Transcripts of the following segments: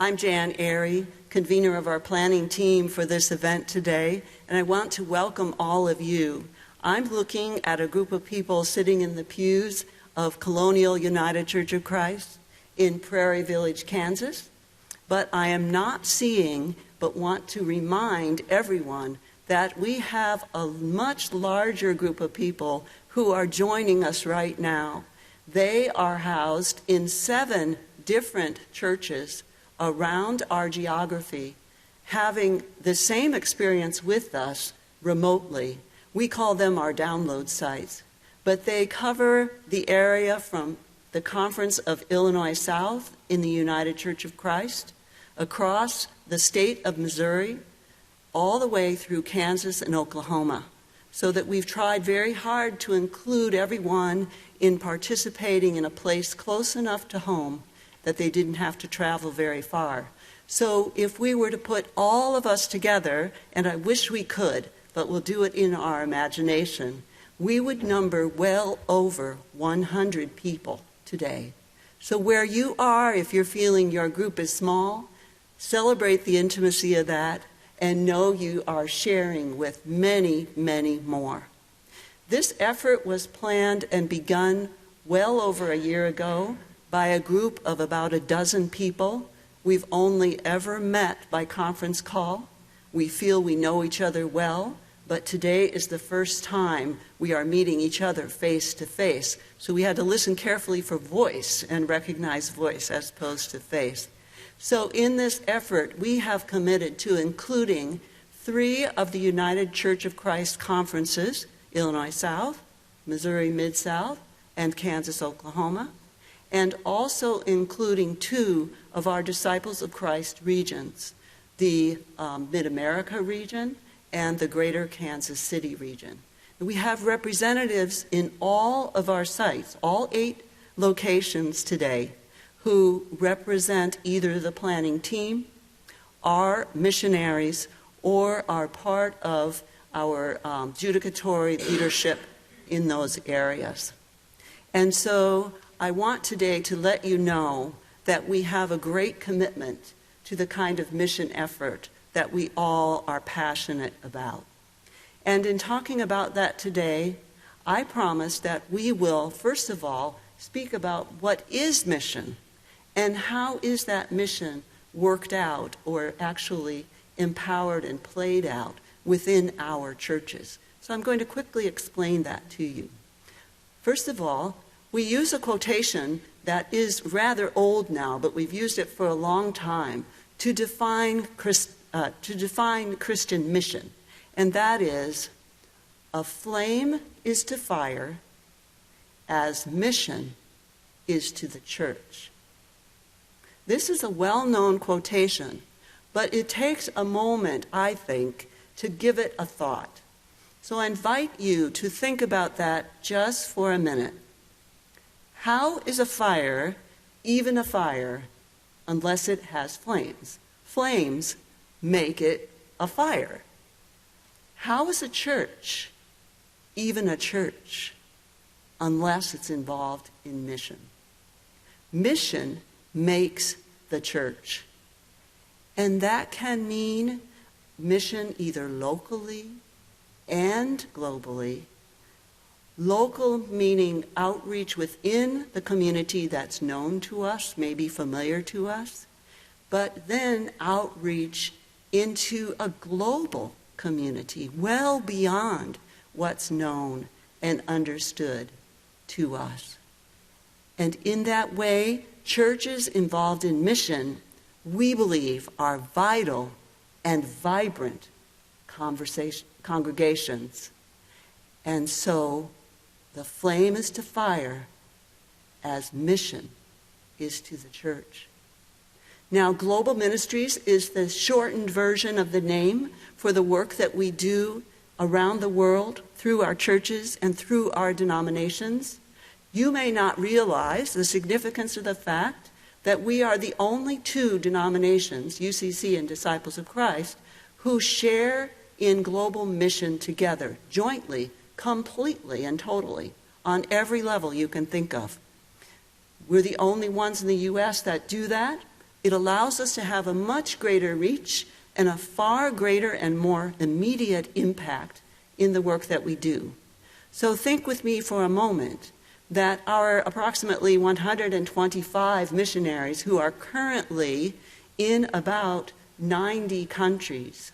I'm Jan Airy, convener of our planning team for this event today, and I want to welcome all of you. I'm looking at a group of people sitting in the pews of Colonial United Church of Christ in Prairie Village, Kansas, but I am not seeing but want to remind everyone that we have a much larger group of people who are joining us right now. They are housed in 7 different churches around our geography, having the same experience with us remotely. We call them our download sites, but they cover the area from the Conference of Illinois South in the United Church of Christ, across the state of Missouri, all the way through Kansas and Oklahoma, so that we've tried very hard to include everyone in participating in a place close enough to home that they didn't have to travel very far. So if we were to put all of us together, and I wish we could, but we'll do it in our imagination, we would number well over 100 people today. So where you are, if you're feeling your group is small, celebrate the intimacy of that and know you are sharing with many, many more. This effort was planned and begun well over a year ago by a group of about a dozen people. We've only ever met by conference call. We feel we know each other well, but today is the first time we are meeting each other face to face. So we had to listen carefully for voice and recognize voice as opposed to face. So in this effort, we have committed to including 3 of the United Church of Christ conferences, Illinois South, Missouri Mid-South, and Kansas, Oklahoma, and also including 2 of our Disciples of Christ regions, the Mid-America region and the Greater Kansas City region. And we have representatives in all of our sites, all 8 locations today, who represent either the planning team, are missionaries, or are part of our judicatory leadership in those areas. And so I want today to let you know that we have a great commitment to the kind of mission effort that we all are passionate about. And in talking about that today, I promise that we will, first of all, speak about what is mission and how is that mission worked out or actually empowered and played out within our churches. So I'm going to quickly explain that to you. First of all, we use a quotation that is rather old now, but we've used it for a long time to define Christian mission, and that is, a flame is to fire as mission is to the church. This is a well-known quotation, but it takes a moment, I think, to give it a thought. So I invite you to think about that just for a minute. How is a fire even a fire unless it has flames? Flames make it a fire. How is a church even a church unless it's involved in mission? Mission makes the church. And that can mean mission either locally and globally. Local meaning outreach within the community that's known to us, maybe familiar to us, but then outreach into a global community, well beyond what's known and understood to us. And in that way, churches involved in mission, we believe, are vital and vibrant congregations. And so the flame is to fire as mission is to the church. Now, Global Ministries is the shortened version of the name for the work that we do around the world through our churches and through our denominations. You may not realize the significance of the fact that we are the only 2 denominations, UCC and Disciples of Christ, who share in global mission together, jointly, completely and totally, on every level you can think of. We're the only ones in the U.S. that do that, It allows us to have a much greater reach and a far greater and more immediate impact in the work that we do. So think with me for a moment that our approximately 125 missionaries who are currently in about 90 countries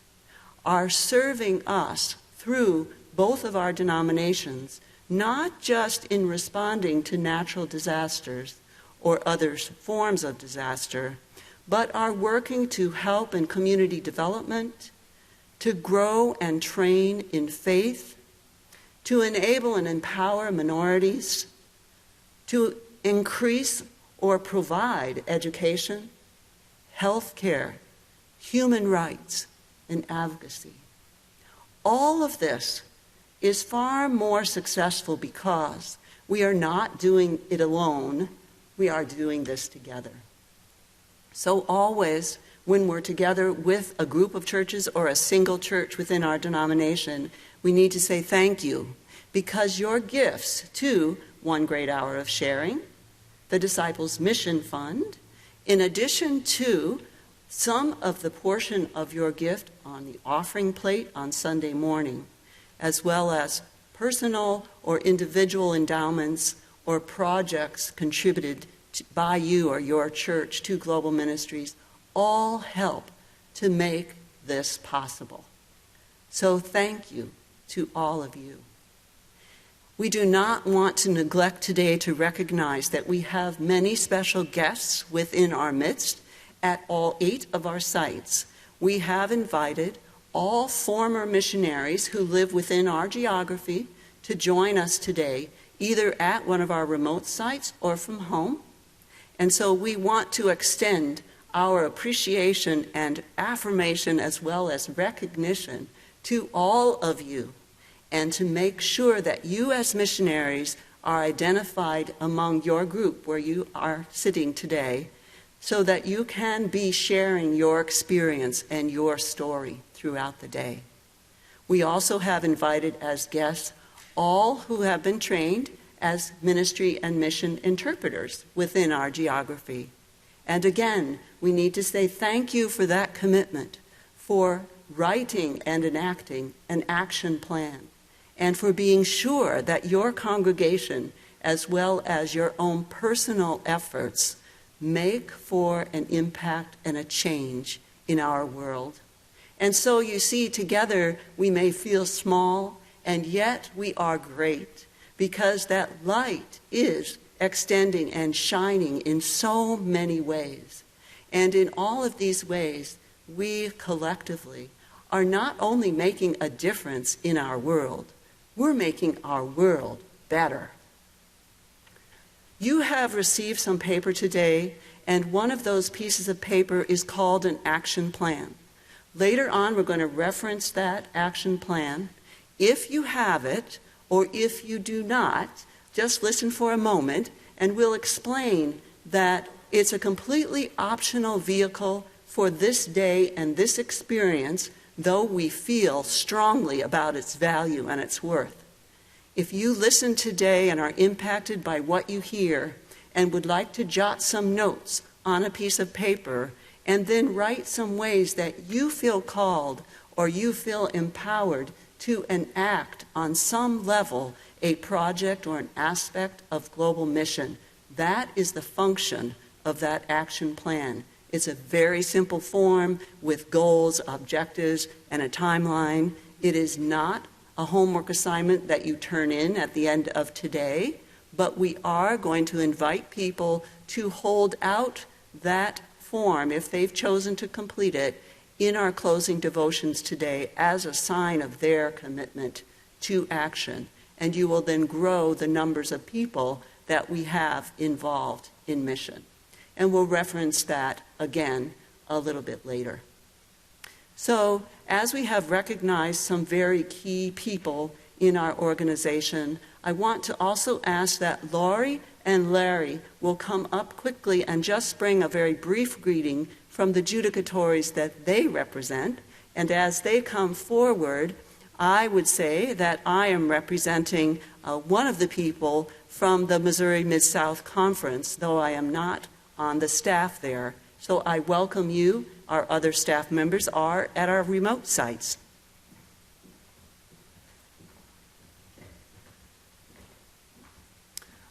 are serving us through both of our denominations, not just in responding to natural disasters or other forms of disaster, but are working to help in community development, to grow and train in faith, to enable and empower minorities, to increase or provide education, health care, human rights, and advocacy. All of this is far more successful because we are not doing it alone, we are doing this together. So always, when we're together with a group of churches or a single church within our denomination, we need to say thank you, because your gifts to One Great Hour of Sharing, the Disciples Mission Fund, in addition to some of the portion of your gift on the offering plate on Sunday morning, as well as personal or individual endowments or projects contributed by you or your church to Global Ministries, all help to make this possible. So thank you to all of you. We do not want to neglect today to recognize that we have many special guests within our midst at all 8 of our sites. We have invited all former missionaries who live within our geography to join us today, either at one of our remote sites or from home. And so we want to extend our appreciation and affirmation as well as recognition to all of you, and to make sure that you as missionaries are identified among your group where you are sitting today, so that you can be sharing your experience and your story throughout the day. We also have invited as guests all who have been trained as ministry and mission interpreters within our geography. And again, we need to say thank you for that commitment, for writing and enacting an action plan, and for being sure that your congregation, as well as your own personal efforts, make for an impact and a change in our world. And so you see, together we may feel small, and yet we are great, because that light is extending and shining in so many ways. And in all of these ways, we collectively are not only making a difference in our world, we're making our world better. You have received some paper today, and one of those pieces of paper is called an action plan. Later on, we're going to reference that action plan. If you have it, or if you do not, just listen for a moment, and we'll explain that it's a completely optional vehicle for this day and this experience, though we feel strongly about its value and its worth. If you listen today and are impacted by what you hear and would like to jot some notes on a piece of paper and then write some ways that you feel called or you feel empowered to enact on some level a project or an aspect of global mission, that is the function of that action plan. It's a very simple form with goals, objectives, and a timeline. It is not a homework assignment that you turn in at the end of today, but we are going to invite people to hold out that form, if they've chosen to complete it, in our closing devotions today as a sign of their commitment to action. And you will then grow the numbers of people that we have involved in mission. And we'll reference that again a little bit later. So, as we have recognized some very key people in our organization, I want to also ask that Laurie and Larry will come up quickly and just bring a very brief greeting from the judicatories that they represent. And as they come forward, I would say that I am representing one of the people from the Missouri Mid-South Conference, though I am not on the staff there. So I welcome you. Our other staff members are at our remote sites.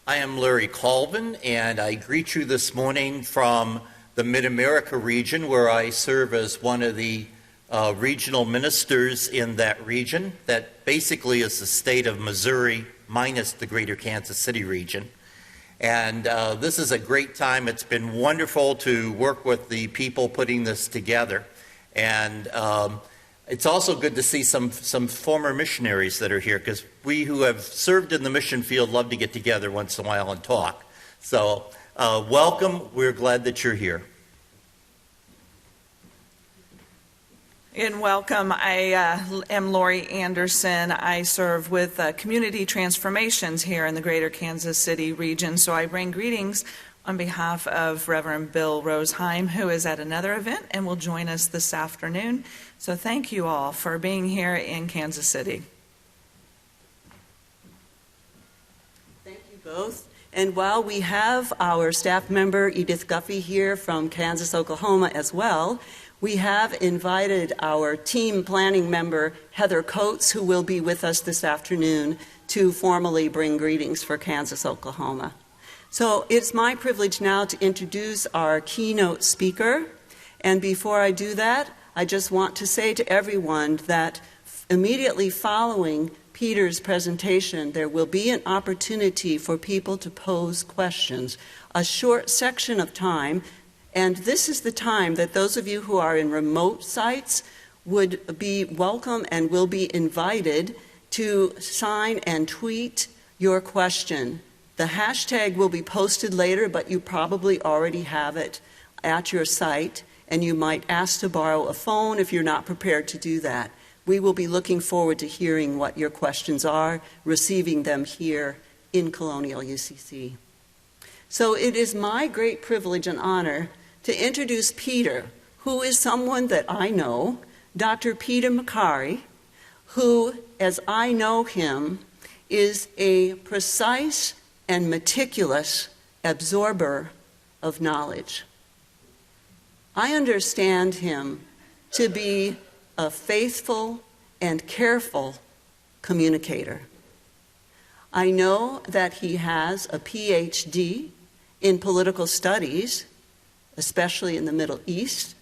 I am Larry Colvin, and I greet you this morning from the Mid-America region, where I serve as one of the regional ministers in that region. That basically is the state of Missouri minus the greater Kansas City region. And this is a great time. It's been wonderful to work with the people putting this together. And it's also good to see some former missionaries that are here, because we who have served in the mission field love to get together once in a while and talk. So welcome. We're glad that you're here. And welcome. I am Lori Anderson. I serve with Community Transformations here in the greater Kansas City region. So I bring greetings on behalf of Reverend Bill Rosheim, who is at another event and will join us this afternoon. So thank you all for being here in Kansas City. Thank you both. And while we have our staff member Edith Guffey here from Kansas, Oklahoma as well, we have invited our team planning member Heather Coates, who will be with us this afternoon, to formally bring greetings for Kansas, Oklahoma. So it's my privilege now to introduce our keynote speaker. And before I do that, I just want to say to everyone that immediately following Peter's presentation, there will be an opportunity for people to pose questions, a short section of time. And this is the time that those of you who are in remote sites would be welcome and will be invited to sign and tweet your question. The hashtag will be posted later, but you probably already have it at your site, and you might ask to borrow a phone if you're not prepared to do that. We will be looking forward to hearing what your questions are, receiving them here in Colonial UCC. So it is my great privilege and honor to introduce Peter, who is someone that I know, Dr. Peter McCary, who, as I know him, is a precise and meticulous absorber of knowledge. I understand him to be a faithful and careful communicator. I know that he has a PhD in political studies, especially in the Middle East,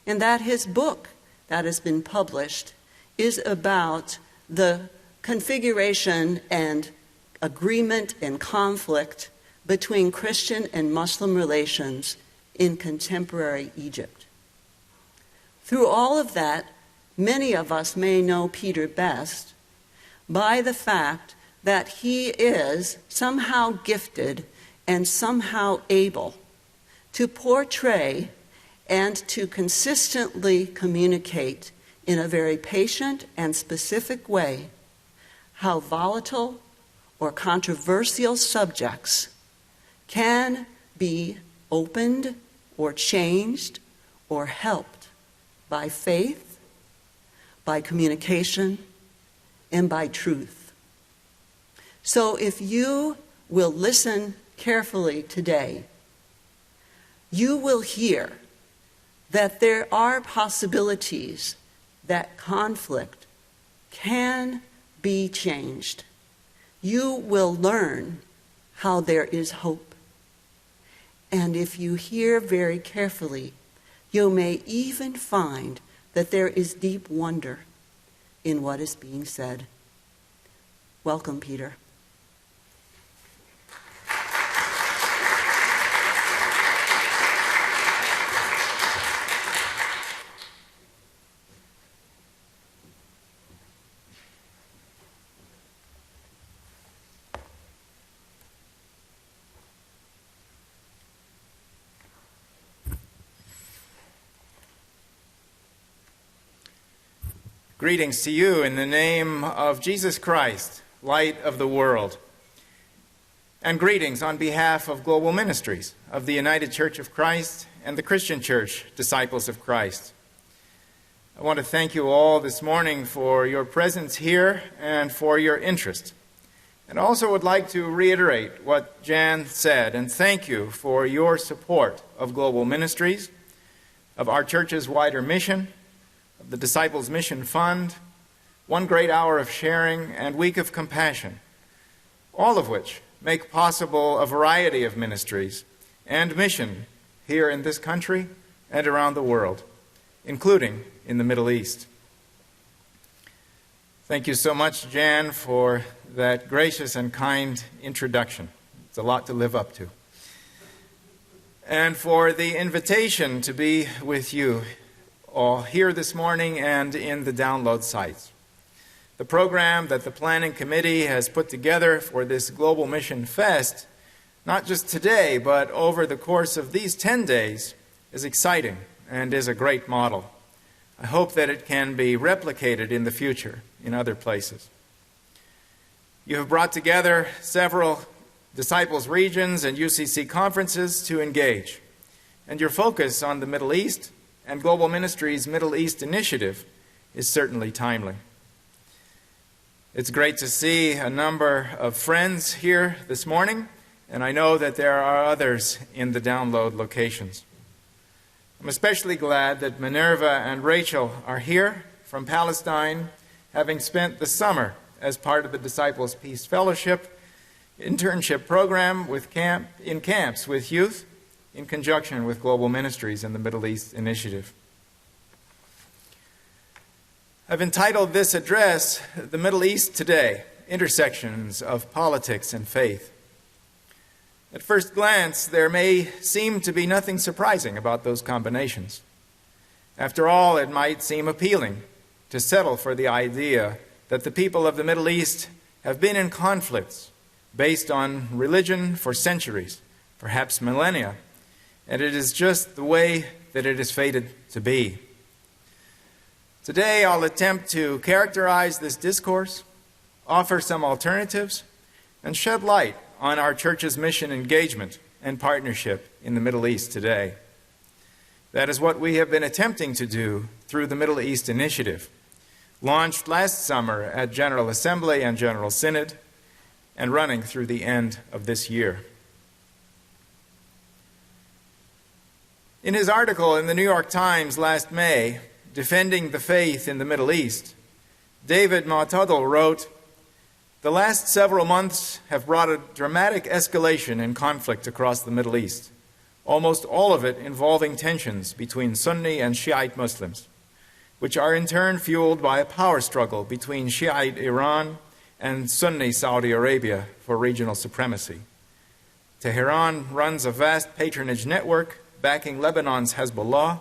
and that his book that has been published is about the configuration and agreement and conflict between Christian and Muslim relations in contemporary Egypt. Through all of that, many of us may know Peter best by the fact that he is somehow gifted and somehow able to portray and to consistently communicate in a very patient and specific way how volatile or controversial subjects can be opened or changed or helped by faith, by communication, and by truth. So if you will listen carefully today, you will hear that there are possibilities that conflict can be changed. You will learn how there is hope. And if you hear very carefully, you may even find that there is deep wonder in what is being said. Welcome, Peter. Greetings to you in the name of Jesus Christ, light of the world. And greetings on behalf of Global Ministries, of the United Church of Christ and the Christian Church, Disciples of Christ. I want to thank you all this morning for your presence here and for your interest And also would like to reiterate what Jan said and thank you for your support of Global Ministries, of our church's wider mission, of the Disciples Mission Fund, One Great Hour of Sharing, and Week of Compassion, all of which make possible a variety of ministries and mission here in this country and around the world, including in the Middle East. Thank you so much, Jan, for that gracious and kind introduction. It's a lot to live up to. And for the invitation to be with you all here this morning and in the download sites. The program that the Planning Committee has put together for this Global Mission Fest, not just today, but over the course of these 10 days, is exciting and is a great model. I hope that it can be replicated in the future in other places. You have brought together several Disciples regions and UCC conferences to engage, and your focus on the Middle East and Global Ministries' Middle East Initiative is certainly timely. It's great to see a number of friends here this morning, and I know that there are others in the download locations. I'm especially glad that Minerva and Rachel are here from Palestine, having spent the summer as part of the Disciples Peace Fellowship internship program in camps with youth in conjunction with Global Ministries and the Middle East Initiative. I've entitled this address, The Middle East Today, Intersections of Politics and Faith. At first glance, there may seem to be nothing surprising about those combinations. After all, it might seem appealing to settle for the idea that the people of the Middle East have been in conflicts based on religion for centuries, perhaps millennia, and it is just the way that it is fated to be. Today, I'll attempt to characterize this discourse, offer some alternatives, and shed light on our church's mission engagement and partnership in the Middle East today. That is what we have been attempting to do through the Middle East Initiative, launched last summer at General Assembly and General Synod, and running through the end of this year. In his article in the New York Times last May, Defending the Faith in the Middle East, David Mautadl wrote, "The last several months have brought a dramatic escalation in conflict across the Middle East, almost all of it involving tensions between Sunni and Shiite Muslims, which are in turn fueled by a power struggle between Shiite Iran and Sunni Saudi Arabia for regional supremacy. Tehran runs a vast patronage network backing Lebanon's Hezbollah,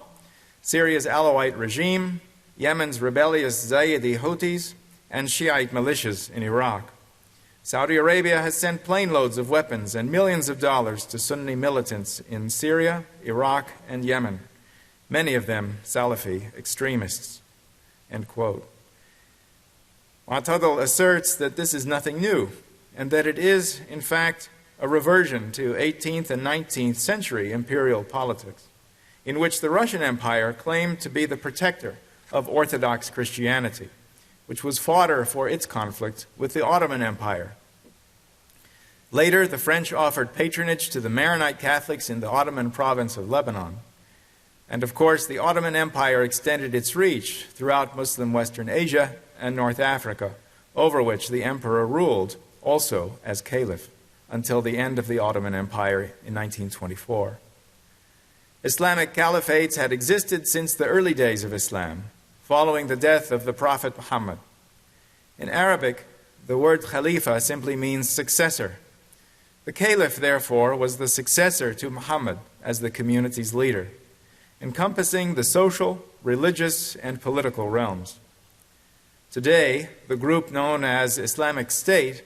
Syria's Alawite regime, Yemen's rebellious Zaidi Houthis, and Shiite militias in Iraq. Saudi Arabia has sent plane loads of weapons and millions of dollars to Sunni militants in Syria, Iraq, and Yemen, many of them Salafi extremists." End quote. Mautadl asserts that this is nothing new, and that it is, in fact, a reversion to 18th and 19th century imperial politics, in which the Russian Empire claimed to be the protector of Orthodox Christianity, which was fodder for its conflict with the Ottoman Empire. Later, the French offered patronage to the Maronite Catholics in the Ottoman province of Lebanon. And of course, the Ottoman Empire extended its reach throughout Muslim Western Asia and North Africa, over which the emperor ruled also as caliph until the end of the Ottoman Empire in 1924. Islamic caliphates had existed since the early days of Islam, following the death of the Prophet Muhammad. In Arabic, the word khalifa simply means successor. The caliph, therefore, was the successor to Muhammad as the community's leader, encompassing the social, religious, and political realms. Today, the group known as Islamic State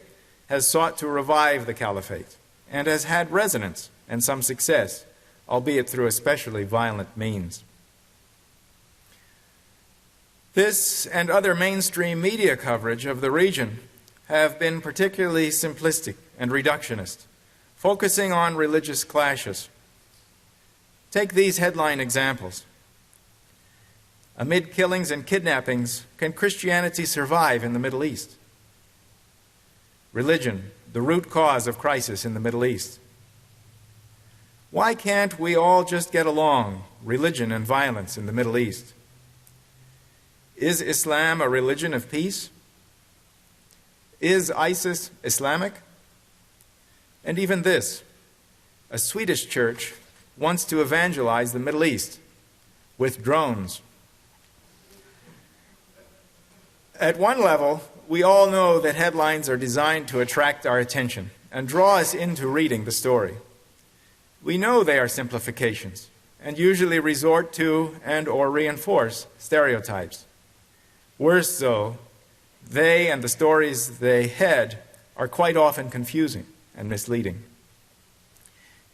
has sought to revive the caliphate and has had resonance and some success, albeit through especially violent means. This and other mainstream media coverage of the region have been particularly simplistic and reductionist, focusing on religious clashes. Take these headline examples. Amid killings and kidnappings, can Christianity survive in the Middle East? religion, the root cause of crisis in the Middle East. Why can't we all just get along, religion and violence in the Middle East? Is Islam a religion of peace? Is ISIS Islamic? And even this, a Swedish church wants to evangelize the Middle East with drones. At one level, we all know that headlines are designed to attract our attention and draw us into reading the story. We know they are simplifications and usually resort to and/or reinforce stereotypes. Worse though, they and the stories they head are quite often confusing and misleading.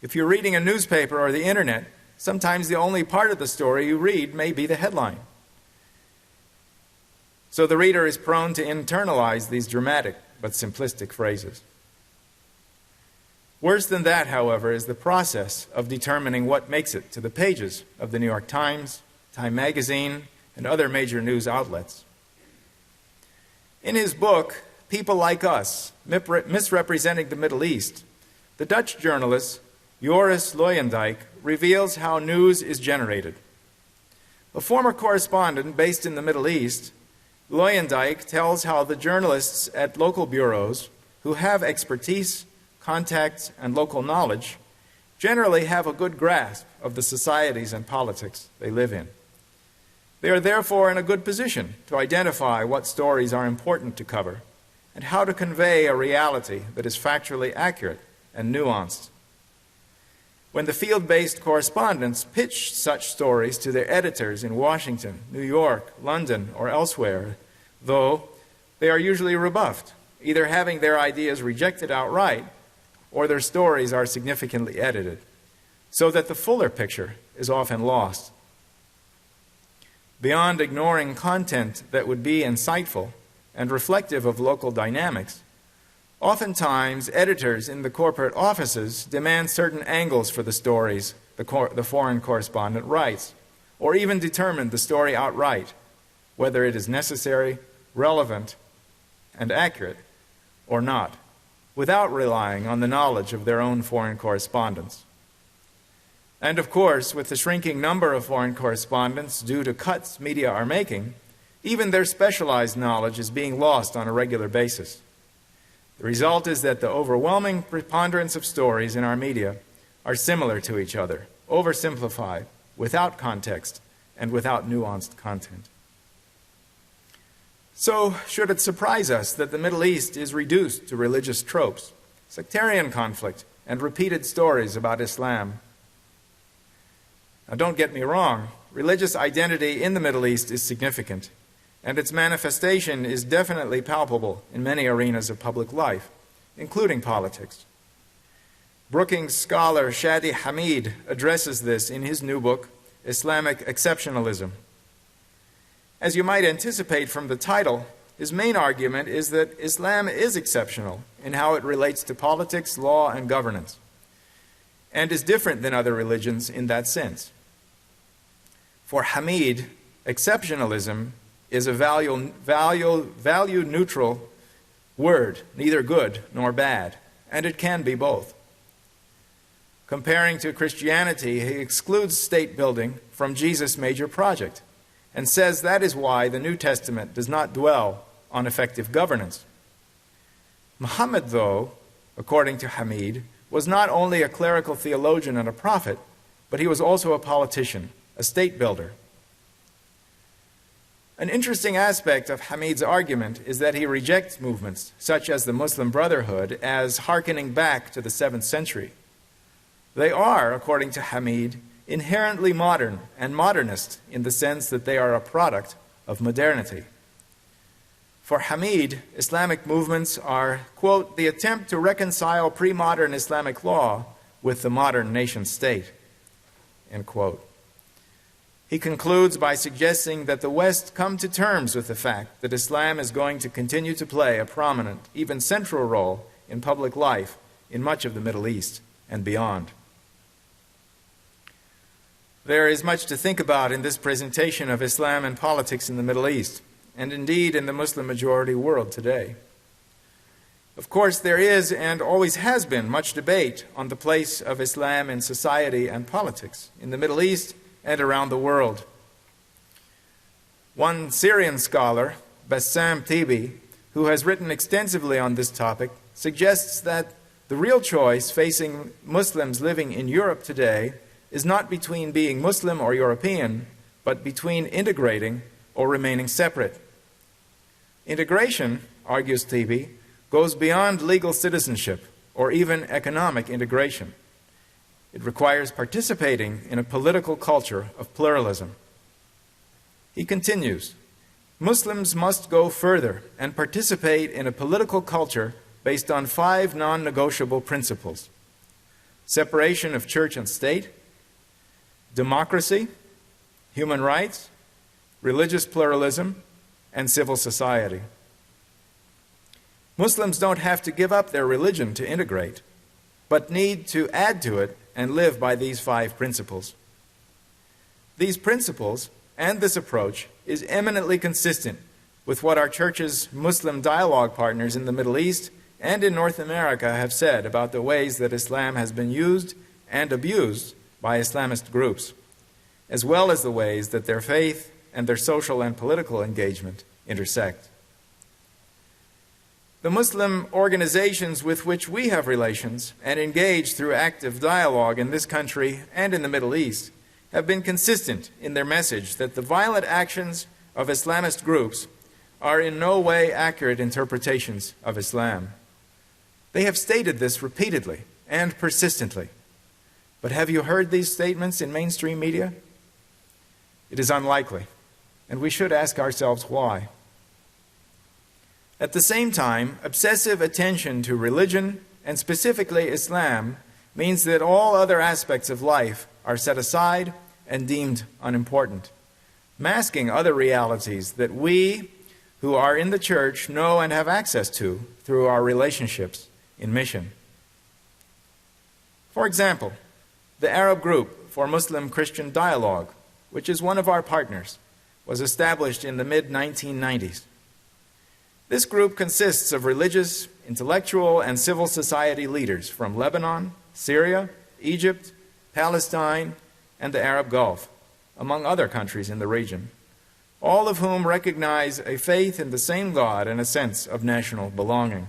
If you're reading a newspaper or the internet, sometimes the only part of the story you read may be the headline. So the reader is prone to internalize these dramatic but simplistic phrases. Worse than that, however, is the process of determining what makes it to the pages of the New York Times, Time Magazine, and other major news outlets. In his book, People Like Us, Misrepresenting the Middle East, the Dutch journalist Joris Luijendijk reveals how news is generated. A former correspondent based in the Middle East, Luijendijk tells how the journalists at local bureaus who have expertise, contacts, and local knowledge generally have a good grasp of the societies and politics they live in. They are therefore in a good position to identify what stories are important to cover and how to convey a reality that is factually accurate and nuanced. When the field-based correspondents pitch such stories to their editors in Washington, New York, London, or elsewhere, though, they are usually rebuffed, either having their ideas rejected outright or their stories are significantly edited, so that the fuller picture is often lost. Beyond ignoring content that would be insightful and reflective of local dynamics, oftentimes editors in the corporate offices demand certain angles for the stories the foreign correspondent writes, or even determine the story outright, whether it is necessary, relevant, and accurate or not, without relying on the knowledge of their own foreign correspondents. And of course, with the shrinking number of foreign correspondents due to cuts media are making, even their specialized knowledge is being lost on a regular basis. The result is that the overwhelming preponderance of stories in our media are similar to each other, oversimplified, without context, and without nuanced content. So, should it surprise us that the Middle East is reduced to religious tropes, sectarian conflict, and repeated stories about Islam? Now, don't get me wrong, religious identity in the Middle East is significant, and its manifestation is definitely palpable in many arenas of public life, including politics. Brookings scholar Shadi Hamid addresses this in his new book, Islamic Exceptionalism. As you might anticipate from the title, his main argument is that Islam is exceptional in how it relates to politics, law, and governance, and is different than other religions in that sense. For Hamid, exceptionalism is a value-neutral word, neither good nor bad, and it can be both. Comparing to Christianity, he excludes state building from Jesus' major project, and says that is why the New Testament does not dwell on effective governance. Muhammad, though, according to Hamid, was not only a clerical theologian and a prophet, but he was also a politician, a state builder. An interesting aspect of Hamid's argument is that he rejects movements such as the Muslim Brotherhood as hearkening back to the 7th century. They are, according to Hamid, inherently modern and modernist in the sense that they are a product of modernity. For Hamid, Islamic movements are, quote, the attempt to reconcile pre-modern Islamic law with the modern nation state, end quote. He concludes by suggesting that the West come to terms with the fact that Islam is going to continue to play a prominent, even central role in public life in much of the Middle East and beyond. There is much to think about in this presentation of Islam and politics in the Middle East, and indeed in the Muslim-majority world today. Of course, there is and always has been much debate on the place of Islam in society and politics in the Middle East and around the world. One Syrian scholar, Bassam Tibi, who has written extensively on this topic, suggests that the real choice facing Muslims living in Europe today is not between being Muslim or European, but between integrating or remaining separate. Integration, argues Tibi, goes beyond legal citizenship or even economic integration. It requires participating in a political culture of pluralism. He continues, Muslims must go further and participate in a political culture based on 5 non-negotiable principles: separation of church and state, democracy, human rights, religious pluralism, and civil society. Muslims don't have to give up their religion to integrate, but need to add to it and live by these 5 principles. These principles and this approach is eminently consistent with what our church's Muslim dialogue partners in the Middle East and in North America have said about the ways that Islam has been used and abused by Islamist groups, as well as the ways that their faith and their social and political engagement intersect. The Muslim organizations with which we have relations and engage through active dialogue in this country and in the Middle East have been consistent in their message that the violent actions of Islamist groups are in no way accurate interpretations of Islam. They have stated this repeatedly and persistently. But have you heard these statements in mainstream media? It is unlikely, and we should ask ourselves why. At the same time, obsessive attention to religion, and specifically Islam, means that all other aspects of life are set aside and deemed unimportant, masking other realities that we, who are in the church, know and have access to through our relationships in mission. For example, the Arab Group for Muslim-Christian Dialogue, which is one of our partners, was established in the mid-1990s. This group consists of religious, intellectual, and civil society leaders from Lebanon, Syria, Egypt, Palestine, and the Arab Gulf, among other countries in the region, all of whom recognize a faith in the same God and a sense of national belonging.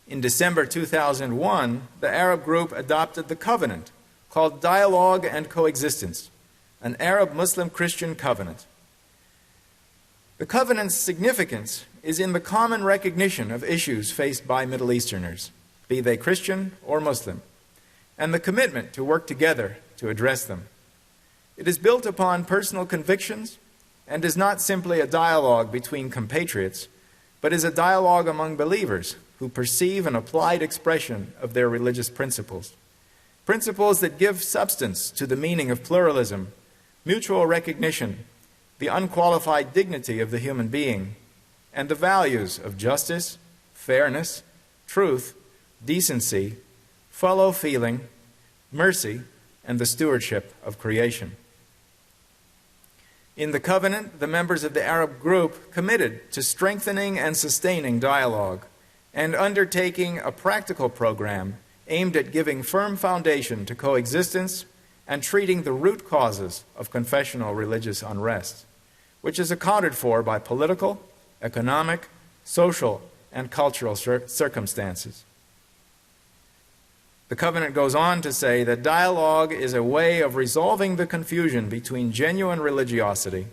In December 2001, the Arab group adopted the covenant called Dialogue and Coexistence, an Arab-Muslim-Christian covenant. The covenant's significance is in the common recognition of issues faced by Middle Easterners, be they Christian or Muslim, and the commitment to work together to address them. It is built upon personal convictions and is not simply a dialogue between compatriots, but is a dialogue among believers who perceive an applied expression of their religious principles. Principles that give substance to the meaning of pluralism, mutual recognition, the unqualified dignity of the human being, and the values of justice, fairness, truth, decency, fellow feeling, mercy, and the stewardship of creation. In the covenant, the members of the Arab group committed to strengthening and sustaining dialogue and undertaking a practical program aimed at giving firm foundation to coexistence and treating the root causes of confessional religious unrest, which is accounted for by political, economic, social, and cultural circumstances. The covenant goes on to say that dialogue is a way of resolving the confusion between genuine religiosity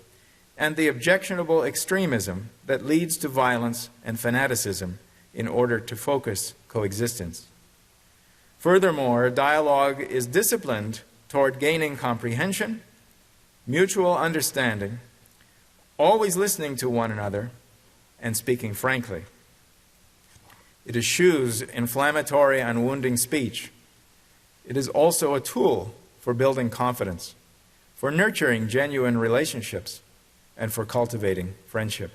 and the objectionable extremism that leads to violence and fanaticism in order to focus coexistence. Furthermore, dialogue is disciplined toward gaining comprehension, mutual understanding, always listening to one another, and speaking frankly. It eschews inflammatory and wounding speech. It is also a tool for building confidence, for nurturing genuine relationships, and for cultivating friendship.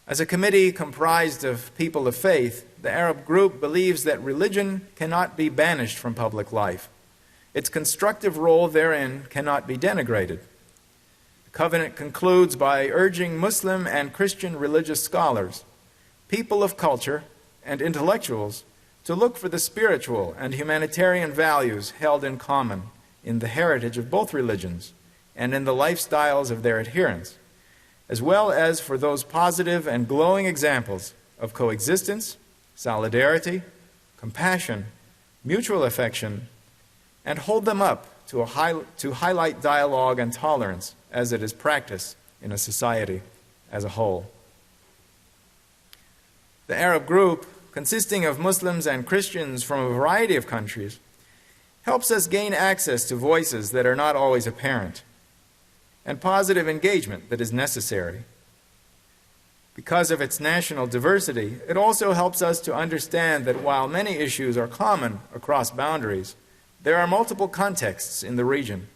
As a committee comprised of people of faith, the Arab group believes that religion cannot be banished from public life. Its constructive role therein cannot be denigrated. The covenant concludes by urging Muslim and Christian religious scholars people of culture and intellectuals to look for the spiritual and humanitarian values held in common in the heritage of both religions and in the lifestyles of their adherents, as well as for those positive and glowing examples of coexistence, solidarity, compassion, mutual affection, and hold them up to highlight dialogue and tolerance as it is practiced in a society as a whole. The Arab group, consisting of Muslims and Christians from a variety of countries, helps us gain access to voices that are not always apparent and positive engagement that is necessary. Because of its national diversity, it also helps us to understand that while many issues are common across boundaries, there are multiple contexts in the region.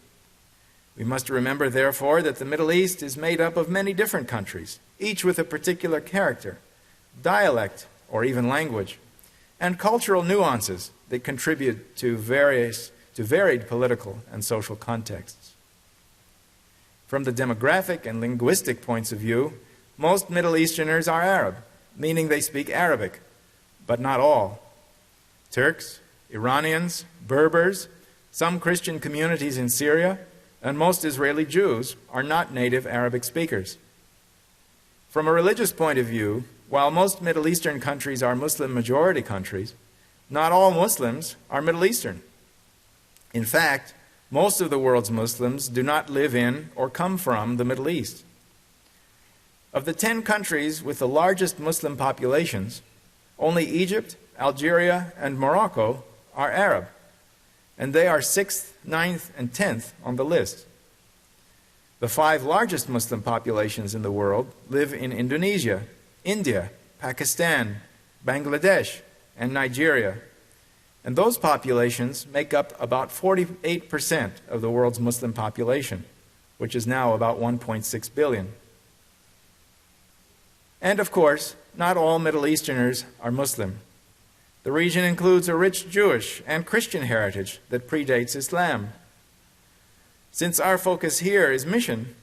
We must remember, therefore, that the Middle East is made up of many different countries, each with a particular character, dialect, or even language, and cultural nuances that contribute to varied political and social contexts. From the demographic and linguistic points of view, most Middle Easterners are Arab, meaning they speak Arabic, but not all. Turks, Iranians, Berbers, some Christian communities in Syria, and most Israeli Jews are not native Arabic speakers. From a religious point of view, while most Middle Eastern countries are Muslim-majority countries, not all Muslims are Middle Eastern. In fact, most of the world's Muslims do not live in or come from the Middle East. Of the 10 countries with the largest Muslim populations, only Egypt, Algeria, and Morocco are Arab, and they are 6th, 9th, and 10th on the list. The 5 largest Muslim populations in the world live in Indonesia, India, Pakistan, Bangladesh, and Nigeria, and those populations make up about 48% of the world's Muslim population, which is now about 1.6 billion. And of course, not all Middle Easterners are Muslim. The region includes a rich Jewish and Christian heritage that predates Islam. Since our focus here is mission,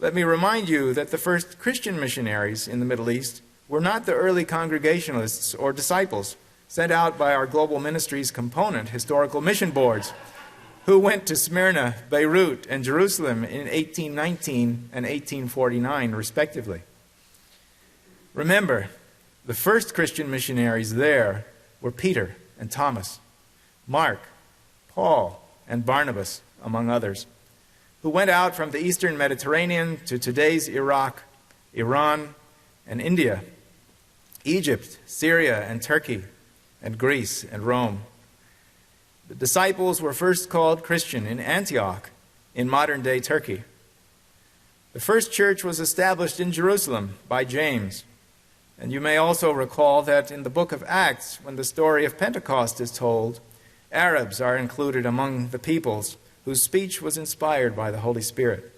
let me remind you that the first Christian missionaries in the Middle East were not the early Congregationalists or disciples sent out by our global ministries component, historical mission boards, who went to Smyrna, Beirut, and Jerusalem in 1819 and 1849, respectively. Remember, the first Christian missionaries there were Peter and Thomas, Mark, Paul, and Barnabas, among others, who went out from the eastern Mediterranean to today's Iraq, Iran, and India, Egypt, Syria, and Turkey, and Greece and Rome. The disciples were first called Christian in Antioch, in modern-day Turkey. The first church was established in Jerusalem by James. And you may also recall that in the book of Acts, when the story of Pentecost is told, Arabs are included among the peoples whose speech was inspired by the Holy Spirit.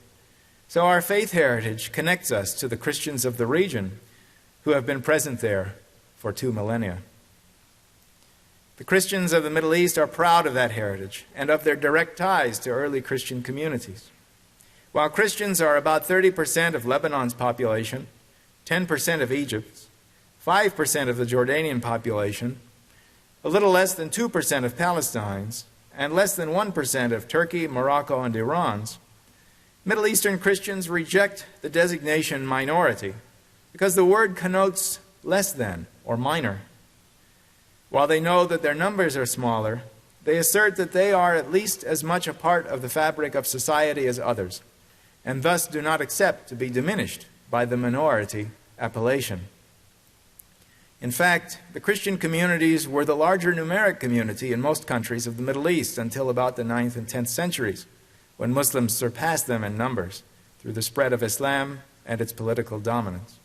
So our faith heritage connects us to the Christians of the region who have been present there for 2 millennia. The Christians of the Middle East are proud of that heritage and of their direct ties to early Christian communities. While Christians are about 30% of Lebanon's population, 10% of Egypt's, 5% of the Jordanian population, a little less than 2% of Palestine's, and less than 1% of Turkey, Morocco, and Iran's, Middle Eastern Christians reject the designation minority because the word connotes less than or minor. While they know that their numbers are smaller, they assert that they are at least as much a part of the fabric of society as others, and thus do not accept to be diminished by the minority appellation. In fact, the Christian communities were the larger numeric community in most countries of the Middle East until about the 9th and 10th centuries, when Muslims surpassed them in numbers through the spread of Islam and its political dominance.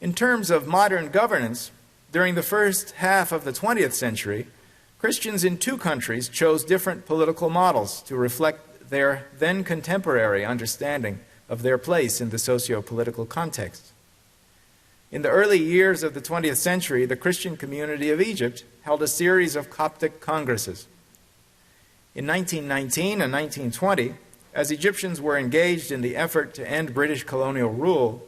In terms of modern governance, during the first half of the 20th century, Christians in 2 countries chose different political models to reflect their then contemporary understanding of their place in the socio-political context. In the early years of the 20th century, the Christian community of Egypt held a series of Coptic congresses. In 1919 and 1920, as Egyptians were engaged in the effort to end British colonial rule,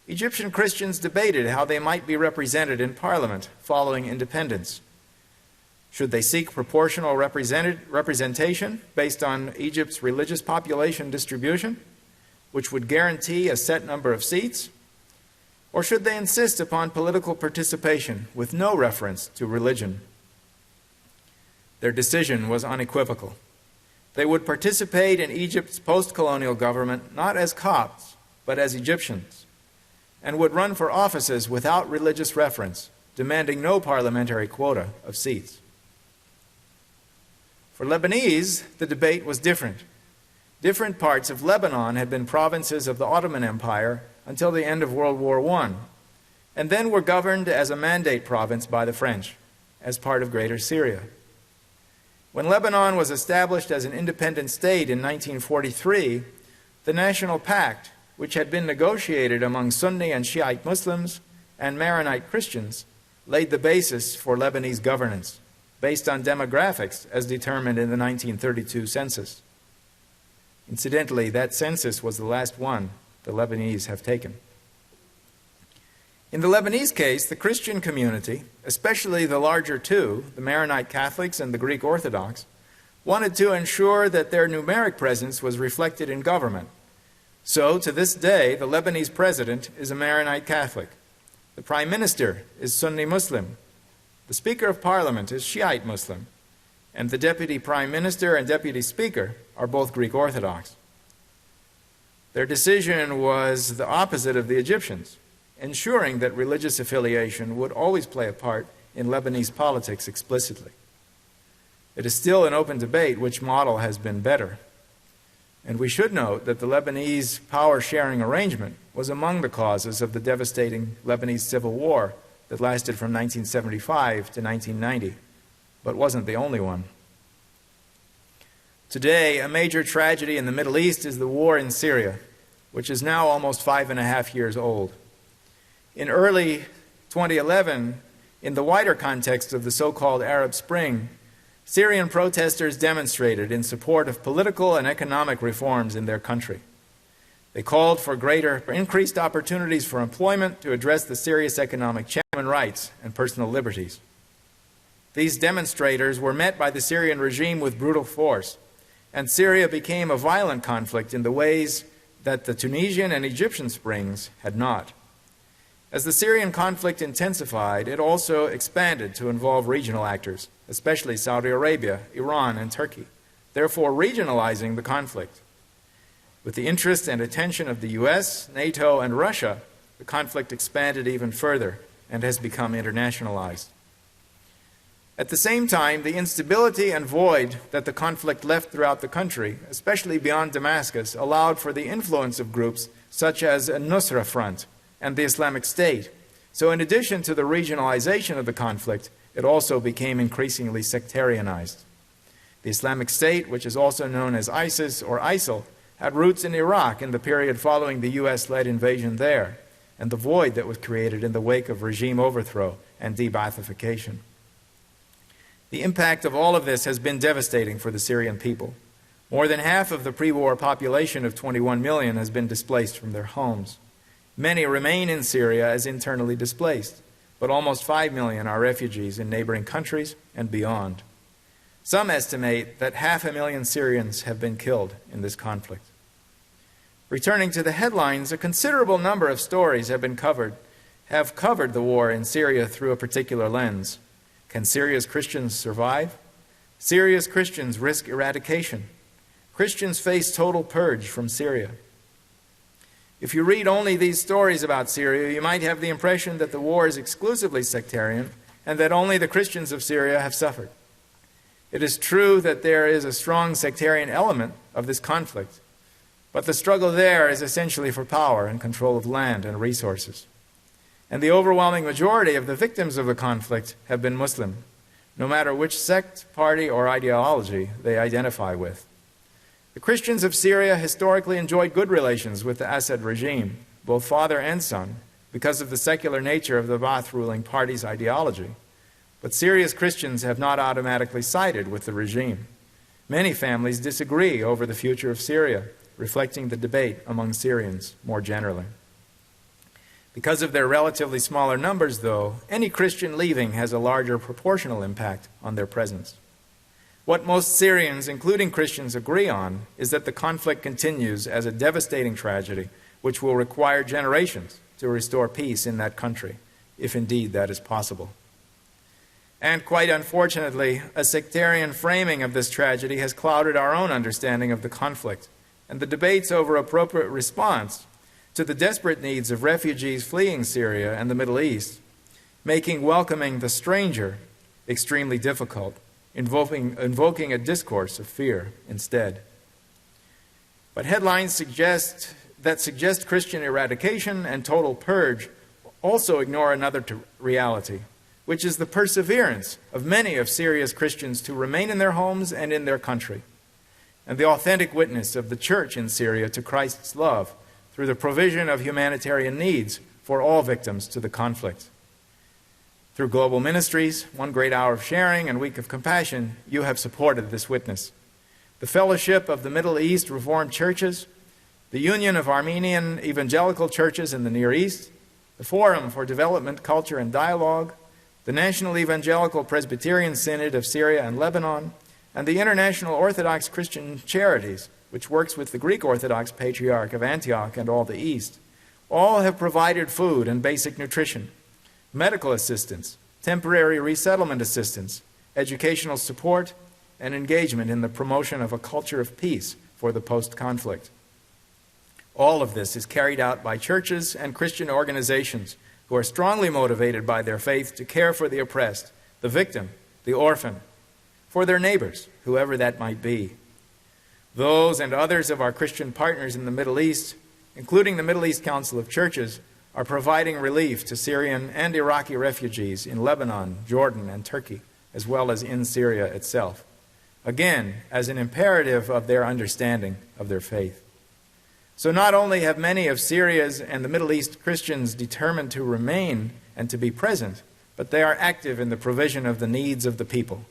Egyptian Christians debated how they might be represented in Parliament following independence. Should they seek proportional representation based on Egypt's religious population distribution, which would guarantee a set number of seats? Or should they insist upon political participation with no reference to religion? Their decision was unequivocal. They would participate in Egypt's post-colonial government not as Copts, but as Egyptians, and would run for offices without religious reference, demanding no parliamentary quota of seats. For Lebanese, the debate was different. Different parts of Lebanon had been provinces of the Ottoman Empire until the end of World War I, and then were governed as a mandate province by the French, as part of Greater Syria. When Lebanon was established as an independent state in 1943, the National Pact, which had been negotiated among Sunni and Shiite Muslims and Maronite Christians, laid the basis for Lebanese governance, based on demographics as determined in the 1932 census. Incidentally, that census was the last one the Lebanese have taken. In the Lebanese case, the Christian community, especially the larger two, the Maronite Catholics and the Greek Orthodox, wanted to ensure that their numeric presence was reflected in government. So, to this day, the Lebanese president is a Maronite Catholic. The prime minister is Sunni Muslim. The Speaker of Parliament is Shiite Muslim. And the deputy prime minister and deputy speaker are both Greek Orthodox. Their decision was the opposite of the Egyptians, ensuring that religious affiliation would always play a part in Lebanese politics explicitly. It is still an open debate which model has been better. And we should note that the Lebanese power-sharing arrangement was among the causes of the devastating Lebanese civil war that lasted from 1975 to 1990, but wasn't the only one. Today, a major tragedy in the Middle East is the war in Syria, which is now almost 5.5 years old. In early 2011, in the wider context of the so-called Arab Spring, Syrian protesters demonstrated in support of political and economic reforms in their country. They called for increased opportunities for employment to address the serious economic challenges, human rights, and personal liberties. These demonstrators were met by the Syrian regime with brutal force, and Syria became a violent conflict in the ways that the Tunisian and Egyptian Springs had not. As the Syrian conflict intensified, it also expanded to involve regional actors, especially Saudi Arabia, Iran, and Turkey, therefore regionalizing the conflict. With the interest and attention of the US, NATO, and Russia, the conflict expanded even further and has become internationalized. At the same time, the instability and void that the conflict left throughout the country, especially beyond Damascus, allowed for the influence of groups such as a Nusra Front and the Islamic State. So in addition to the regionalization of the conflict, it also became increasingly sectarianized. The Islamic State, which is also known as ISIS or ISIL, had roots in Iraq in the period following the US-led invasion there, and the void that was created in the wake of regime overthrow and de-Baathification. The impact of all of this has been devastating for the Syrian people. More than half of the pre-war population of 21 million has been displaced from their homes. Many remain in Syria as internally displaced, but almost 5 million are refugees in neighboring countries and beyond. Some estimate that 500,000 Syrians have been killed in this conflict. Returning to the headlines, a considerable number of stories have covered the war in Syria through a particular lens. Can Syria's Christians survive? Syria's Christians risk eradication. Christians face total purge from Syria. If you read only these stories about Syria, you might have the impression that the war is exclusively sectarian and that only the Christians of Syria have suffered. It is true that there is a strong sectarian element of this conflict, but the struggle there is essentially for power and control of land and resources. And the overwhelming majority of the victims of the conflict have been Muslim, no matter which sect, party, or ideology they identify with. The Christians of Syria historically enjoyed good relations with the Assad regime, both father and son, because of the secular nature of the Ba'ath ruling party's ideology. But Syria's Christians have not automatically sided with the regime. Many families disagree over the future of Syria, reflecting the debate among Syrians more generally. Because of their relatively smaller numbers, though, any Christian leaving has a larger proportional impact on their presence. What most Syrians, including Christians, agree on is that the conflict continues as a devastating tragedy which will require generations to restore peace in that country, if indeed that is possible. And quite unfortunately, a sectarian framing of this tragedy has clouded our own understanding of the conflict and the debates over appropriate response to the desperate needs of refugees fleeing Syria and the Middle East, making welcoming the stranger extremely difficult, invoking a discourse of fear instead. But headlines suggest Christian eradication and total purge also ignore another reality, which is the perseverance of many of Syria's Christians to remain in their homes and in their country, and the authentic witness of the church in Syria to Christ's love through the provision of humanitarian needs for all victims to the conflict. Through Global Ministries, One Great Hour of Sharing, and Week of Compassion, you have supported this witness. The Fellowship of the Middle East Reformed Churches, the Union of Armenian Evangelical Churches in the Near East, the Forum for Development, Culture, and Dialogue, the National Evangelical Presbyterian Synod of Syria and Lebanon, and the International Orthodox Christian Charities, which works with the Greek Orthodox Patriarch of Antioch and all the East, all have provided food and basic nutrition, medical assistance, temporary resettlement assistance, educational support, and engagement in the promotion of a culture of peace for the post-conflict. All of this is carried out by churches and Christian organizations who are strongly motivated by their faith to care for the oppressed, the victim, the orphan, for their neighbors, whoever that might be. Those and others of our Christian partners in the Middle East, including the Middle East Council of Churches, are providing relief to Syrian and Iraqi refugees in Lebanon, Jordan, and Turkey, as well as in Syria itself, again, as an imperative of their understanding of their faith. So not only have many of Syria's and the Middle East Christians determined to remain and to be present, but they are active in the provision of the needs of the people.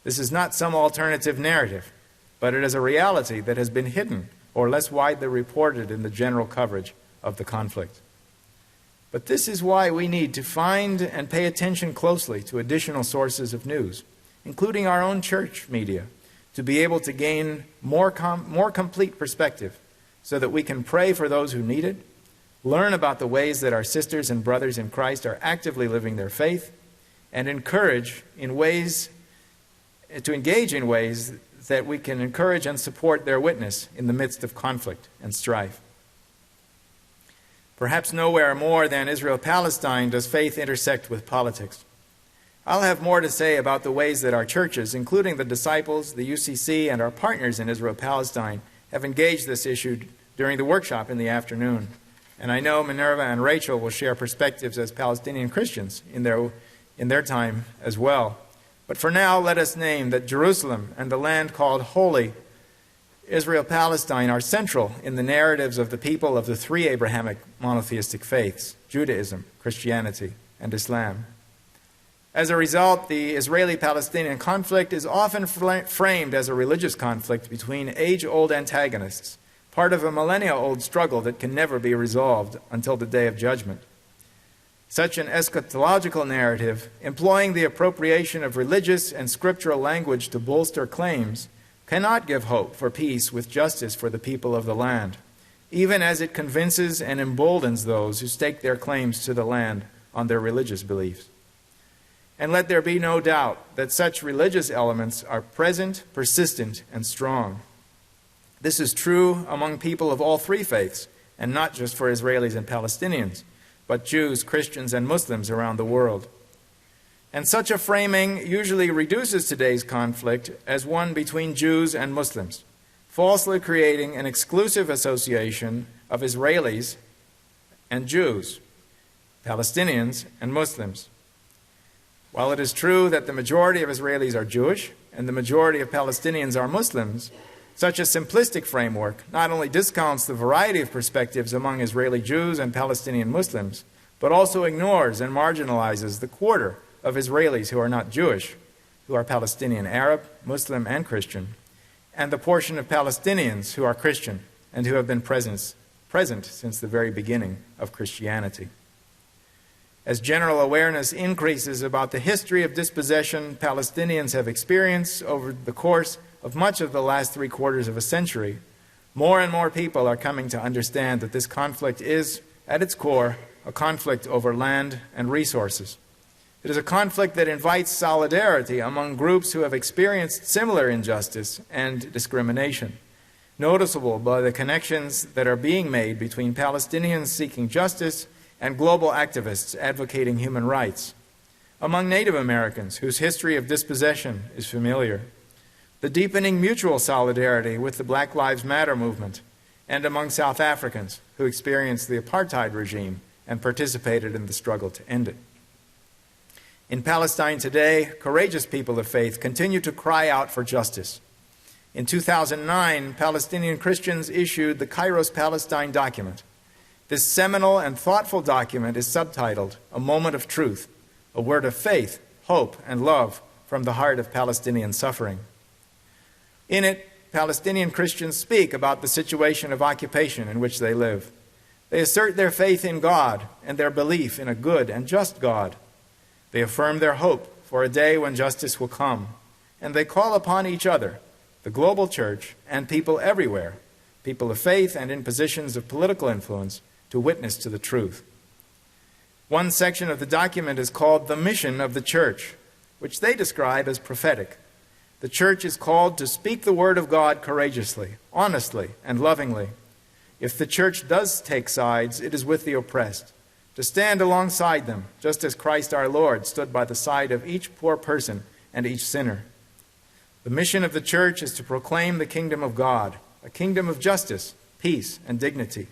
This is not some alternative narrative, but it is a reality that has been hidden or less widely reported in the general coverage of the conflict. But this is why we need to find and pay attention closely to additional sources of news, including our own church media, to be able to gain more complete perspective so that we can pray for those who need it, learn about the ways that our sisters and brothers in Christ are actively living their faith, and engage in ways that we can encourage and support their witness in the midst of conflict and strife. Perhaps nowhere more than Israel-Palestine does faith intersect with politics. I'll have more to say about the ways that our churches, including the Disciples, the UCC, and our partners in Israel-Palestine, have engaged this issue during the workshop in the afternoon. And I know Minerva and Rachel will share perspectives as Palestinian Christians in their time as well. But for now, let us name that Jerusalem and the land called Holy, Israel-Palestine, are central in the narratives of the people of the three Abrahamic monotheistic faiths, Judaism, Christianity, and Islam. As a result, the Israeli-Palestinian conflict is often framed as a religious conflict between age-old antagonists, part of a millennia-old struggle that can never be resolved until the day of judgment. Such an eschatological narrative, employing the appropriation of religious and scriptural language to bolster claims, cannot give hope for peace with justice for the people of the land, even as it convinces and emboldens those who stake their claims to the land on their religious beliefs. And let there be no doubt that such religious elements are present, persistent, and strong. This is true among people of all three faiths, and not just for Israelis and Palestinians, but Jews, Christians, and Muslims around the world. And such a framing usually reduces today's conflict as one between Jews and Muslims, falsely creating an exclusive association of Israelis and Jews, Palestinians and Muslims. While it is true that the majority of Israelis are Jewish and the majority of Palestinians are Muslims, such a simplistic framework not only discounts the variety of perspectives among Israeli Jews and Palestinian Muslims, but also ignores and marginalizes the quarter of Israelis who are not Jewish, who are Palestinian Arab, Muslim, and Christian, and the portion of Palestinians who are Christian and who have been present since the very beginning of Christianity. As general awareness increases about the history of dispossession Palestinians have experienced over the course of much of the last 3/4 of a century, more and more people are coming to understand that this conflict is, at its core, a conflict over land and resources. It is a conflict that invites solidarity among groups who have experienced similar injustice and discrimination, noticeable by the connections that are being made between Palestinians seeking justice and global activists advocating human rights, among Native Americans whose history of dispossession is familiar, the deepening mutual solidarity with the Black Lives Matter movement, and among South Africans who experienced the apartheid regime and participated in the struggle to end it. In Palestine today, courageous people of faith continue to cry out for justice. In 2009, Palestinian Christians issued the Kairos Palestine document. This seminal and thoughtful document is subtitled, "A Moment of Truth, a Word of Faith, Hope, and Love from the Heart of Palestinian Suffering." In it, Palestinian Christians speak about the situation of occupation in which they live. They assert their faith in God and their belief in a good and just God. They affirm their hope for a day when justice will come, and they call upon each other, the global church, and people everywhere, people of faith and in positions of political influence, to witness to the truth. One section of the document is called the mission of the church, which they describe as prophetic. The church is called to speak the word of God courageously, honestly, and lovingly. If the church does take sides, it is with the oppressed, to stand alongside them, just as Christ our Lord stood by the side of each poor person and each sinner. The mission of the church is to proclaim the kingdom of God, a kingdom of justice, peace, and dignity.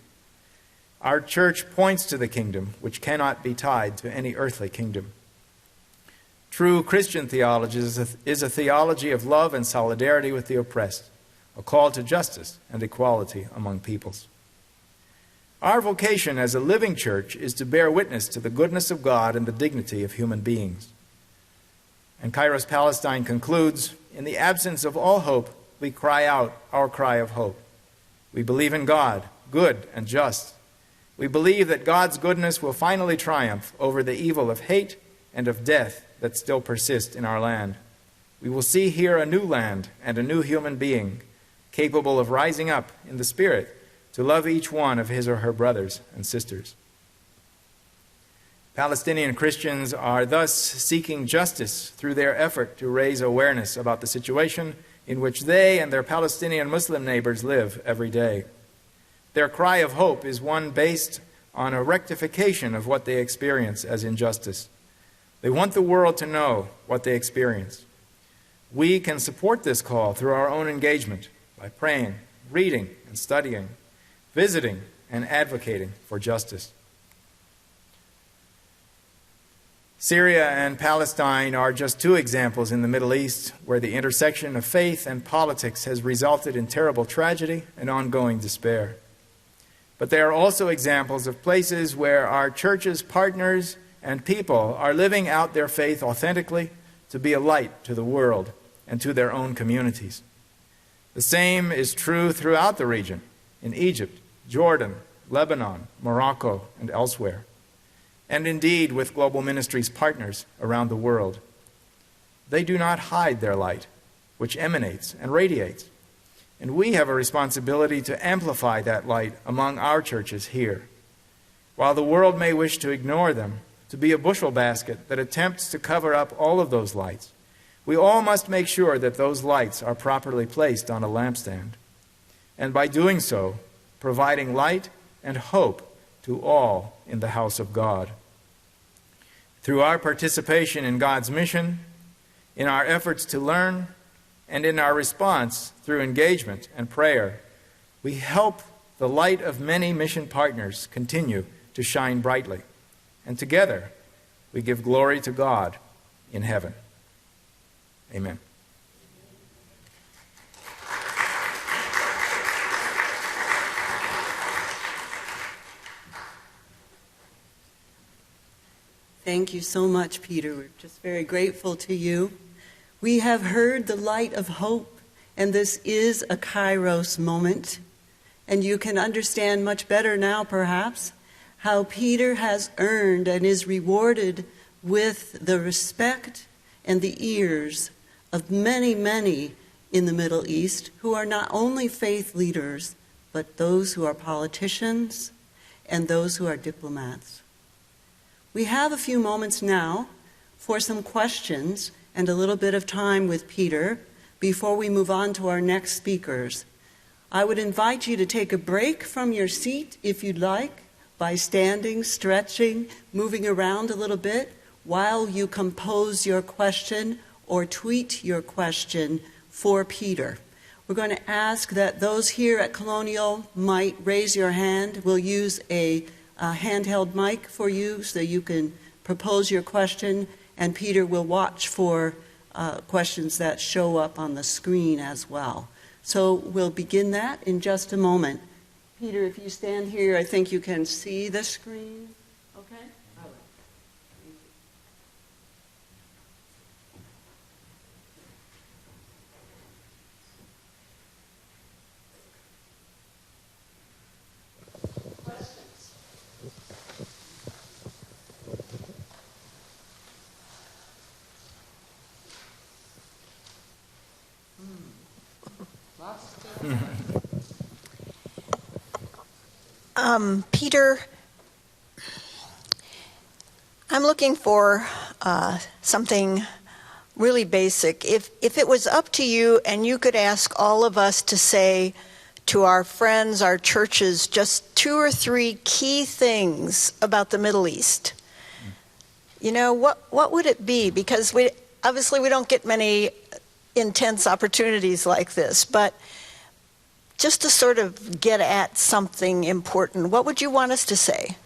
Our church points to the kingdom, which cannot be tied to any earthly kingdom. True Christian theology is a theology of love and solidarity with the oppressed, a call to justice and equality among peoples. Our vocation as a living church is to bear witness to the goodness of God and the dignity of human beings. And Kairos Palestine concludes, "In the absence of all hope, we cry out our cry of hope. We believe in God, good and just. We believe that God's goodness will finally triumph over the evil of hate and of death that still persist in our land. We will see here a new land and a new human being, capable of rising up in the Spirit to love each one of his or her brothers and sisters." Palestinian Christians are thus seeking justice through their effort to raise awareness about the situation in which they and their Palestinian Muslim neighbors live every day. Their cry of hope is one based on a rectification of what they experience as injustice. They want the world to know what they experience. We can support this call through our own engagement by praying, reading, and studying, visiting, and advocating for justice. Syria and Palestine are just two examples in the Middle East where the intersection of faith and politics has resulted in terrible tragedy and ongoing despair. But they are also examples of places where our churches, partners, and people are living out their faith authentically to be a light to the world and to their own communities. The same is true throughout the region, in Egypt, Jordan, Lebanon, Morocco, and elsewhere, and indeed with Global Ministries partners around the world. They do not hide their light, which emanates and radiates, and we have a responsibility to amplify that light among our churches here. While the world may wish to ignore them, to be a bushel basket that attempts to cover up all of those lights, we all must make sure that those lights are properly placed on a lampstand, and by doing so, providing light and hope to all in the house of God. Through our participation in God's mission, in our efforts to learn, and in our response through engagement and prayer, we help the light of many mission partners continue to shine brightly. And together, we give glory to God in heaven. Amen. Thank you so much, Peter. We're just very grateful to you. We have heard the light of hope, and this is a Kairos moment. And you can understand much better now, perhaps, how Peter has earned and is rewarded with the respect and the ears of many, many in the Middle East who are not only faith leaders, but those who are politicians and those who are diplomats. We have a few moments now for some questions and a little bit of time with Peter before we move on to our next speakers. I would invite you to take a break from your seat if you'd like, by standing, stretching, moving around a little bit while you compose your question or tweet your question for Peter. We're going to ask that those here at Colonial might raise your hand. We'll use a handheld mic for you so you can propose your question, and Peter will watch for questions that show up on the screen as well. So we'll begin that in just a moment. Peter, if you stand here, I think you can see the screen. Okay? All right. Questions? Lots of stuff. Peter, I'm looking for something really basic. If it was up to you and you could ask all of us to say to our friends, our churches, just 2 or 3 key things about the Middle East, you know, what would it be? Because we don't get many intense opportunities like this, but just to sort of get at something important, what would you want us to say?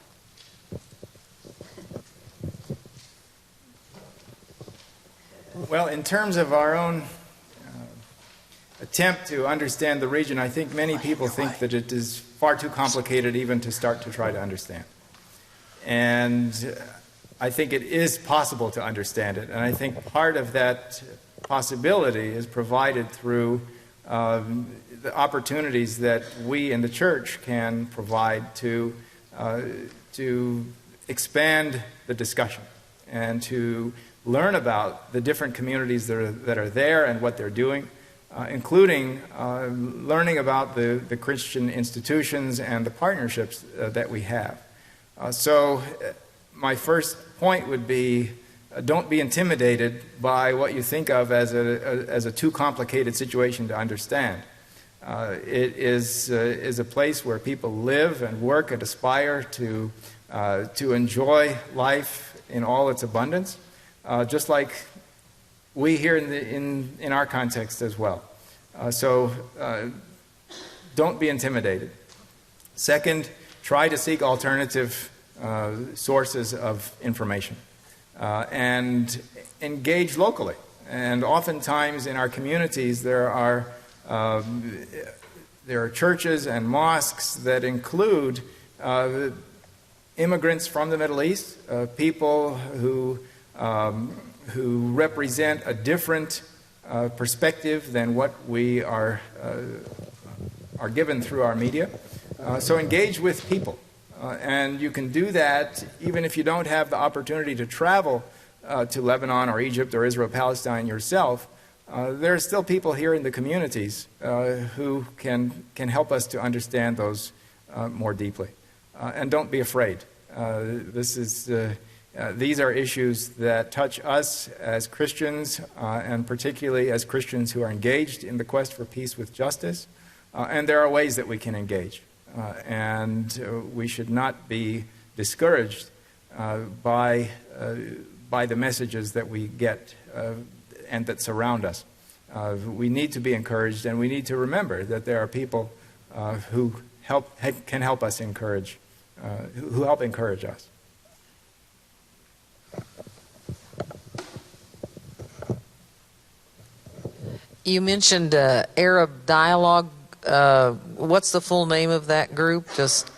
Well, in terms of our own attempt to understand the region, I think many people think that it is far too complicated even to start to try to understand. And I think it is possible to understand it. And I think part of that possibility is provided through the opportunities that we in the church can provide to expand the discussion and to learn about the different communities that are there and what they're doing, including learning about the Christian institutions and the partnerships that we have. So my first point would be, don't be intimidated by what you think of as a too complicated situation to understand. It is a place where people live and work and aspire to enjoy life in all its abundance, just like we here in our context as well. So don't be intimidated. Second, try to seek alternative sources of information and engage locally. And oftentimes in our communities there are churches and mosques that include immigrants from the Middle East, people who represent a different perspective than what we are given through our media. So engage with people. And you can do that even if you don't have the opportunity to travel to Lebanon or Egypt or Israel, Palestine yourself. There are still people here in the communities who can help us to understand those more deeply. And don't be afraid. These are issues that touch us as Christians, and particularly as Christians who are engaged in the quest for peace with justice. And there are ways that we can engage. And we should not be discouraged by the messages that we get and that surround us. We need to be encouraged, and we need to remember that there are people who can help us encourage, who help encourage us. You mentioned Arab Dialogue. What's the full name of that group? Just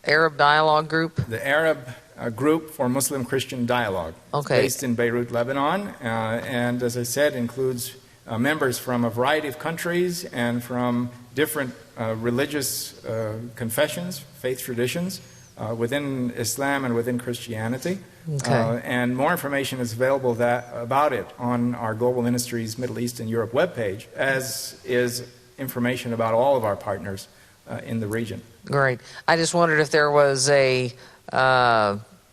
Arab Dialogue Group? The Arab Group for Muslim Christian Dialogue. Okay. It's based in Beirut, Lebanon, and as I said, includes members from a variety of countries and from different religious confessions, faith traditions, within Islam and within Christianity. Okay. And more information is available about it on our Global Ministries Middle East and Europe webpage, as is information about all of our partners in the region. Great. I just wondered if there was a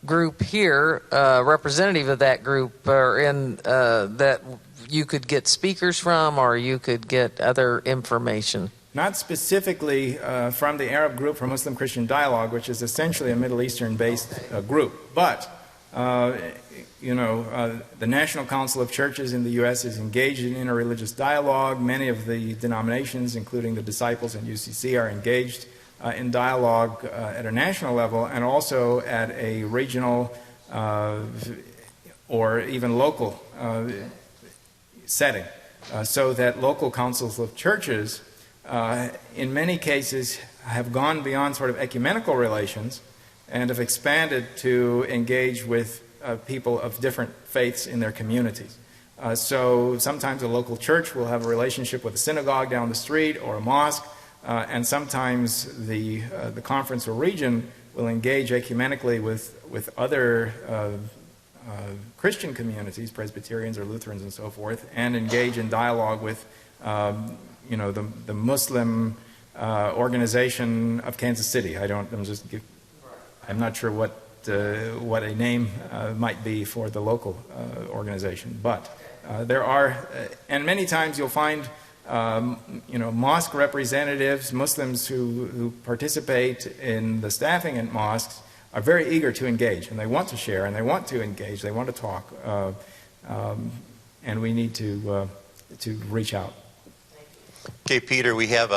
group here, representative of that group, or in that you could get speakers from, or you could get other information. Not specifically from the Arab Group for Muslim Christian Dialogue, which is essentially a Middle Eastern-based group, but the National Council of Churches in the U.S. is engaged in interreligious dialogue. Many of the denominations, including the Disciples and UCC, are engaged in dialogue at a national level and also at a regional or even local setting, so that local councils of churches in many cases have gone beyond sort of ecumenical relations and have expanded to engage with people of different faiths in their communities. So sometimes a local church will have a relationship with a synagogue down the street or a mosque, and sometimes the conference or region will engage ecumenically with other Christian communities, Presbyterians or Lutherans and so forth, and engage in dialogue with the Muslim organization of Kansas City. I'm not sure what a name might be for the local organization, but there are, and many times you'll find mosque representatives, Muslims who participate in the staffing at mosques are very eager to engage, and they want to share, and they want to engage, they want to talk, and we need to reach out. Okay, Peter, we have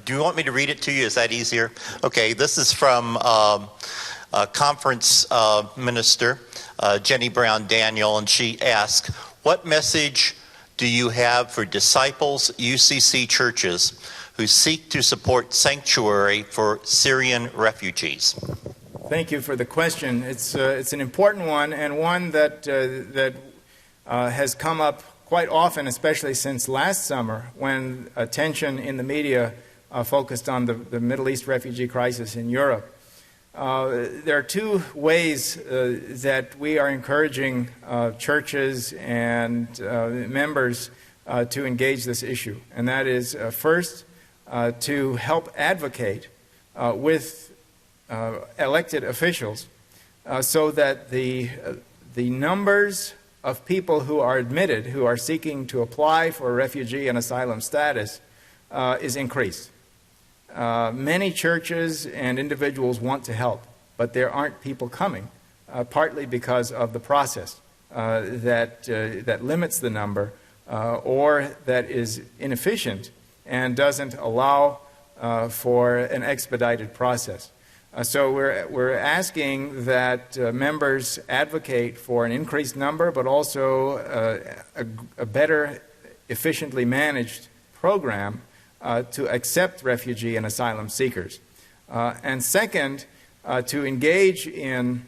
do you want me to read it to you? Is that easier? Okay, this is from a conference minister, Jenny Brown Daniel, and she asked, what message do you have for disciples, UCC churches who seek to support sanctuary for Syrian refugees? Thank you for the question. It's an important one, and one that has come up quite often, especially since last summer, when attention in the media focused on the Middle East refugee crisis in Europe. There are two ways that we are encouraging churches and members to engage this issue, and that is first to help advocate with elected officials so that the numbers of people who are admitted, who are seeking to apply for refugee and asylum status, is increased. Many churches and individuals want to help, but there aren't people coming, partly because of the process that limits the number or that is inefficient and doesn't allow for an expedited process. So we're asking that members advocate for an increased number, but also a better, efficiently managed program to accept refugee and asylum seekers. And second, to engage in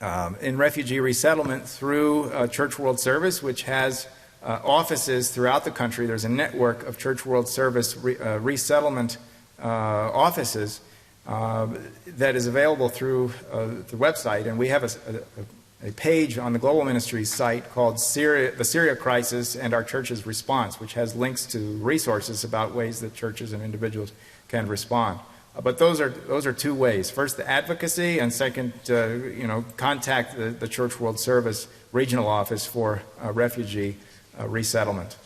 refugee resettlement through Church World Service, which has offices throughout the country. There's a network of Church World Service resettlement offices that is available through the website, and we have a page on the Global Ministries site called the Syria Crisis and Our Church's Response, which has links to resources about ways that churches and individuals can respond. But those are two ways. First, the advocacy, and second, contact the Church World Service regional office for refugee resettlement.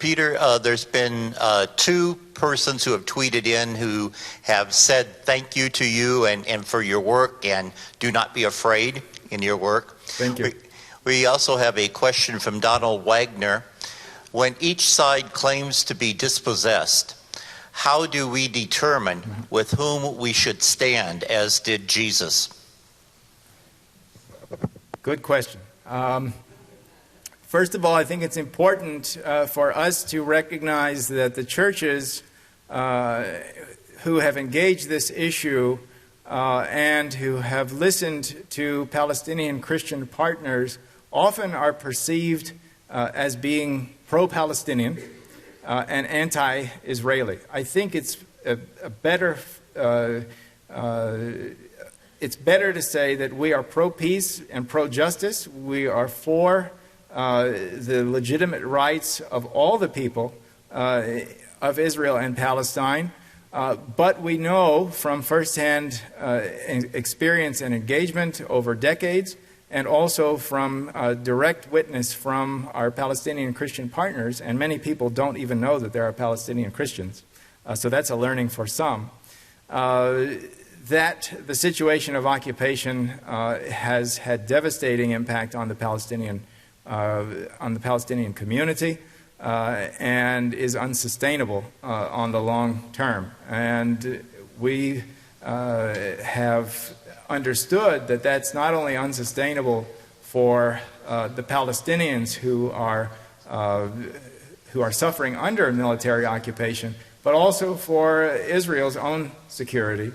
Peter, there's been two persons who have tweeted in who have said thank you to you and for your work, and do not be afraid in your work. Thank you. We also have a question from Donald Wagner. When each side claims to be dispossessed, how do we determine with whom we should stand, as did Jesus? Good question. First of all, I think it's important for us to recognize that the churches who have engaged this issue and who have listened to Palestinian Christian partners often are perceived as being pro-Palestinian and anti-Israeli. I think it's a better it's better to say that we are pro-peace and pro-justice. We are for the legitimate rights of all the people of Israel and Palestine. But we know from firsthand experience and engagement over decades, and also from direct witness from our Palestinian Christian partners, and many people don't even know that there are Palestinian Christians, so that's a learning for some, that the situation of occupation has had devastating impact on the Palestinian community, and is unsustainable on the long term. And we have understood that that's not only unsustainable for the Palestinians who are suffering under military occupation, but also for Israel's own security,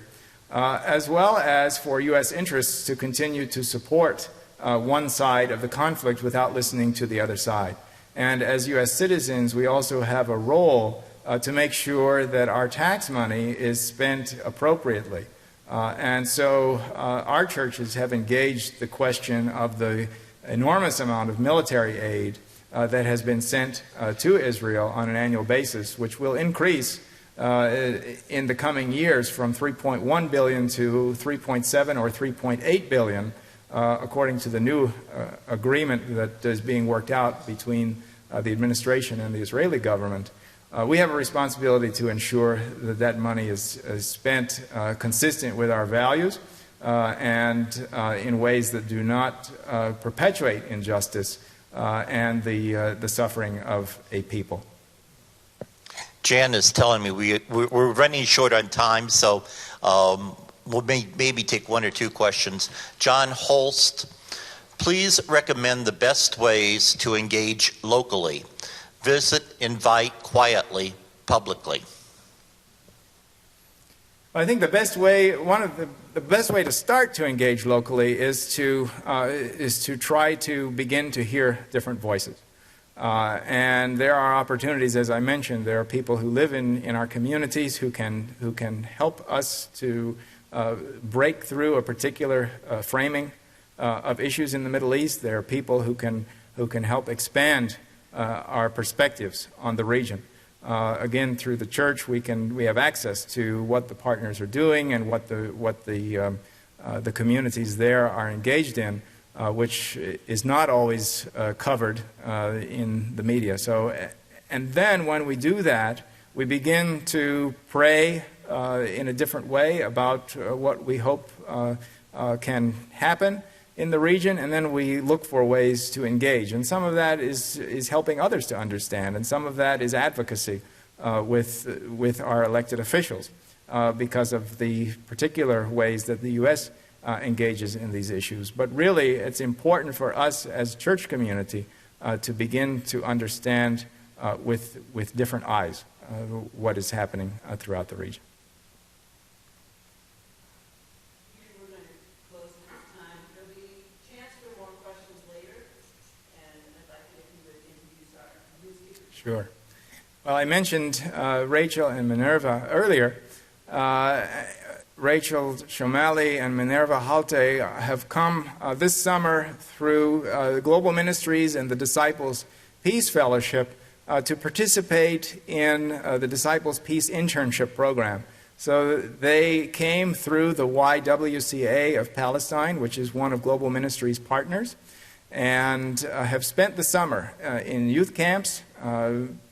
as well as for U.S. interests to continue to support one side of the conflict without listening to the other side. And as U.S. citizens, we also have a role to make sure that our tax money is spent appropriately. And so our churches have engaged the question of the enormous amount of military aid that has been sent to Israel on an annual basis, which will increase in the coming years from $3.1 billion to $3.7 or $3.8 billion, according to the new agreement that is being worked out between the administration and the Israeli government. We have a responsibility to ensure that that money is spent consistent with our values and in ways that do not perpetuate injustice and the suffering of a people. Jan is telling me we're running short on time, so we'll maybe take one or two questions. John Holst, please recommend the best ways to engage locally. Visit, invite, quietly, publicly. I think the best way, the best way to start to engage locally is to try to begin to hear different voices. And there are opportunities, as I mentioned. There are people who live in our communities who can help us to break through a particular framing of issues in the Middle East. There are people who can help expand our perspectives on the region. Again, through the church, we have access to what the partners are doing and what the communities there are engaged in, which is not always covered in the media. So, and then when we do that, we begin to pray in a different way about what we hope can happen in the region, and then we look for ways to engage. And some of that is helping others to understand, and some of that is advocacy with our elected officials because of the particular ways that the U.S. Engages in these issues. But really, it's important for us as church community to begin to understand with different eyes what is happening throughout the region. Sure. Well, I mentioned Rachel and Minerva earlier. Rachel Shomali and Minerva Halte have come this summer through the Global Ministries and the Disciples Peace Fellowship to participate in the Disciples Peace Internship Program. So they came through the YWCA of Palestine, which is one of Global Ministries' partners, and have spent the summer in youth camps,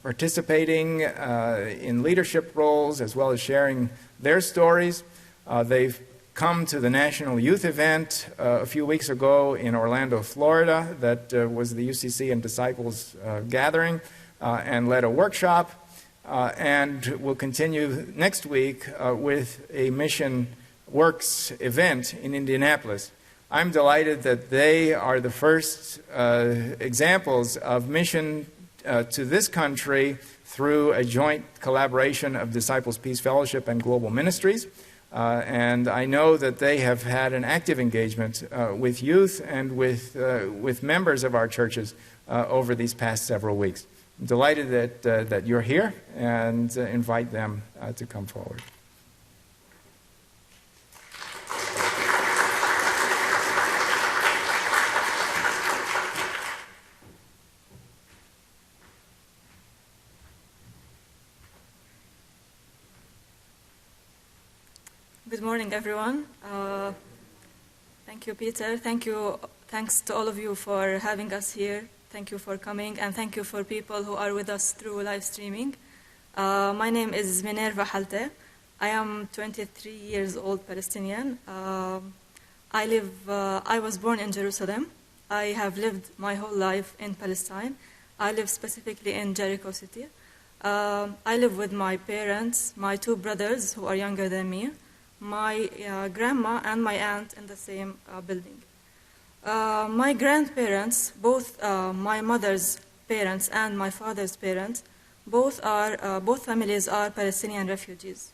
participating in leadership roles, as well as sharing their stories. They've come to the National Youth Event a few weeks ago in Orlando, Florida, that was the UCC and Disciples gathering, and led a workshop, and will continue next week with a Mission Works event in Indianapolis. I'm delighted that they are the first examples of mission to this country through a joint collaboration of Disciples Peace Fellowship and Global Ministries. And I know that they have had an active engagement with youth and with members of our churches over these past several weeks. I'm delighted that you're here, and invite them to come forward. Good morning, everyone. Thank you, Peter. Thanks to all of you for having us here. Thank you for coming, and thank you for people who are with us through live streaming. My name is Minerva Halte. I am 23 years old Palestinian. I was born in Jerusalem. I have lived my whole life in Palestine. I live specifically in Jericho City. I live with my parents, my two brothers who are younger than me, my grandma and my aunt in the same building. My grandparents, both my mother's parents and my father's parents, both families are Palestinian refugees.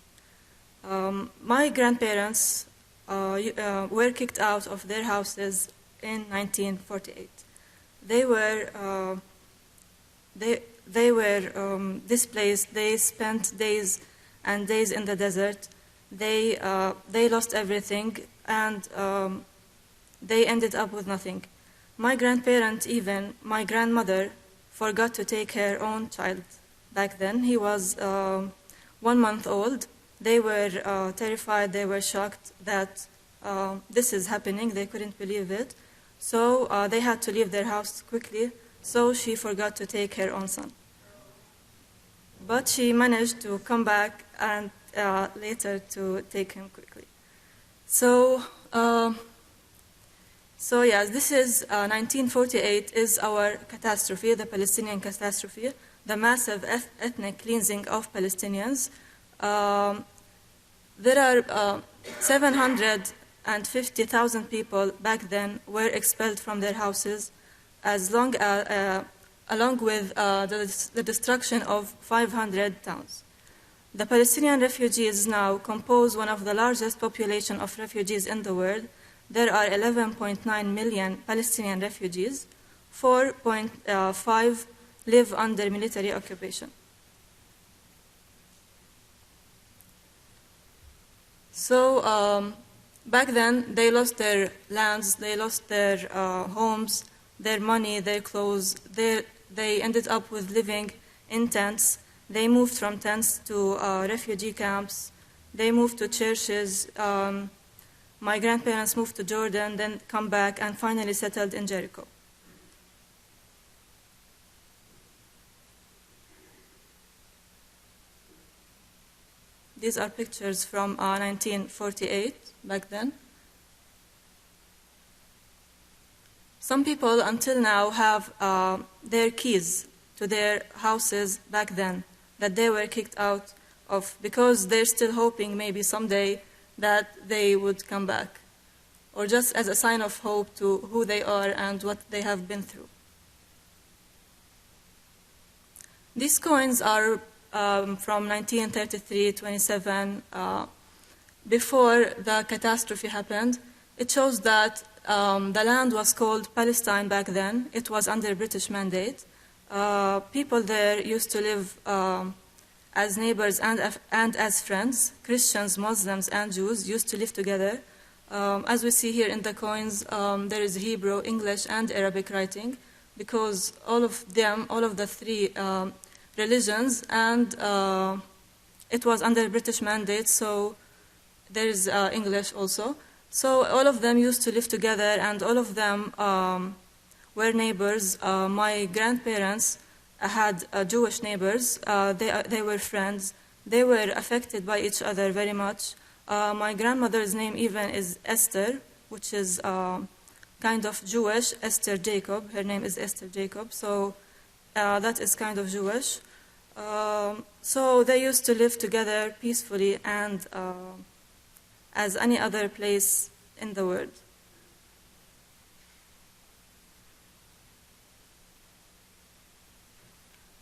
My grandparents were kicked out of their houses in 1948. They were displaced. They spent days and days in the desert. They lost everything, and they ended up with nothing. My grandparent, even my grandmother, forgot to take her own child back then. He was 1 month old. They were terrified. They were shocked that this is happening. They couldn't believe it. So they had to leave their house quickly. So she forgot to take her own son. But she managed to come back and later to take him quickly. So yes, this is 1948 is our catastrophe, the Palestinian catastrophe, the massive ethnic cleansing of Palestinians. There are 750,000 people back then were expelled from their houses, along with the destruction of 500 towns. The Palestinian refugees now compose one of the largest population of refugees in the world. There are 11.9 million Palestinian refugees. 4.5 live under military occupation. So back then, they lost their lands, they lost their homes, their money, their clothes. They ended up with living in tents. They moved from tents to refugee camps. They moved to churches. My grandparents moved to Jordan, then come back and finally settled in Jericho. These are pictures from 1948, back then. Some people until now have their keys to their houses back then that they were kicked out of because they're still hoping maybe someday that they would come back, or just as a sign of hope to who they are and what they have been through. These coins are from 1933-27, before the catastrophe happened. It shows that the land was called Palestine back then. It was under British mandate. People there used to live as neighbors and as friends. Christians, Muslims, and Jews used to live together. As we see here in the coins, there is Hebrew, English, and Arabic writing, because all of the three religions, and it was under British mandate, so there is English also. So all of them used to live together, and all of them were neighbors. My grandparents had Jewish neighbors. They were friends. They were affected by each other very much. My grandmother's name even is Esther, which is kind of Jewish. Esther Jacob. Her name is Esther Jacob. So that is kind of Jewish. So they used to live together peacefully and as any other place in the world.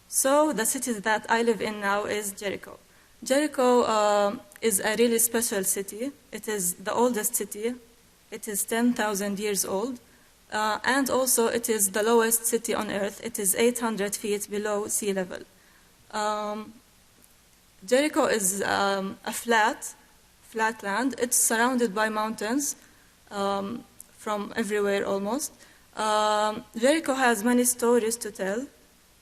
So the city that I live in now is Jericho. Jericho is a really special city. It is the oldest city. It is 10,000 years old. And also it is the lowest city on earth. It is 800 feet below sea level. Jericho is a flat land. It's surrounded by mountains from everywhere almost. Jericho has many stories to tell.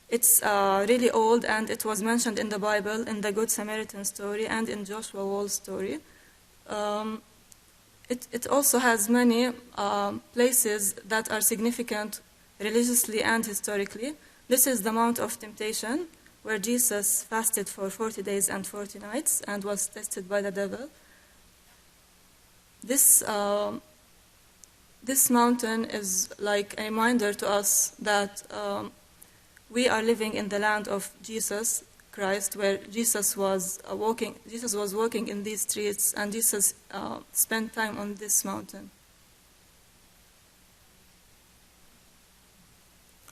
It's really old, and it was mentioned in the Bible, in the Good Samaritan story and in Joshua Wall's story. It also has many places that are significant religiously and historically. This is the Mount of Temptation, where Jesus fasted for 40 days and 40 nights and was tested by the devil. This mountain is like a reminder to us that we are living in the land of Jesus Christ, where Jesus was walking. Jesus was walking in these streets, and Jesus spent time on this mountain.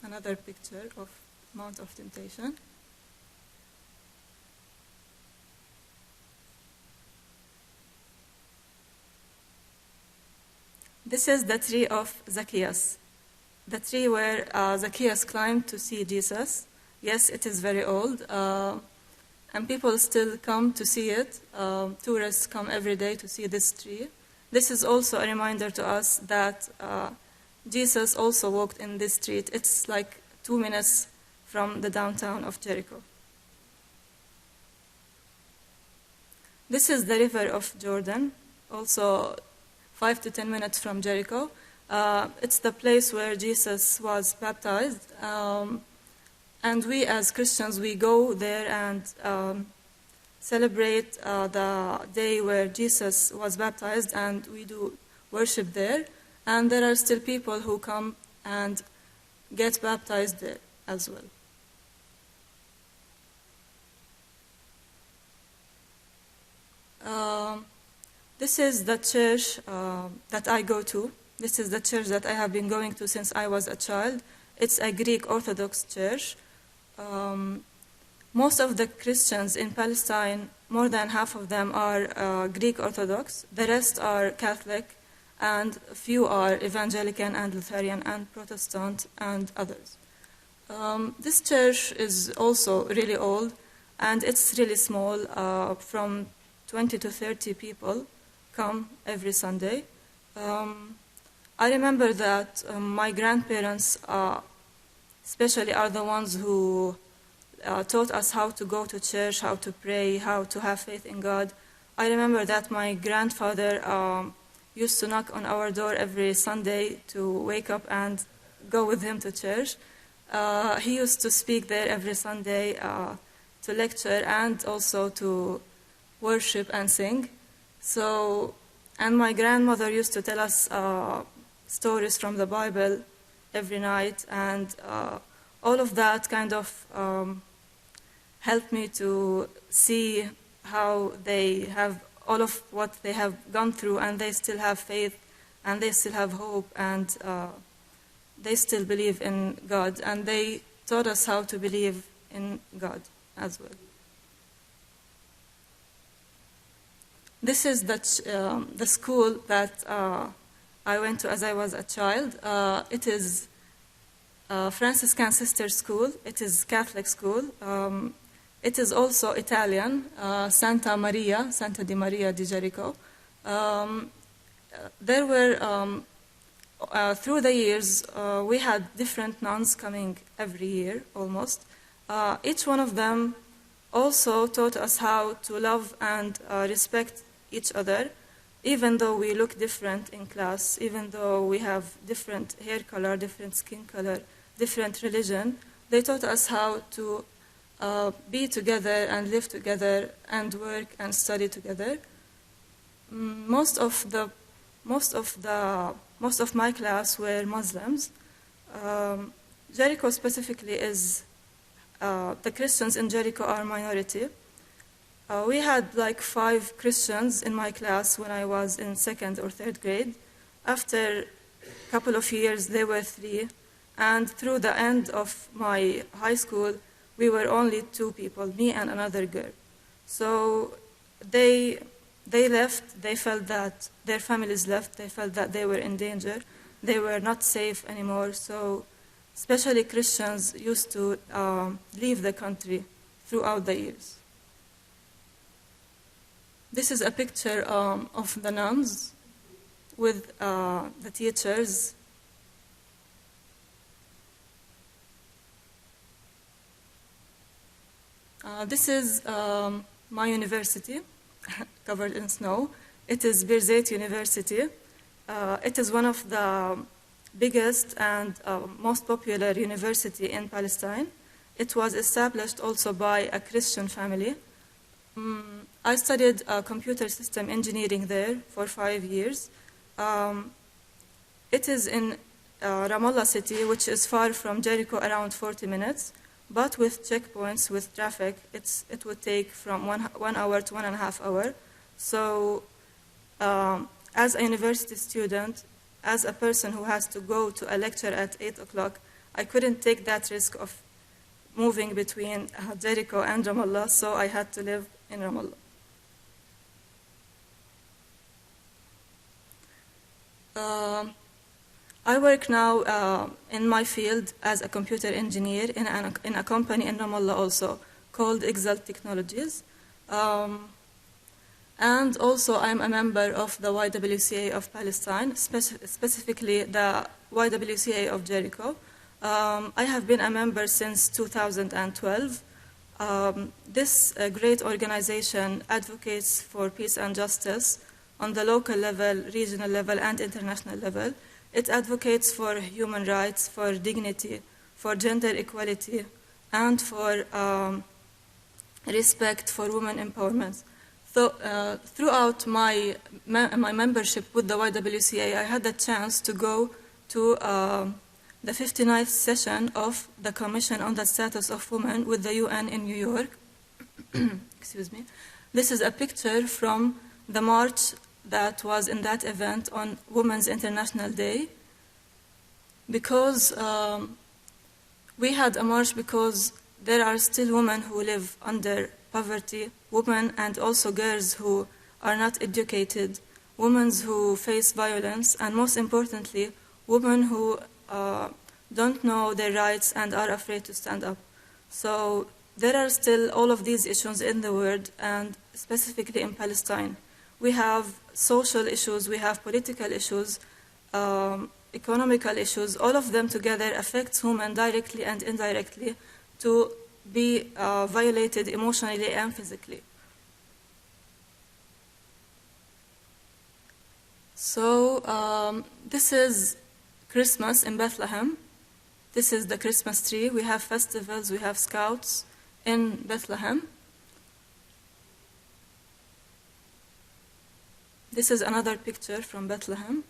Another picture of Mount of Temptation. This is the tree of Zacchaeus, the tree where Zacchaeus climbed to see Jesus. Yes, it is very old, and people still come to see it. Tourists come every day to see this tree. This is also a reminder to us that Jesus also walked in this street. It's like 2 minutes from the downtown of Jericho. This is the river of Jordan, also 5 to 10 minutes from Jericho. It's the place where Jesus was baptized. And we as Christians, we go there and celebrate the day where Jesus was baptized, and we do worship there. And there are still people who come and get baptized there as well. This is the church that I go to. This is the church that I have been going to since I was a child. It's a Greek Orthodox church. Most of the Christians in Palestine, more than half of them are Greek Orthodox. The rest are Catholic, and a few are Evangelical and Lutheran and Protestant and others. This church is also really old, and it's really small. From 20 to 30 people come every Sunday. I remember that my grandparents especially are the ones who taught us how to go to church, how to pray, how to have faith in God. I remember that my grandfather used to knock on our door every Sunday to wake up and go with him to church. He used to speak there every Sunday to lecture and also to worship and sing. And my grandmother used to tell us stories from the Bible every night, and all of that kind of helped me to see how they have all of what they have gone through, and they still have faith, and they still have hope, and they still believe in God, and they taught us how to believe in God as well. This is the school that I went to as I was a child. It is Franciscan Sister School. It is Catholic school. It is also Italian, Santa di Maria di Jericho. There were, through the years, we had different nuns coming every year, almost. Each one of them also taught us how to love and respect each other, even though we look different in class, even though we have different hair color, different skin color, different religion. They taught us how to be together and live together and work and study together. Most of my class were Muslims. Jericho specifically is the Christians in Jericho are minority. We had like 5 Christians in my class when I was in 2nd or 3rd grade. After a couple of years, there were 3. And through the end of my high school, we were only 2 people, me and another girl. So they left. They felt that their families left. They felt that they were in danger. They were not safe anymore. So especially Christians used to leave the country throughout the years. This is a picture of the nuns with the teachers. This is my university, covered in snow. It is Birzeit University. It is one of the biggest and most popular university in Palestine. It was established also by a Christian family. I studied computer system engineering there for 5 years. It is in Ramallah city, which is far from Jericho, around 40 minutes. But with checkpoints, with traffic, it would take from 1 hour to 1.5 hours. So as a university student, as a person who has to go to a lecture at 8 o'clock, I couldn't take that risk of moving between Jericho and Ramallah, so I had to live in Ramallah. I work now in my field as a computer engineer in a company in Ramallah also called Exalt Technologies. And also I'm a member of the YWCA of Palestine, specifically the YWCA of Jericho. I have been a member since 2012. This great organization advocates for peace and justice on the local level, regional level, and international level. It advocates for human rights, for dignity, for gender equality, and for respect for women empowerment. So, throughout my membership with the YWCA, I had the chance to go to the 59th session of the Commission on the Status of Women with the UN in New York. Excuse me. This is a picture from the march that was in that event on Women's International Day. Because we had a march because there are still women who live under poverty, women and also girls who are not educated, women who face violence, and most importantly, women who don't know their rights and are afraid to stand up. So there are still all of these issues in the world, and specifically in Palestine. We have social issues, we have political issues, economical issues. All of them together affect women directly and indirectly to be violated emotionally and physically. So this is Christmas in Bethlehem. This is the Christmas tree. We have festivals, we have scouts in Bethlehem. This is another picture from Bethlehem.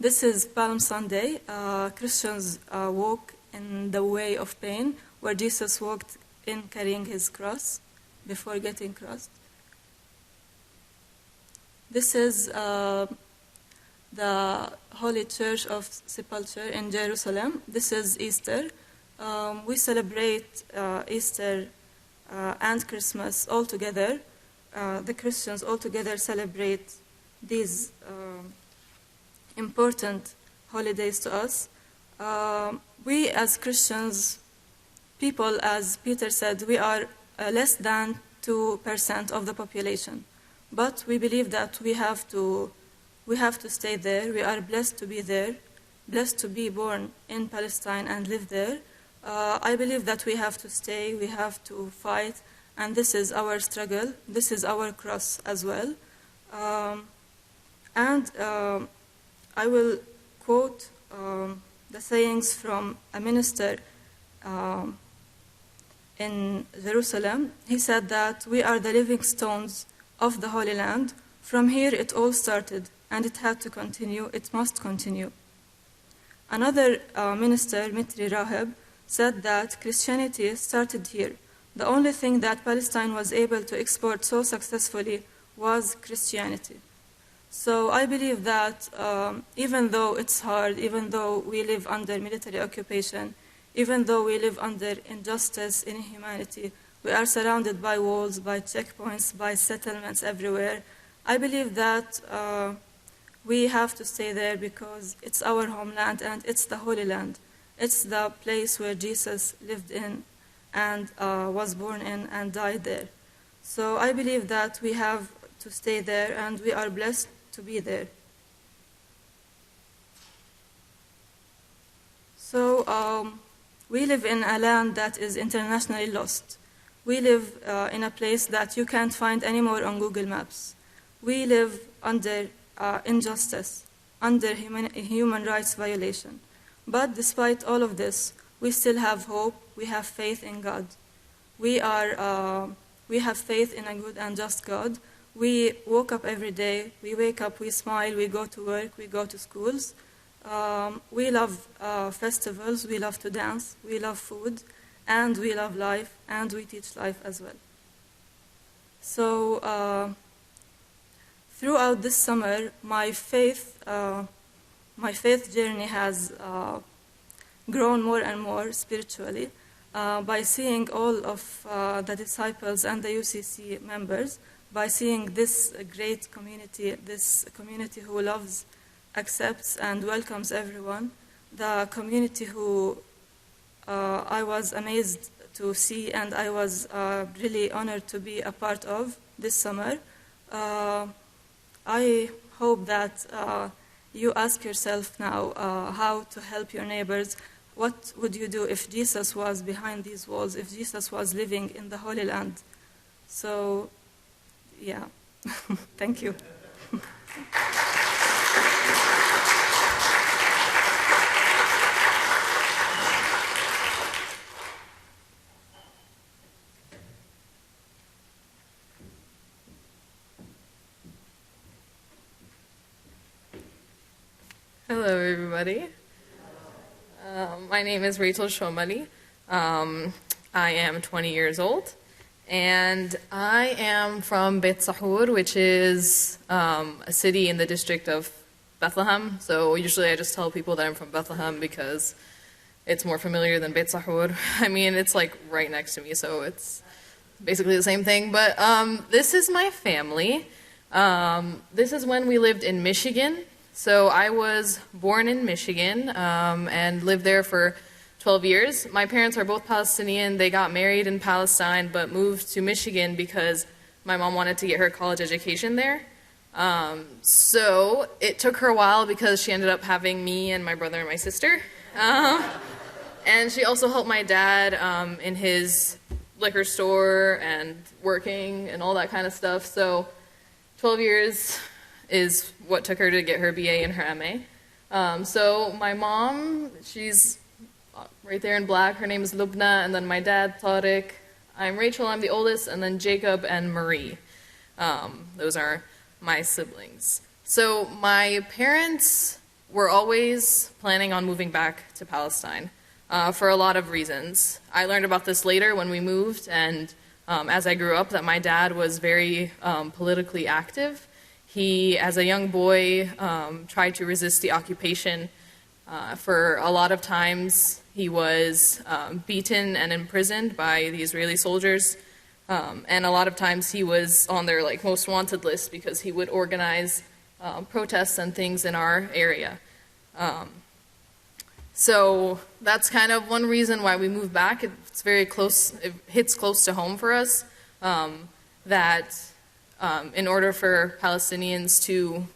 This is Palm Sunday. Christians walk in the way of pain, where Jesus walked in carrying his cross before getting crossed. This is the Holy Church of Sepulchre in Jerusalem. This is Easter. We celebrate Easter and Christmas all together. The Christians all together celebrate these important holidays to us. We as Christians, people, as Peter said, we are less than 2% of the population. But we believe that we have to stay there. We are blessed to be there, blessed to be born in Palestine and live there. I believe that we have to stay, we have to fight, and this is our struggle. This is our cross as well. I will quote the sayings from a minister in Jerusalem. He said that we are the living stones of the Holy Land. From here it all started, and it had to continue. It must continue. Another minister, Mitri Raheb, said that Christianity started here. The only thing that Palestine was able to export so successfully was Christianity. So I believe that even though it's hard, even though we live under military occupation, even though we live under injustice, inhumanity, we are surrounded by walls, by checkpoints, by settlements everywhere. I believe that we have to stay there because it's our homeland and it's the Holy Land. It's the place where Jesus lived in and was born in and died there. So I believe that we have to stay there, and we are blessed to be there. So we live in a land that is internationally lost. We live in a place that you can't find anymore on Google Maps. We live under injustice, under human rights violation. But despite all of this, we still have hope. We have faith in God. We have faith in a good and just God. We woke up every day. We wake up, we smile, we go to work, we go to schools. We love festivals, we love to dance, we love food, and we love life, and we teach life as well. So throughout this summer, my faith journey has grown more and more spiritually by seeing all of the disciples and the UCC members, by seeing this great community, this community who loves, accepts, and welcomes everyone, the community who I was amazed to see and I was really honored to be a part of this summer. I hope that you ask yourself now how to help your neighbors. What would you do if Jesus was behind these walls, if Jesus was living in the Holy Land? So, yeah, thank you. Hello, everybody. My name is Rachel Shomali. I am 20 years old, and I am from Beit Sahur, which is a city in the district of Bethlehem. So usually I just tell people that I'm from Bethlehem because it's more familiar than Beit Sahur. I mean, it's like right next to me, so it's basically the same thing. But this is my family. This is when we lived in Michigan. So I was born in Michigan and lived there for 12 years. My parents are both Palestinian. They got married in Palestine but moved to Michigan because my mom wanted to get her college education there. So it took her a while because she ended up having me and my brother and my sister. And she also helped my dad in his liquor store and working and all that kind of stuff. So 12 years is what took her to get her BA and her MA. So my mom, she's right there in black. Her name is Lubna, and then my dad, Tariq. I'm Rachel, I'm the oldest, and then Jacob and Marie. Those are my siblings. So my parents were always planning on moving back to Palestine for a lot of reasons. I learned about this later when we moved, and as I grew up, that my dad was very politically active. He, as a young boy, tried to resist the occupation. For a lot of times, he was beaten and imprisoned by the Israeli soldiers. And a lot of times, he was on their most wanted list because he would organize protests and things in our area. So that's kind of one reason why we moved back. It's very close. It hits close to home for us. In order for Palestinians to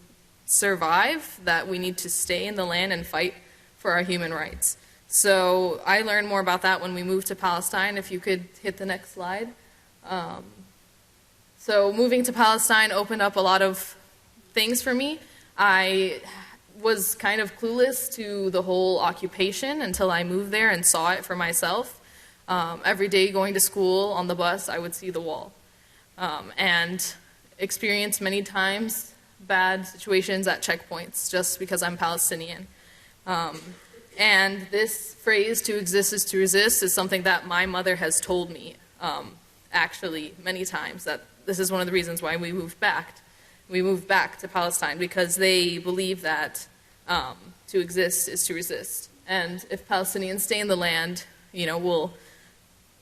survive, that we need to stay in the land and fight for our human rights. So I learned more about that when we moved to Palestine. If you could hit the next slide. So moving to Palestine opened up a lot of things for me. I was kind of clueless to the whole occupation until I moved there and saw it for myself. Every day going to school on the bus, I would see the wall. And experienced many times bad situations at checkpoints just because I'm Palestinian. And this phrase, to exist is to resist, is something that my mother has told me actually many times, that this is one of the reasons why we moved back. We moved back to Palestine because they believe that to exist is to resist. And if Palestinians stay in the land, we'll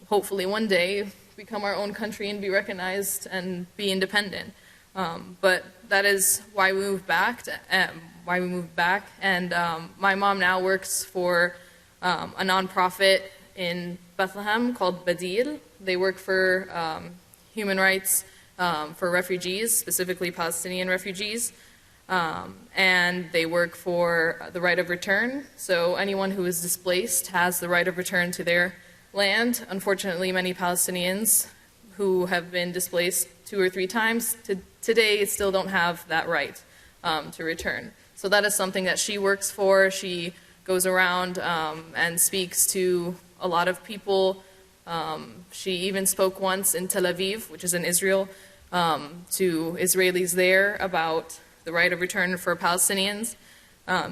hopefully one day become our own country and be recognized and be independent. But that is why we moved back. And my mom now works for a nonprofit in Bethlehem called Badil. They work for human rights for refugees, specifically Palestinian refugees. And they work for the right of return. So anyone who is displaced has the right of return to their land. Unfortunately, many Palestinians who have been displaced 2 or 3 times today still don't have that right to return. So that is something that she works for. She goes around and speaks to a lot of people. She even spoke once in Tel Aviv, which is in Israel, to Israelis there about the right of return for Palestinians.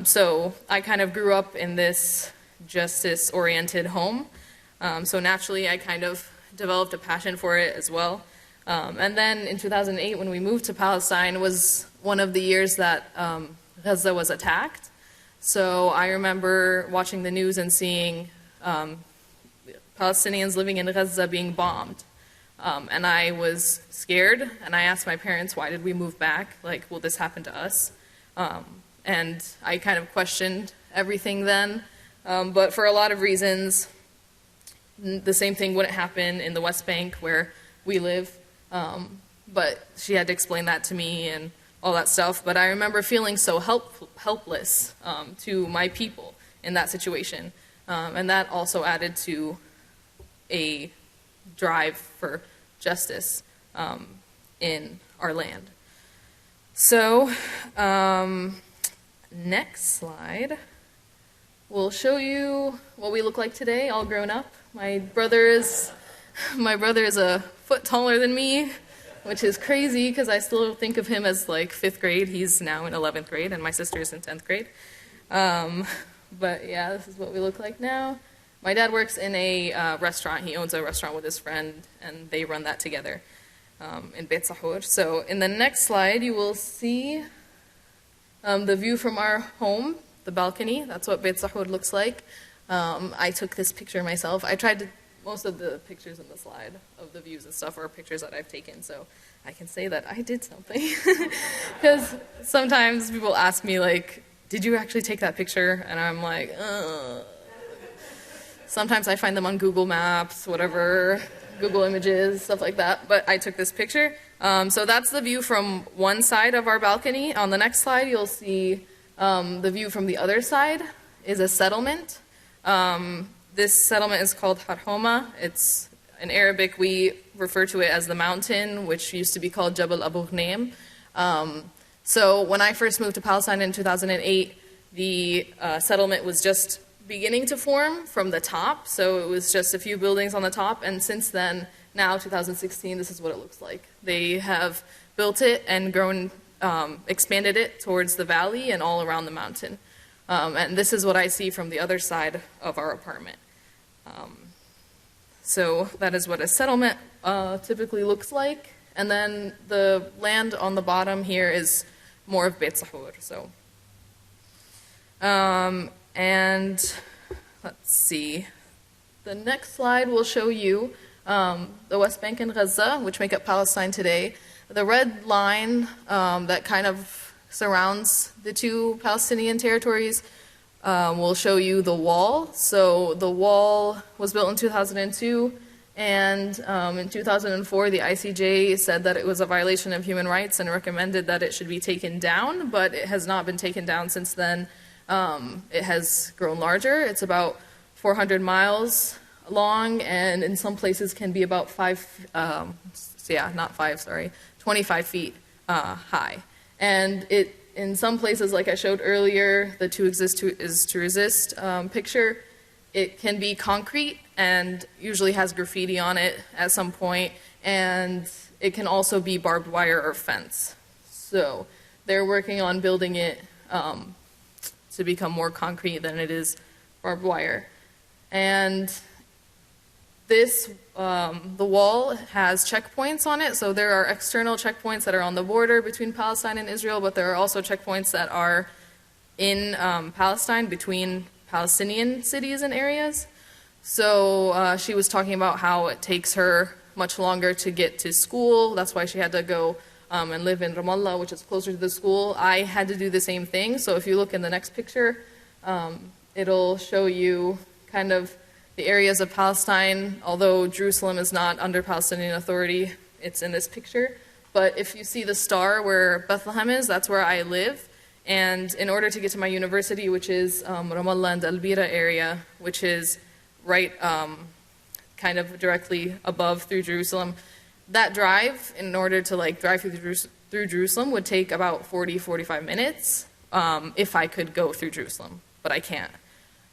So I kind of grew up in this justice-oriented home. So naturally, I kind of developed a passion for it as well. And then in 2008, when we moved to Palestine, was one of the years that Gaza was attacked. So I remember watching the news and seeing Palestinians living in Gaza being bombed. And I was scared, and I asked my parents, why did we move back? Like, will this happen to us? And I kind of questioned everything then. But for a lot of reasons, the same thing wouldn't happen in the West Bank where we live. But she had to explain that to me and all that stuff. But I remember feeling so helpless to my people in that situation. And that also added to a drive for justice in our land. So, next slide will show you what we look like today, all grown up. My brother is a foot taller than me, which is crazy because I still think of him as like 5th grade. He's now in 11th grade, and my sister is in 10th grade. But yeah, this is what we look like now. My dad works in a restaurant. He owns a restaurant with his friend, and they run that together in Beit Sahur. So in the next slide, you will see the view from our home, the balcony. That's what Beit Sahur looks like. I took this picture myself. Most of the pictures in the slide of the views and stuff are pictures that I've taken, so I can say that I did something. Because sometimes people ask me, like, did you actually take that picture? And I'm like, Sometimes I find them on Google Maps, whatever, Google Images, stuff like that. But I took this picture. So that's the view from one side of our balcony. On the next slide, you'll see the view from the other side is a settlement. This settlement is called Harhoma. It's in Arabic, we refer to it as the mountain, which used to be called Jabal Abu Ghnaim. So when I first moved to Palestine in 2008, the settlement was just beginning to form from the top. So it was just a few buildings on the top. And since then, now 2016, this is what it looks like. They have built it and expanded it towards the valley and all around the mountain. And this is what I see from the other side of our apartment. So that is what a settlement typically looks like. And then the land on the bottom here is more of Beit Sahur. So, and let's see. The next slide will show you the West Bank and Gaza, which make up Palestine today. The red line that kind of surrounds the two Palestinian territories will show you the wall. So the wall was built in 2002, and in 2004 the ICJ said that it was a violation of human rights and recommended that it should be taken down, but it has not been taken down since then. It has grown larger. It's about 400 miles long, and in some places can be about 25 feet high. And it, in some places, like I showed earlier, the to exist is to resist picture, it can be concrete and usually has graffiti on it at some point, and it can also be barbed wire or fence. So they're working on building it to become more concrete than it is barbed wire. And this, the wall has checkpoints on it, so there are external checkpoints that are on the border between Palestine and Israel, but there are also checkpoints that are in Palestine between Palestinian cities and areas. So she was talking about how it takes her much longer to get to school. That's why she had to go and live in Ramallah, which is closer to the school. I had to do the same thing. So if you look in the next picture, it'll show you kind of the areas of Palestine. Although Jerusalem is not under Palestinian Authority, it's in this picture. But if you see the star where Bethlehem is, that's where I live. And in order to get to my university, which is Ramallah and Al-Bira area, which is right kind of directly above through Jerusalem, that drive, in order to like drive through Jerusalem, would take about 45 minutes if I could go through Jerusalem, but I can't.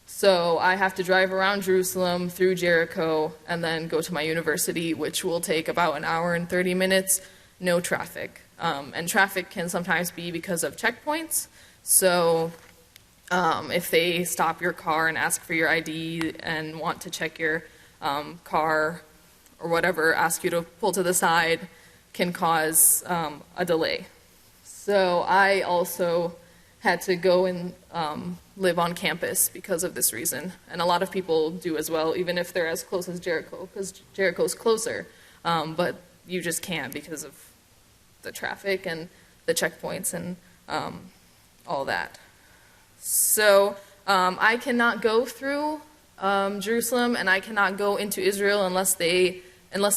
So I have to drive around Jerusalem, through Jericho, and then go to my university, which will take about 1 hour and 30 minutes, no traffic. And traffic can sometimes be because of checkpoints. So if they stop your car and ask for your ID and want to check your car or whatever, ask you to pull to the side, can cause a delay. So I also had to go and live on campus because of this reason. And a lot of people do as well, even if they're as close as Jericho, because Jericho's closer. But you just can't because of the traffic and the checkpoints and all that. So I cannot go through Jerusalem, and I cannot go into Israel unless the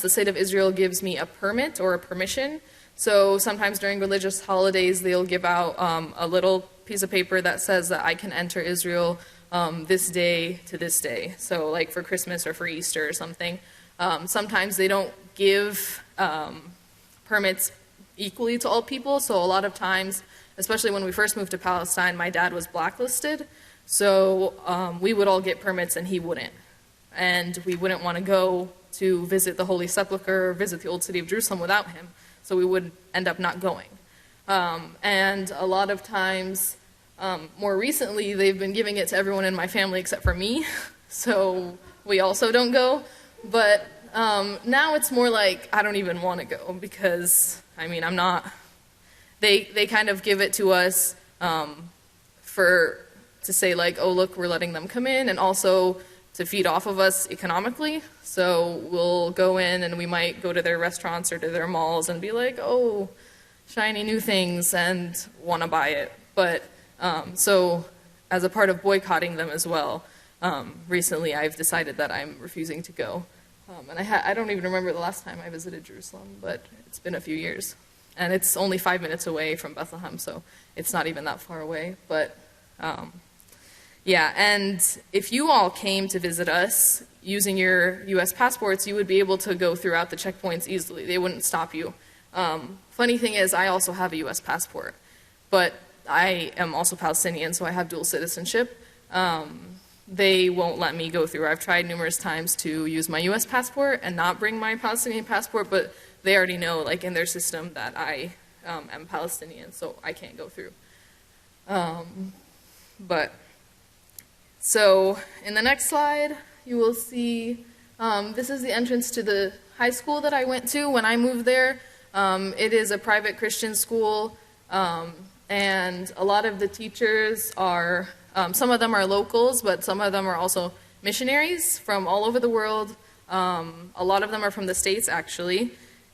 state of Israel gives me a permit or a permission. So sometimes during religious holidays, they'll give out a little piece of paper that says that I can enter Israel this day to this day. So like for Christmas or for Easter or something. Sometimes they don't give permits equally to all people. So a lot of times, especially when we first moved to Palestine, my dad was blacklisted. So we would all get permits and he wouldn't. And we wouldn't want to go to visit the Holy Sepulchre or visit the Old City of Jerusalem without him. So we would end up not going. And a lot of times, more recently, they've been giving it to everyone in my family except for me. So we also don't go. But now it's more like I don't even want to go because, I mean, I'm not... They kind of give it to us to say like, oh, look, we're letting them come in, and also to feed off of us economically. So we'll go in and we might go to their restaurants or to their malls and be like, oh, shiny new things, and want to buy it. But so as a part of boycotting them as well, recently I've decided that I'm refusing to go. And I don't even remember the last time I visited Jerusalem, but it's been a few years. And it's only 5 minutes away from Bethlehem, so it's not even that far away. But yeah, and if you all came to visit us using your U.S. passports, you would be able to go throughout the checkpoints easily. They wouldn't stop you. Funny thing is, I also have a U.S. passport, but I am also Palestinian, so I have dual citizenship. They won't let me go through. I've tried numerous times to use my U.S. passport and not bring my Palestinian passport, but they already know, like in their system, that I am Palestinian, so I can't go through. But so in the next slide, you will see this is the entrance to the high school that I went to when I moved there. It is a private Christian school, and a lot of the teachers are, some of them are locals, but some of them are also missionaries from all over the world. A lot of them are from the States, actually.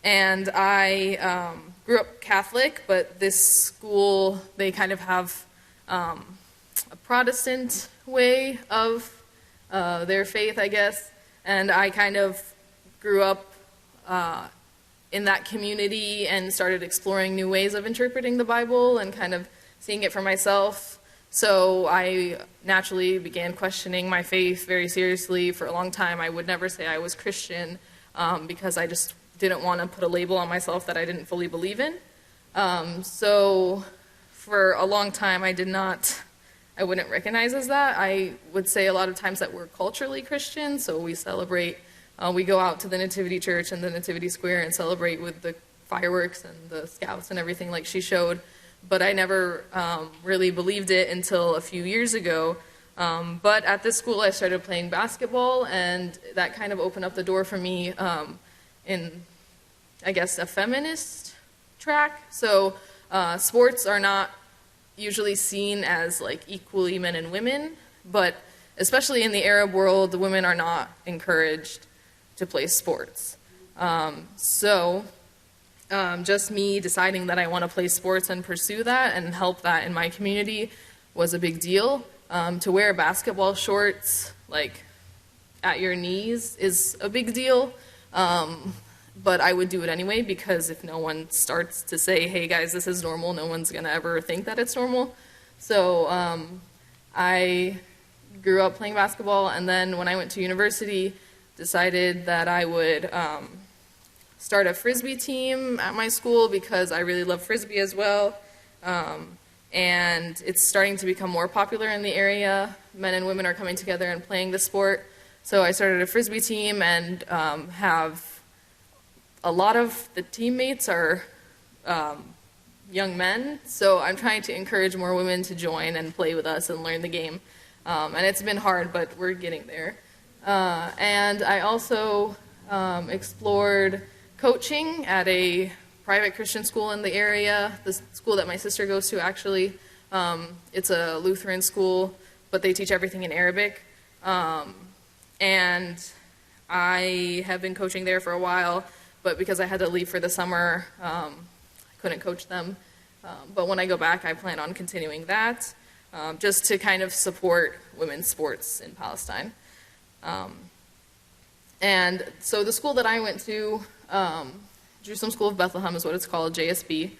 And I grew up Catholic, but this school, they kind of have a Protestant way of their faith, I guess. And I kind of grew up in that community and started exploring new ways of interpreting the Bible and kind of seeing it for myself. So I naturally began questioning my faith very seriously. For a long time, I would never say I was Christian because I just didn't want to put a label on myself that I didn't fully believe in. So for a long time, I wouldn't recognize as that. I would say a lot of times that we're culturally Christian, so we celebrate, we go out to the Nativity Church and the Nativity Square and celebrate with the fireworks and the scouts and everything like she showed, but I never really believed it until a few years ago. But at this school, I started playing basketball, and that kind of opened up the door for me in, I guess, a feminist track. So sports are not usually seen as like equally men and women, but especially in the Arab world, the women are not encouraged to play sports. So just me deciding that I want to play sports and pursue that and help that in my community was a big deal. To wear basketball shorts like at your knees is a big deal. But I would do it anyway, because if no one starts to say, hey guys, this is normal, no one's going to ever think that it's normal. So I grew up playing basketball, and then when I went to university, decided that I would start a Frisbee team at my school because I really love Frisbee as well. And it's starting to become more popular in the area. Men and women are coming together and playing the sport. So I started a Frisbee team and have a lot of the teammates are young men. So I'm trying to encourage more women to join and play with us and learn the game. And it's been hard, but we're getting there. And I also explored coaching at a private Christian school in the area, the school that my sister goes to actually. It's a Lutheran school, but they teach everything in Arabic. And I have been coaching there for a while, but because I had to leave for the summer, I couldn't coach them. But when I go back, I plan on continuing that, just to kind of support women's sports in Palestine. And so the school that I went to, Jerusalem School of Bethlehem is what it's called, JSB.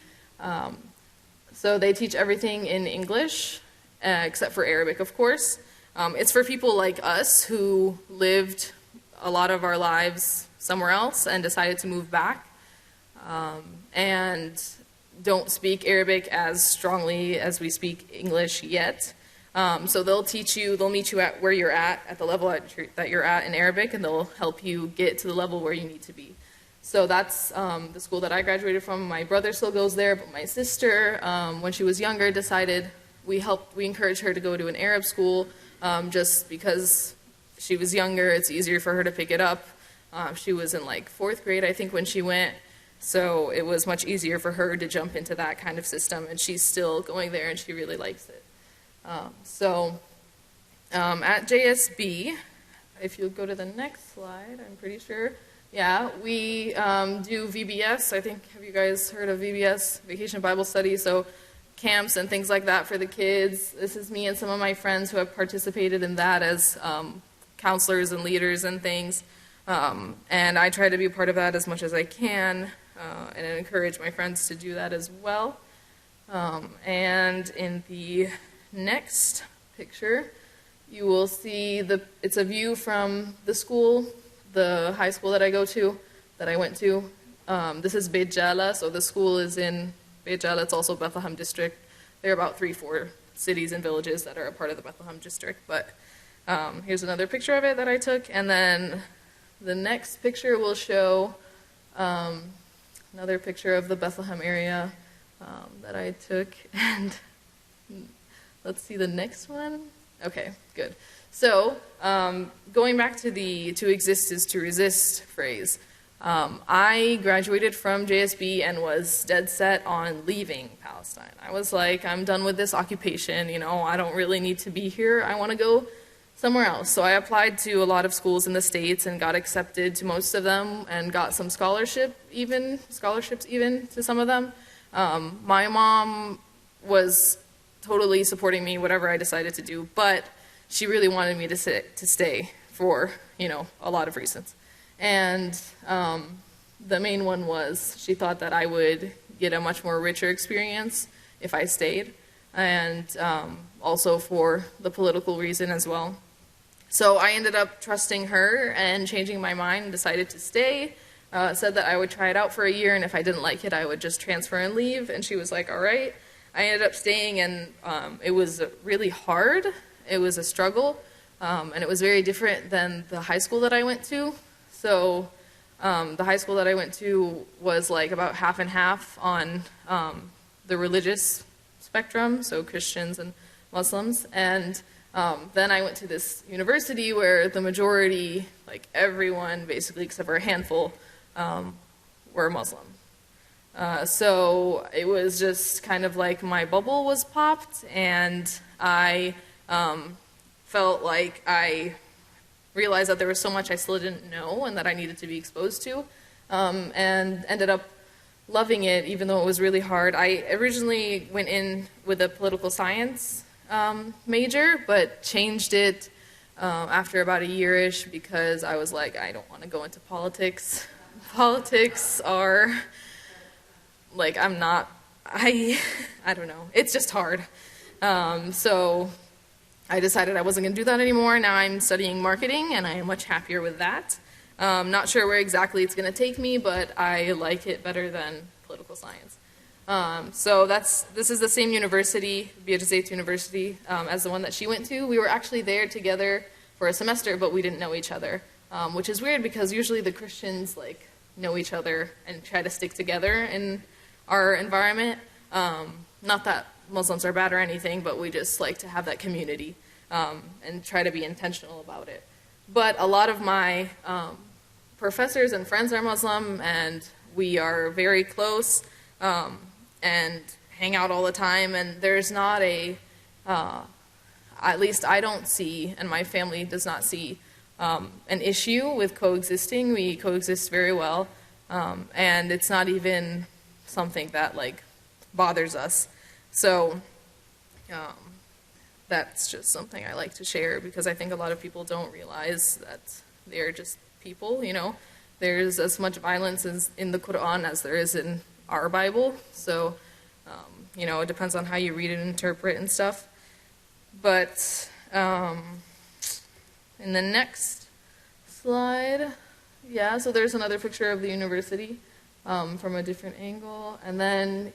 So they teach everything in English, except for Arabic, of course. It's for people like us who lived a lot of our lives somewhere else and decided to move back, and don't speak Arabic as strongly as we speak English yet. So they'll meet you at where you're at the level that you're at in Arabic, and they'll help you get to the level where you need to be. So that's the school that I graduated from. My brother still goes there, but my sister, when she was younger, decided we encouraged her to go to an Arab school, just because she was younger. It's easier for her to pick it up. She was in like 4th grade, I think, when she went. So it was much easier for her to jump into that kind of system, and she's still going there, and she really likes it. At JSB, if you'll go to the next slide, I'm pretty sure. Yeah, we do VBS. I think, have you guys heard of VBS, Vacation Bible Study? So camps and things like that for the kids. This is me and some of my friends who have participated in that as counselors and leaders and things. And I try to be a part of that as much as I can, and encourage my friends to do that as well. And in the next picture, you will see it's a view from the school, the high school that I went to. This is Beit Jala, so the school is in Beit Jala. It's also Bethlehem district. There are about 3-4 cities and villages that are a part of the Bethlehem district. But here's another picture of it that I took. And then the next picture will show another picture of the Bethlehem area that I took. And let's see the next one. Okay, good. So going back to the "to exist is to resist" phrase, I graduated from JSB and was dead set on leaving Palestine. I was like, I'm done with this occupation, I don't really need to be here. I want to go somewhere else. So I applied to a lot of schools in the States and got accepted to most of them and got some scholarships even to some of them. My mom was totally supporting me, whatever I decided to do, but she really wanted me to stay for, a lot of reasons. And the main one was she thought that I would get a much more richer experience if I stayed, and also for the political reason as well. So I ended up trusting her and changing my mind and decided to stay. Said that I would try it out for a year, and if I didn't like it, I would just transfer and leave. And she was like, all right. I ended up staying, and it was really hard. It was a struggle, and it was very different than the high school that I went to. So the high school that I went to was like about half and half on the religious spectrum, so Christians and Muslims. And then I went to this university where the majority, like everyone basically except for a handful, were Muslim. So it was just kind of like my bubble was popped, and I felt like I realized that there was so much I still didn't know and that I needed to be exposed to, and ended up loving it, even though it was really hard. I originally went in with a political science major, but changed it after about a year-ish because I was like, I don't want to go into politics. Politics are... like, I don't know. It's just hard. So I decided I wasn't going to do that anymore. Now I'm studying marketing, and I am much happier with that. Not sure where exactly it's going to take me, but I like it better than political science. So this is the same university, Beatrice State University, as the one that she went to. We were actually there together for a semester, but we didn't know each other, which is weird because usually the Christians like know each other and try to stick together in our environment. Not that Muslims are bad or anything, but we just like to have that community and try to be intentional about it. But a lot of my professors and friends are Muslim, and we are very close and hang out all the time, and there's not at least I don't see, and my family does not see, an issue with coexisting. We coexist very well, and it's not even something that like bothers us. So that's just something I like to share because I think a lot of people don't realize that they're just people, you know. There's as much violence in the Quran as there is in our Bible. So, you know, it depends on how you read and interpret and stuff. But in the next slide, yeah, so there's another picture of the university from a different angle. And then,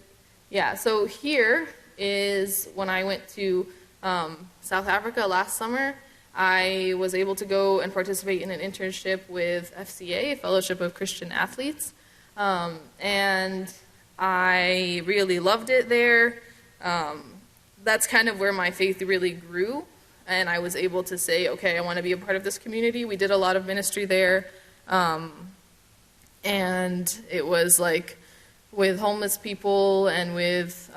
yeah, so here is when I went to South Africa last summer. I was able to go and participate in an internship with FCA, Fellowship of Christian Athletes, and I really loved it there. That's kind of where my faith really grew, and I was able to say, okay, I want to be a part of this community. We did a lot of ministry there, and it was like with homeless people and with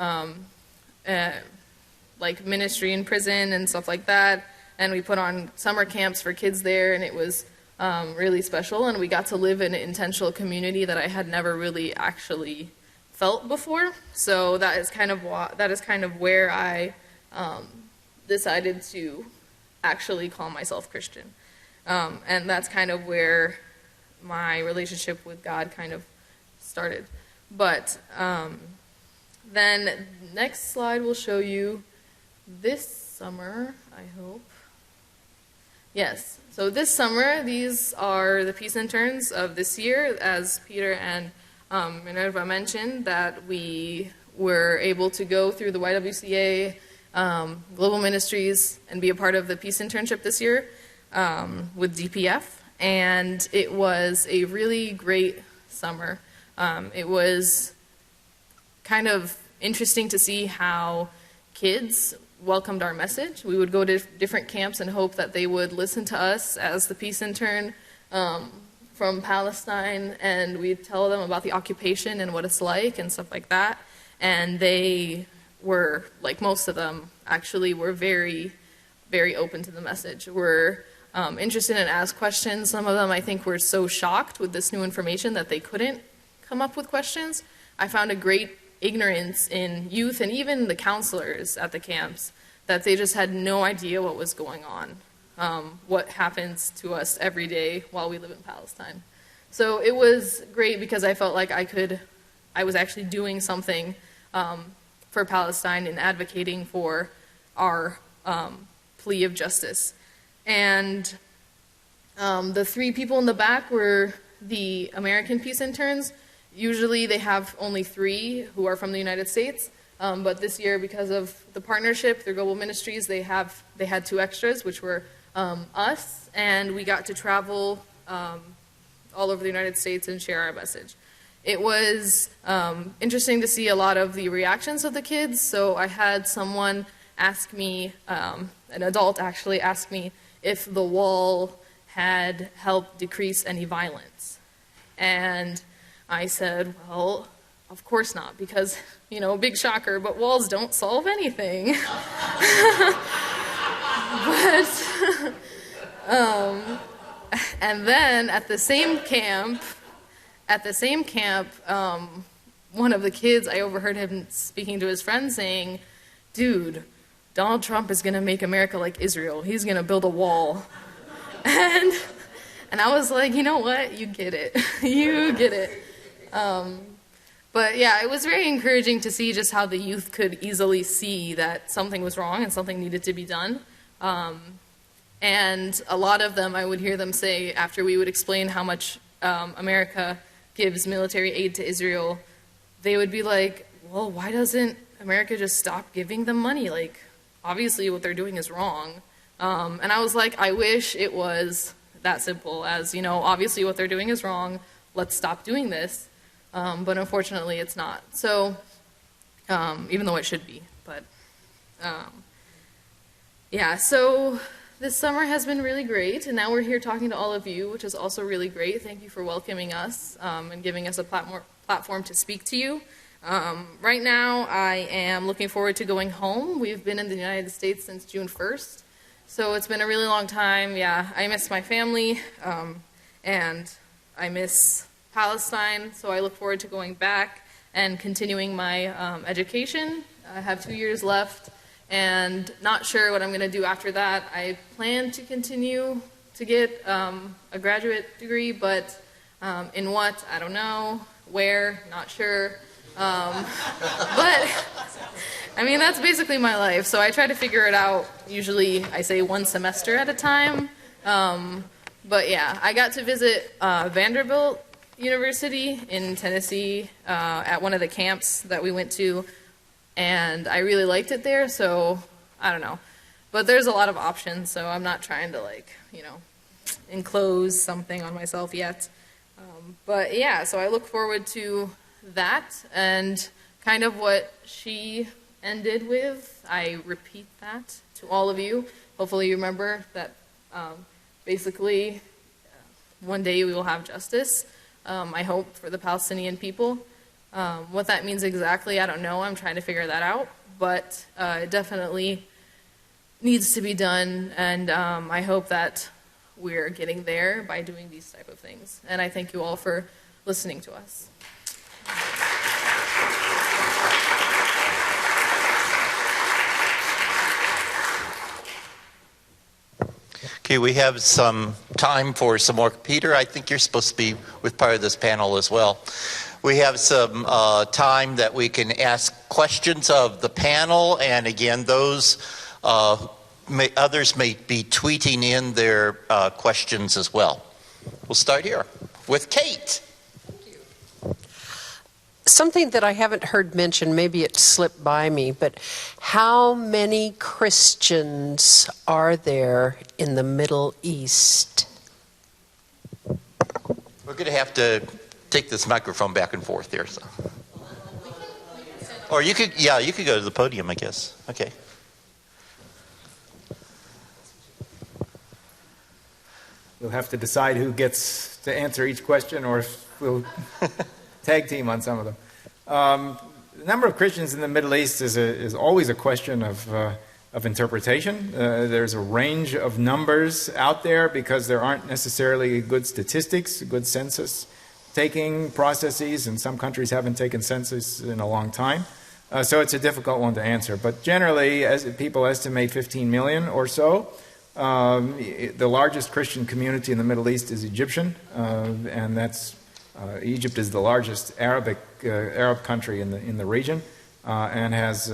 like ministry in prison and stuff like that. And we put on summer camps for kids there, and it was really special. And we got to live in an intentional community that I had never really actually felt before. So that is kind of where I decided to actually call myself Christian. And that's kind of where my relationship with God kind of started. But then next slide will show you this summer, I hope. Yes, so this summer, these are the peace interns of this year, as Peter and Minerva mentioned, that we were able to go through the YWCA Global Ministries and be a part of the peace internship this year with DPF, and it was a really great summer. It was kind of interesting to see how kids welcomed our message. We would go to different camps and hope that they would listen to us as the peace intern from Palestine, and we'd tell them about the occupation and what it's like and stuff like that. And they were, like most of them, actually were very, very open to the message. Were interested and asked questions. Some of them, I think, were so shocked with this new information that they couldn't come up with questions. I found a great ignorance in youth and even the counselors at the camps, that they just had no idea what was going on, what happens to us every day while we live in Palestine. So it was great because I felt like I was actually doing something for Palestine and advocating for our plea of justice. And the three people in the back were the American peace interns. Usually they have only 3 who are from the United States, but this year, because of the partnership through Global Ministries, they had 2 extras, which were us, and we got to travel all over the United States and share our message. It was interesting to see a lot of the reactions of the kids. So I had someone ask me, an adult actually ask me, if the wall had helped decrease any violence. And I said, well, of course not, because, you know, big shocker, but walls don't solve anything. And then at the same camp, one of the kids, I overheard him speaking to his friend saying, dude, Donald Trump is going to make America like Israel. He's going to build a wall. And I was like, you know what? You get it. You get it. But yeah, it was very encouraging to see just how the youth could easily see that something was wrong and something needed to be done. And a lot of them, I would hear them say, after we would explain how much America gives military aid to Israel, they would be like, well, why doesn't America just stop giving them money? Like, obviously what they're doing is wrong. And I was like, I wish it was that simple as, obviously what they're doing is wrong, let's stop doing this. But unfortunately it's not. So, even though it should be. But, yeah, so this summer has been really great, and now we're here talking to all of you, which is also really great. Thank you for welcoming us and giving us a platform to speak to you. Right now, I am looking forward to going home. We've been in the United States since June 1st, so it's been a really long time. Yeah, I miss my family, and I miss Palestine, so I look forward to going back and continuing my education. I have 2 years left, and not sure what I'm going to do after that. I plan to continue to get a graduate degree, but in what, I don't know. Where, not sure. But, I mean, that's basically my life, so I try to figure it out. Usually, I say 1 semester at a time. But yeah, I got to visit Vanderbilt University in Tennessee at one of the camps that we went to, and I really liked it there, so I don't know. But there's a lot of options, so I'm not trying to, enclose something on myself yet. But yeah, so I look forward to that, and kind of what she ended with, I repeat that to all of you. Hopefully you remember that basically one day we will have justice, I hope, for the Palestinian people. What that means exactly, I don't know. I'm trying to figure that out, but it definitely needs to be done, and I hope that we're getting there by doing these type of things. And I thank you all for listening to us. Okay, we have some time for some more. Peter, I think you're supposed to be with part of this panel as well. We have some time that we can ask questions of the panel, and again, those others may be tweeting in their questions as well. We'll start here with Kate. Something that I haven't heard mentioned, maybe it slipped by me, but how many Christians are there in the Middle East? We're going to have to take this microphone back and forth here. So. Or you could go to the podium, I guess. Okay. We'll have to decide who gets to answer each question, or if we'll tag team on some of them. The number of Christians in the Middle East is always a question of interpretation. There's a range of numbers out there because there aren't necessarily good statistics, good census taking processes, and some countries haven't taken census in a long time. So it's a difficult one to answer. But generally, as people estimate 15 million or so. The largest Christian community in the Middle East is Egyptian, and that's Egypt is the largest Arab country in the region, and has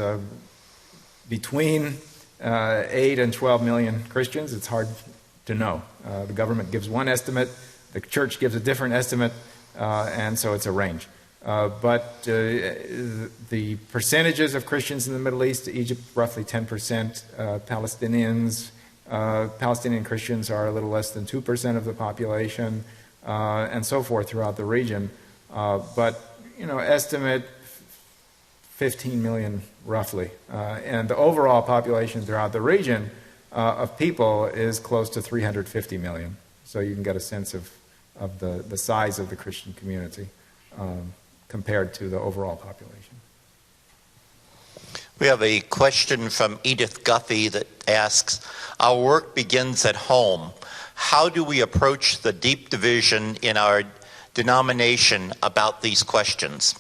between 8 and 12 million Christians. It's hard to know. The government gives one estimate, the church gives a different estimate, and so it's a range. But the percentages of Christians in the Middle East, Egypt roughly 10%, Palestinian Christians are a little less than 2% of the population, and so forth throughout the region. But, estimate 15 million roughly. And the overall population throughout the region of people is close to 350 million. So you can get a sense of the size of the Christian community compared to the overall population. We have a question from Edith Guffey that asks, our work begins at home. How do we approach the deep division in our denomination about these questions?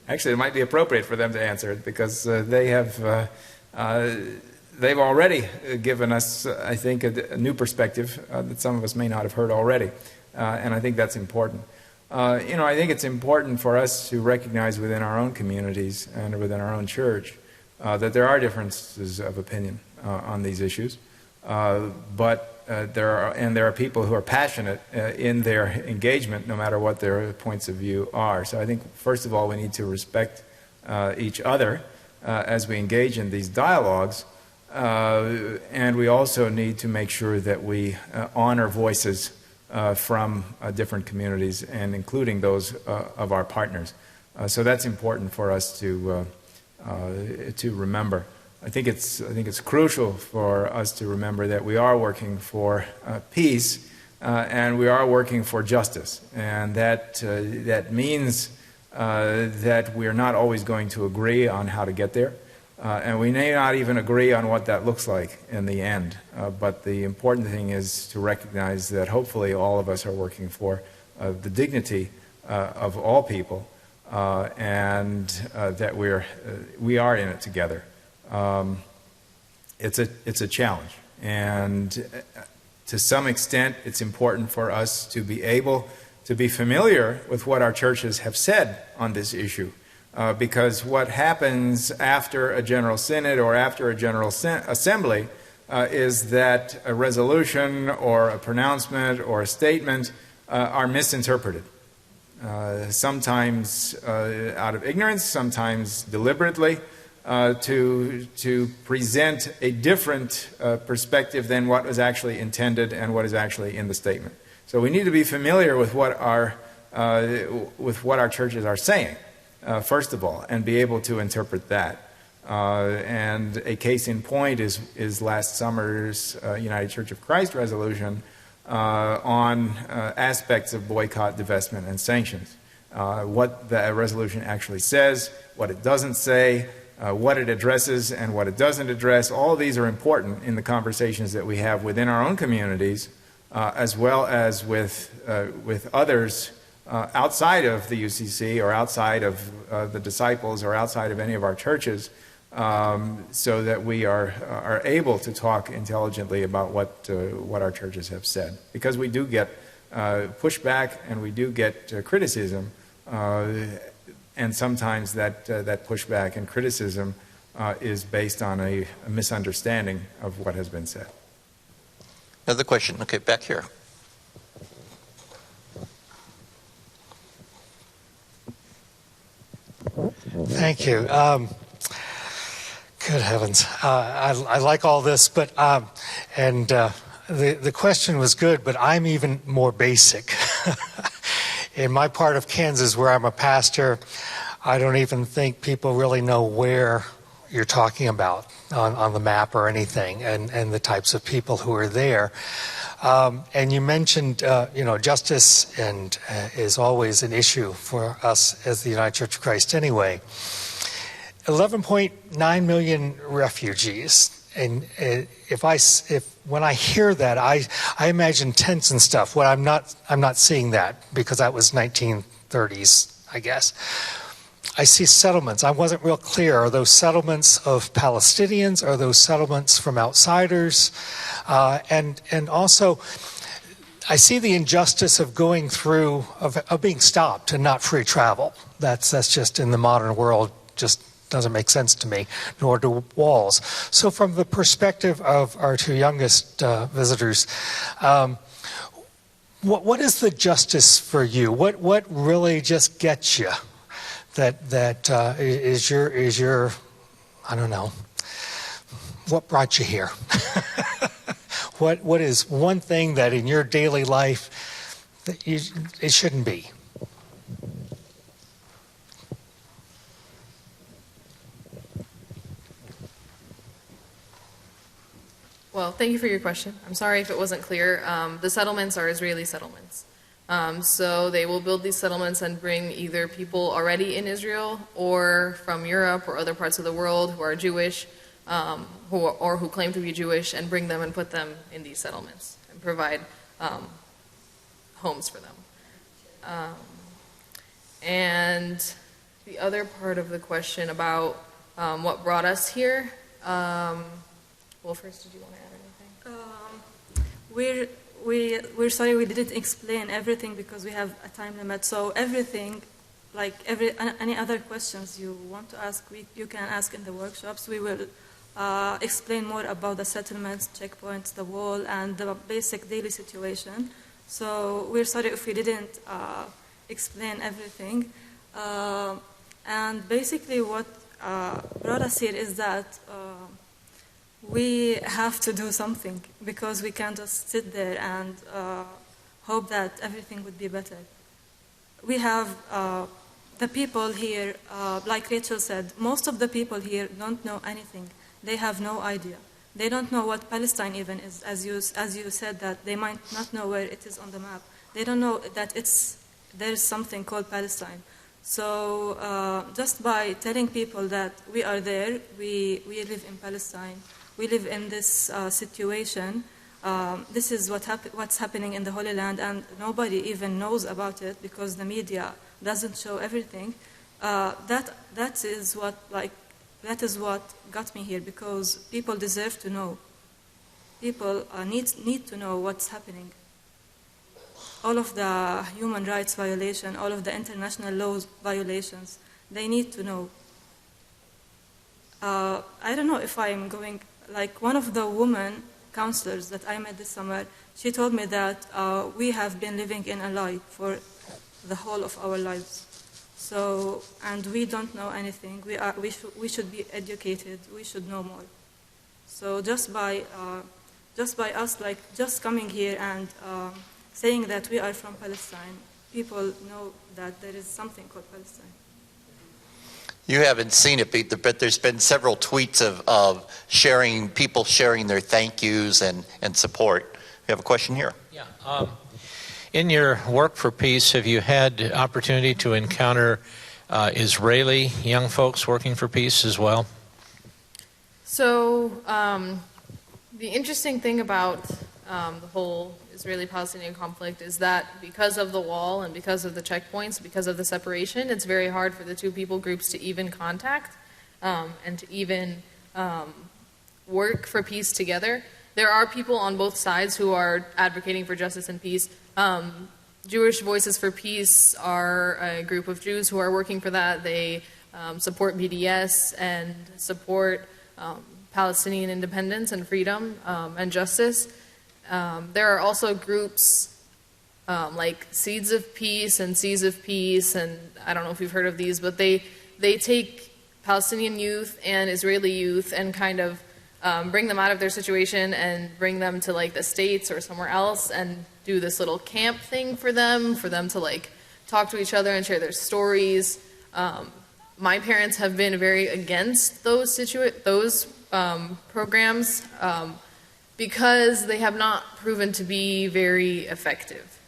Actually, it might be appropriate for them to answer it because they have... They've already given us, I think, a new perspective that some of us may not have heard already. and I think that's important. I think it's important for us to recognize within our own communities and within our own church that there are differences of opinion on these issues, but there are people who are passionate in their engagement, no matter what their points of view are. So I think, first of all, we need to respect each other as we engage in these dialogues, and we also need to make sure that we honor voices from different communities, and including those of our partners. So that's important for us to remember. I think it's crucial for us to remember that we are working for peace, and we are working for justice, and that means that we are not always going to agree on how to get there, and we may not even agree on what that looks like in the end. But the important thing is to recognize that hopefully all of us are working for the dignity of all people, and that we are in it together. It's a challenge, and to some extent it's important for us to be able to be familiar with what our churches have said on this issue, because what happens after a General Synod or after a General Assembly is that a resolution or a pronouncement or a statement are misinterpreted. Sometimes out of ignorance, sometimes deliberately, to present a different perspective than what was actually intended and what is actually in the statement. So we need to be familiar with what our churches are saying, first of all, and be able to interpret that. And a case in point is last summer's United Church of Christ resolution on aspects of boycott, divestment, and sanctions. What the resolution actually says, what it doesn't say, what it addresses and what it doesn't address. All of these are important in the conversations that we have within our own communities, as well as with others outside of the UCC or outside of the disciples or outside of any of our churches, so that we are able to talk intelligently about what our churches have said. Because we do get pushback and we do get criticism, and sometimes that pushback and criticism is based on a misunderstanding of what has been said. Another question. Okay, back here. Thank you. Good heavens. I like all this, but the question was good, but I'm even more basic. In my part of Kansas where I'm a pastor, I don't even think people really know where you're talking about on the map or anything, and the types of people who are there. And you mentioned, justice and is always an issue for us as the United Church of Christ anyway. 11.9 million refugees, and when I hear that, I imagine tents and stuff. Well, I'm not seeing that because that was 1930s, I guess. I see settlements. I wasn't real clear. Are those settlements of Palestinians? Are those settlements from outsiders? And also, I see the injustice of going through, of being stopped and not free travel. That's just in the modern world, just doesn't make sense to me, nor do walls. So from the perspective of our two youngest visitors, what is the justice for you? What really just gets you? That is your I don't know, what brought you here? What is one thing that in your daily life that it shouldn't be? Well, thank you for your question. I'm sorry if it wasn't clear. The settlements are Israeli settlements. So they will build these settlements and bring either people already in Israel or from Europe or other parts of the world who are Jewish, who claim to be Jewish, and bring them and put them in these settlements and provide homes for them. And the other part of the question about what brought us here, well, first, did you want to add anything? we're sorry we didn't explain everything because we have a time limit. So everything, like any other questions you want to ask, you can ask in the workshops. We will explain more about the settlements, checkpoints, the wall, and the basic daily situation. So we're sorry if we didn't explain everything. And basically what brought us here is that we have to do something because we can't just sit there and hope that everything would be better. We have the people here, like Rachel said, most of the people here don't know anything. They have no idea. They don't know what Palestine even is, as you said, that they might not know where it is on the map. They don't know that there's something called Palestine. So just by telling people that we are there, we live in Palestine, we live in this situation, this is what's happening in the Holy Land, and nobody even knows about it because the media doesn't show everything. That is what got me here, because people deserve to know. People need to know what's happening. All of the human rights violation, all of the international laws violations, they need to know. I don't know if I'm going, like one of the women counselors that I met this summer, she told me that we have been living in a lie for the whole of our lives. So, and we don't know anything. We should be educated. We should know more. So just by us, like just coming here and saying that we are from Palestine, people know that there is something called Palestine. You haven't seen it, but there's been several tweets of people sharing their thank yous and support. We have a question here. Yeah. In your work for peace, have you had opportunity to encounter Israeli young folks working for peace as well? So the interesting thing about the whole Israeli-Palestinian conflict is that because of the wall and because of the checkpoints, because of the separation, it's very hard for the two people groups to even contact and to even work for peace together. There are people on both sides who are advocating for justice and peace. Jewish Voices for Peace are a group of Jews who are working for that. They support BDS and support Palestinian independence and freedom and justice. There are also groups like Seeds of Peace and Seas of Peace, and I don't know if you've heard of these, but they take Palestinian youth and Israeli youth and kind of bring them out of their situation and bring them to like the States or somewhere else and do this little camp thing for them to like talk to each other and share their stories. My parents have been very against those programs because they have not proven to be very effective.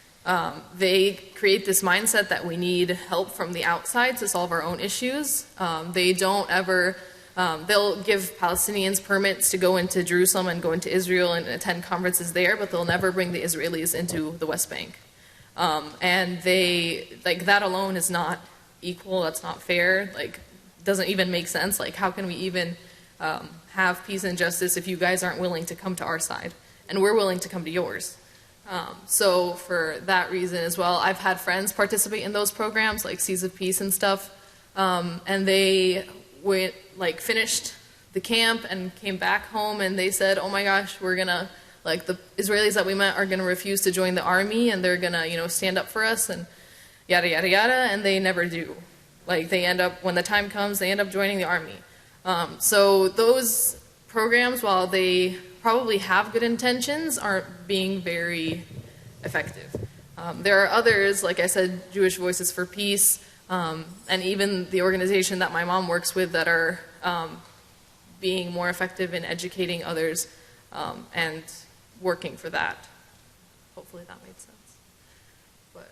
They create this mindset that we need help from the outside to solve our own issues. They don't ever, they'll give Palestinians permits to go into Jerusalem and go into Israel and attend conferences there, but they'll never bring the Israelis into the West Bank. And they, like, that alone is not equal, that's not fair, like, doesn't even make sense. Like, how can we even have peace and justice if you guys aren't willing to come to our side? And we're willing to come to yours. So for that reason as well, I've had friends participate in those programs, like Seas of Peace and stuff, and they went, like, finished the camp and came back home, and they said, oh my gosh, we're gonna, like, the Israelis that we met are gonna refuse to join the army, and they're gonna, you know, stand up for us, and yada, yada, yada, and they never do. Like, they end up, when the time comes, they end up joining the army. So those programs, while they probably have good intentions, aren't being very effective. There are others, like I said, Jewish Voices for Peace, and even the organization that my mom works with that are being more effective in educating others and working for that. Hopefully that made sense. But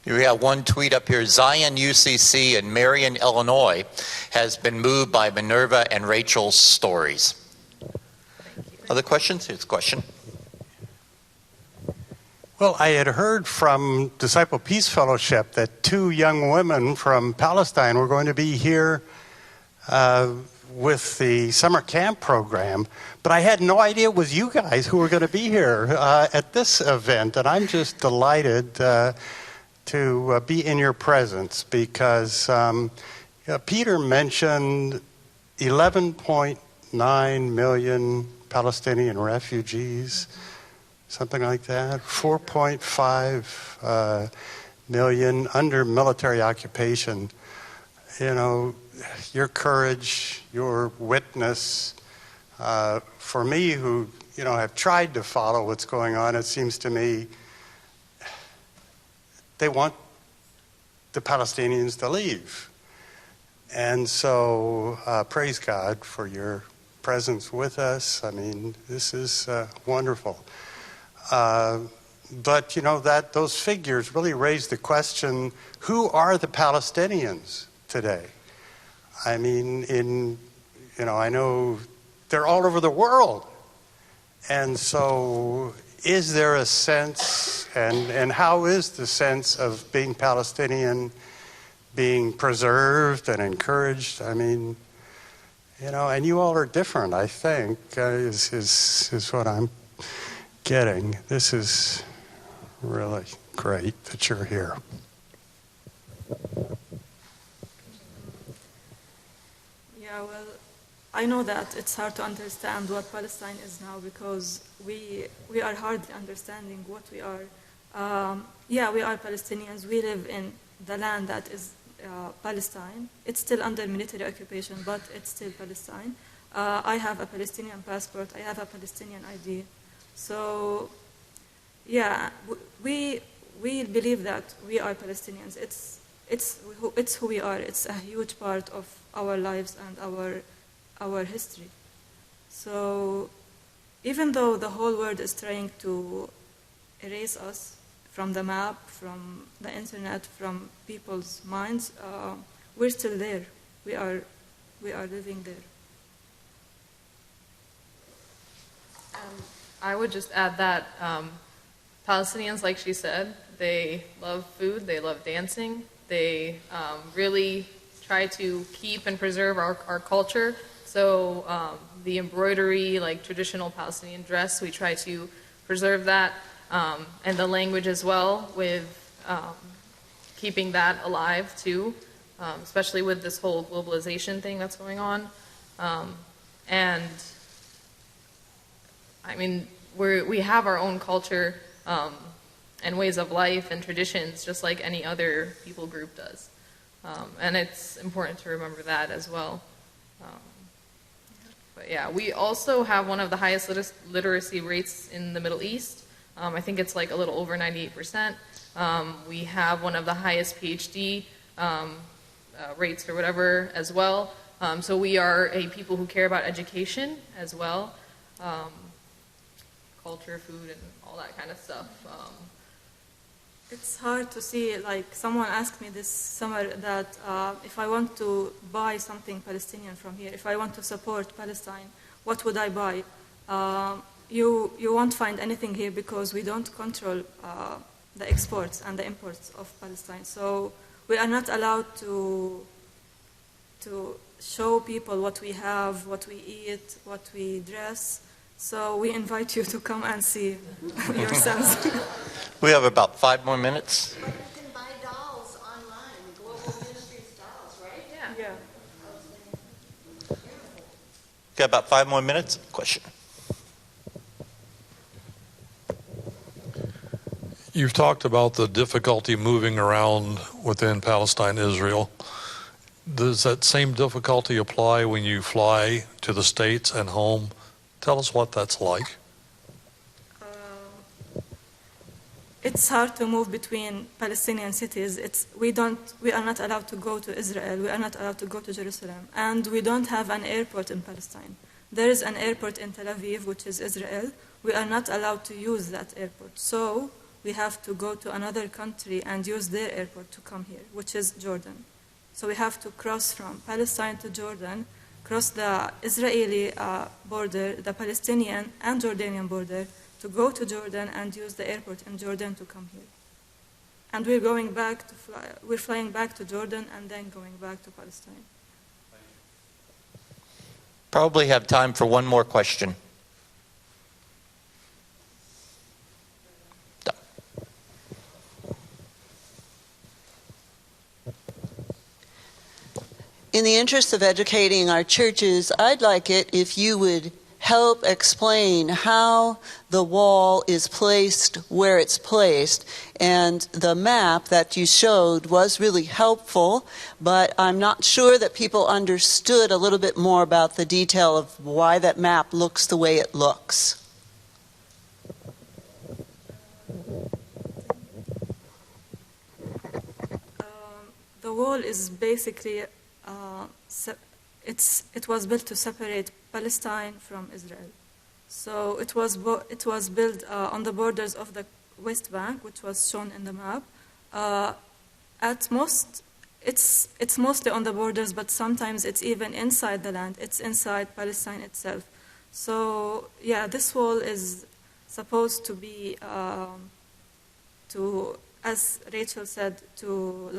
We have one tweet up here. Zion UCC in Marion, Illinois has been moved by Minerva and Rachel's stories. Other questions? Here's a question. Well, I had heard from Disciple Peace Fellowship that two young women from Palestine were going to be here with the summer camp program, but I had no idea it was you guys who were going to be here at this event, and I'm just delighted to be in your presence because Peter mentioned 11.9 million Palestinian refugees, something like that, 4.5 million under military occupation. You know, your courage, your witness, for me who, you know, have tried to follow what's going on, it seems to me they want the Palestinians to leave. And so praise God for your presence with us. I mean, this is wonderful. But, you know, that those figures really raise the question, who are the Palestinians today? I mean, I know they're all over the world. And so is there a sense, and how is the sense of being Palestinian being preserved and encouraged? I mean, you know, and you all are different, I think, is what I'm getting. This is really great that you're here. Yeah, well, I know that it's hard to understand what Palestine is now because we are hardly understanding what we are. We are Palestinians. We live in the land that is Palestine. It's still under military occupation, but it's still Palestine. I have a Palestinian passport. I have a Palestinian ID. So, yeah, we believe that we are Palestinians. It's who we are. It's a huge part of our lives and our history. So, even though the whole world is trying to erase us from the map, from the internet, from people's minds, we're still there. We are living there. I would just add that Palestinians, like she said, they love food, they love dancing, they really try to keep and preserve our culture. So the embroidery, like traditional Palestinian dress, we try to preserve that, and the language as well, with keeping that alive too, especially with this whole globalization thing that's going on. And I mean, we have our own culture and ways of life and traditions, just like any other people group does. And it's important to remember that as well. But yeah, we also have one of the highest literacy rates in the Middle East. I think it's like a little over 98%. We have one of the highest PhD rates or whatever as well. So we are a people who care about education as well. Culture, food, and all that kind of stuff. It's hard to see, like someone asked me this summer that if I want to buy something Palestinian from here, if I want to support Palestine, what would I buy? You won't find anything here because we don't control the exports and the imports of Palestine. So we are not allowed to show people what we have, what we eat, what we dress. So we invite you to come and see yourselves. We have about 5 more minutes. But you can buy dolls online, Global Ministries dolls, right? Yeah. Got about 5 more minutes. Question. You've talked about the difficulty moving around within Palestine, Israel. Does that same difficulty apply when you fly to the States and home? Tell us what that's like. It's hard to move between Palestinian cities. We are not allowed to go to Israel. We are not allowed to go to Jerusalem. And we don't have an airport in Palestine. There is an airport in Tel Aviv, which is Israel. We are not allowed to use that airport. So we have to go to another country and use their airport to come here, which is Jordan. So we have to cross from Palestine to Jordan, cross the Israeli border, the Palestinian and Jordanian border, to go to Jordan and use the airport in Jordan to come here. And we're flying back to Jordan and then going back to Palestine. Probably have time for one more question. In the interest of educating our churches, I'd like it if you would help explain how the wall is placed where it's placed. And the map that you showed was really helpful, but I'm not sure that people understood a little bit more about the detail of why that map looks the way it looks. The wall is basically it was built to separate Palestine from Israel. So it was built on the borders of the West Bank, which was shown in the map. At most, it's mostly on the borders, but sometimes it's even inside the land. It's inside Palestine itself. So yeah, this wall is supposed to be as Rachel said, to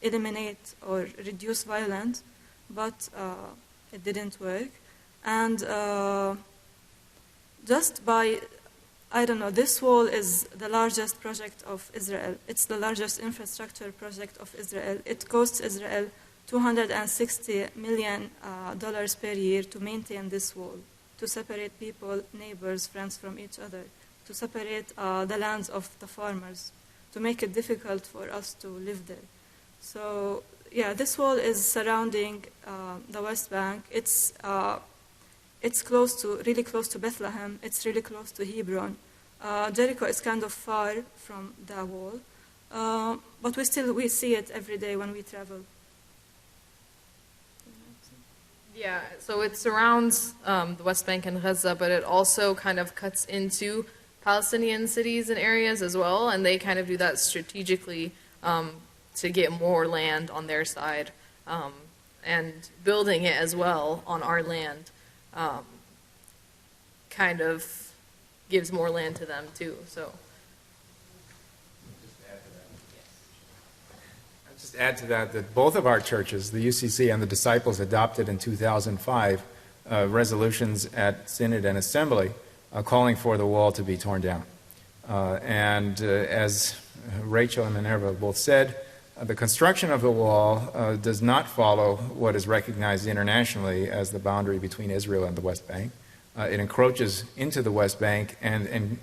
eliminate or reduce violence, but it didn't work. And just by, I don't know, this wall is the largest project of Israel. It's the largest infrastructure project of Israel. It costs Israel $260 million per year to maintain this wall, to separate people, neighbors, friends from each other, to separate the lands of the farmers, to make it difficult for us to live there. So yeah, this wall is surrounding the West Bank. It's really close to Bethlehem. It's really close to Hebron. Jericho is kind of far from the wall, but we see it every day when we travel. Yeah, so it surrounds the West Bank and Gaza, but it also kind of cuts into Palestinian cities and areas as well, and they kind of do that strategically to get more land on their side, and building it as well on our land kind of gives more land to them too. So I'll just add to that both of our churches, the UCC and the Disciples, adopted in 2005 resolutions at Synod and Assembly calling for the wall to be torn down. And as Rachel and Minerva both said, the construction of the wall does not follow what is recognized internationally as the boundary between Israel and the West Bank. It encroaches into the West Bank and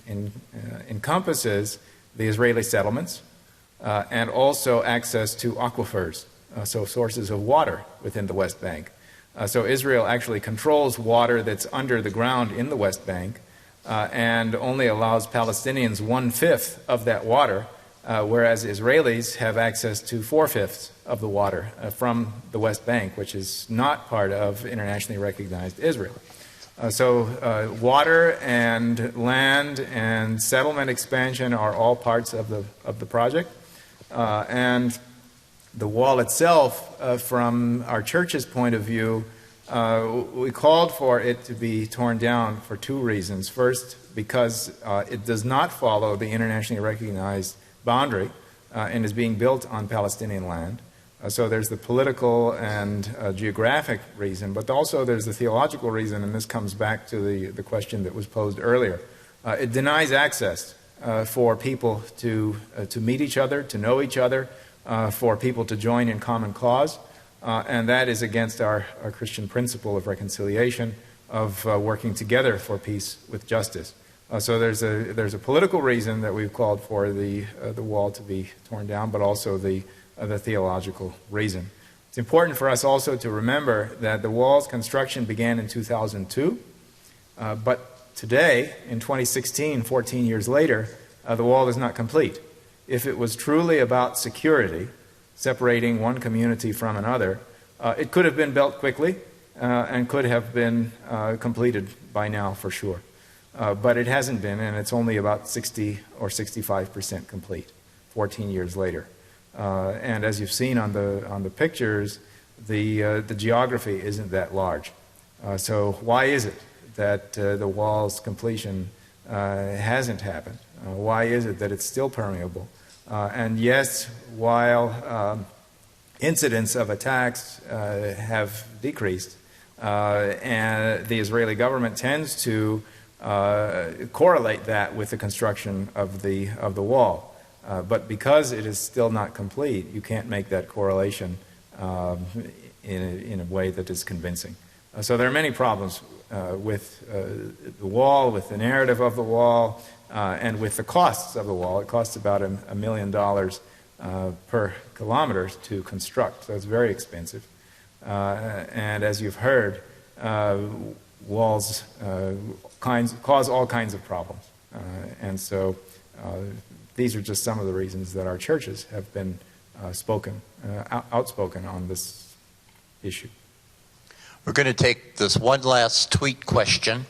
encompasses the Israeli settlements and also access to aquifers, so sources of water within the West Bank. So Israel actually controls water that's under the ground in the West Bank and only allows Palestinians 1/5 of that water, whereas Israelis have access to 4/5 of the water from the West Bank, which is not part of internationally recognized Israel. So water and land and settlement expansion are all parts of the project. And the wall itself, from our church's point of view, we called for it to be torn down for two reasons. First, because it does not follow the internationally recognized boundary and is being built on Palestinian land. So there's the political and geographic reason, but also there's the theological reason, and this comes back to the question that was posed earlier. It denies access for people to meet each other, to know each other, for people to join in common cause, and that is against our Christian principle of reconciliation, of working together for peace with justice. So there's a political reason that we've called for the wall to be torn down, but also the theological reason. It's important for us also to remember that the wall's construction began in 2002, but today, in 2016, 14 years later, the wall is not complete. If it was truly about security, separating one community from another, it could have been built quickly and could have been completed by now for sure. But it hasn't been, and it's only about 60 or 65% complete, 14 years later. And as you've seen on the pictures, the geography isn't that large. So why is it that the wall's completion hasn't happened? Why is it that it's still permeable? And yes, while incidents of attacks have decreased, And the Israeli government tends to correlate that with the construction of the wall. But because it is still not complete, you can't make that correlation in a way that is convincing. So there are many problems with the wall, with the narrative of the wall, and with the costs of the wall. It costs about $1 million per kilometer to construct, so it's very expensive. And as you've heard, walls cause all kinds of problems. And so these are just some of the reasons that our churches have been outspoken on this issue. We're going to take this one last tweet question.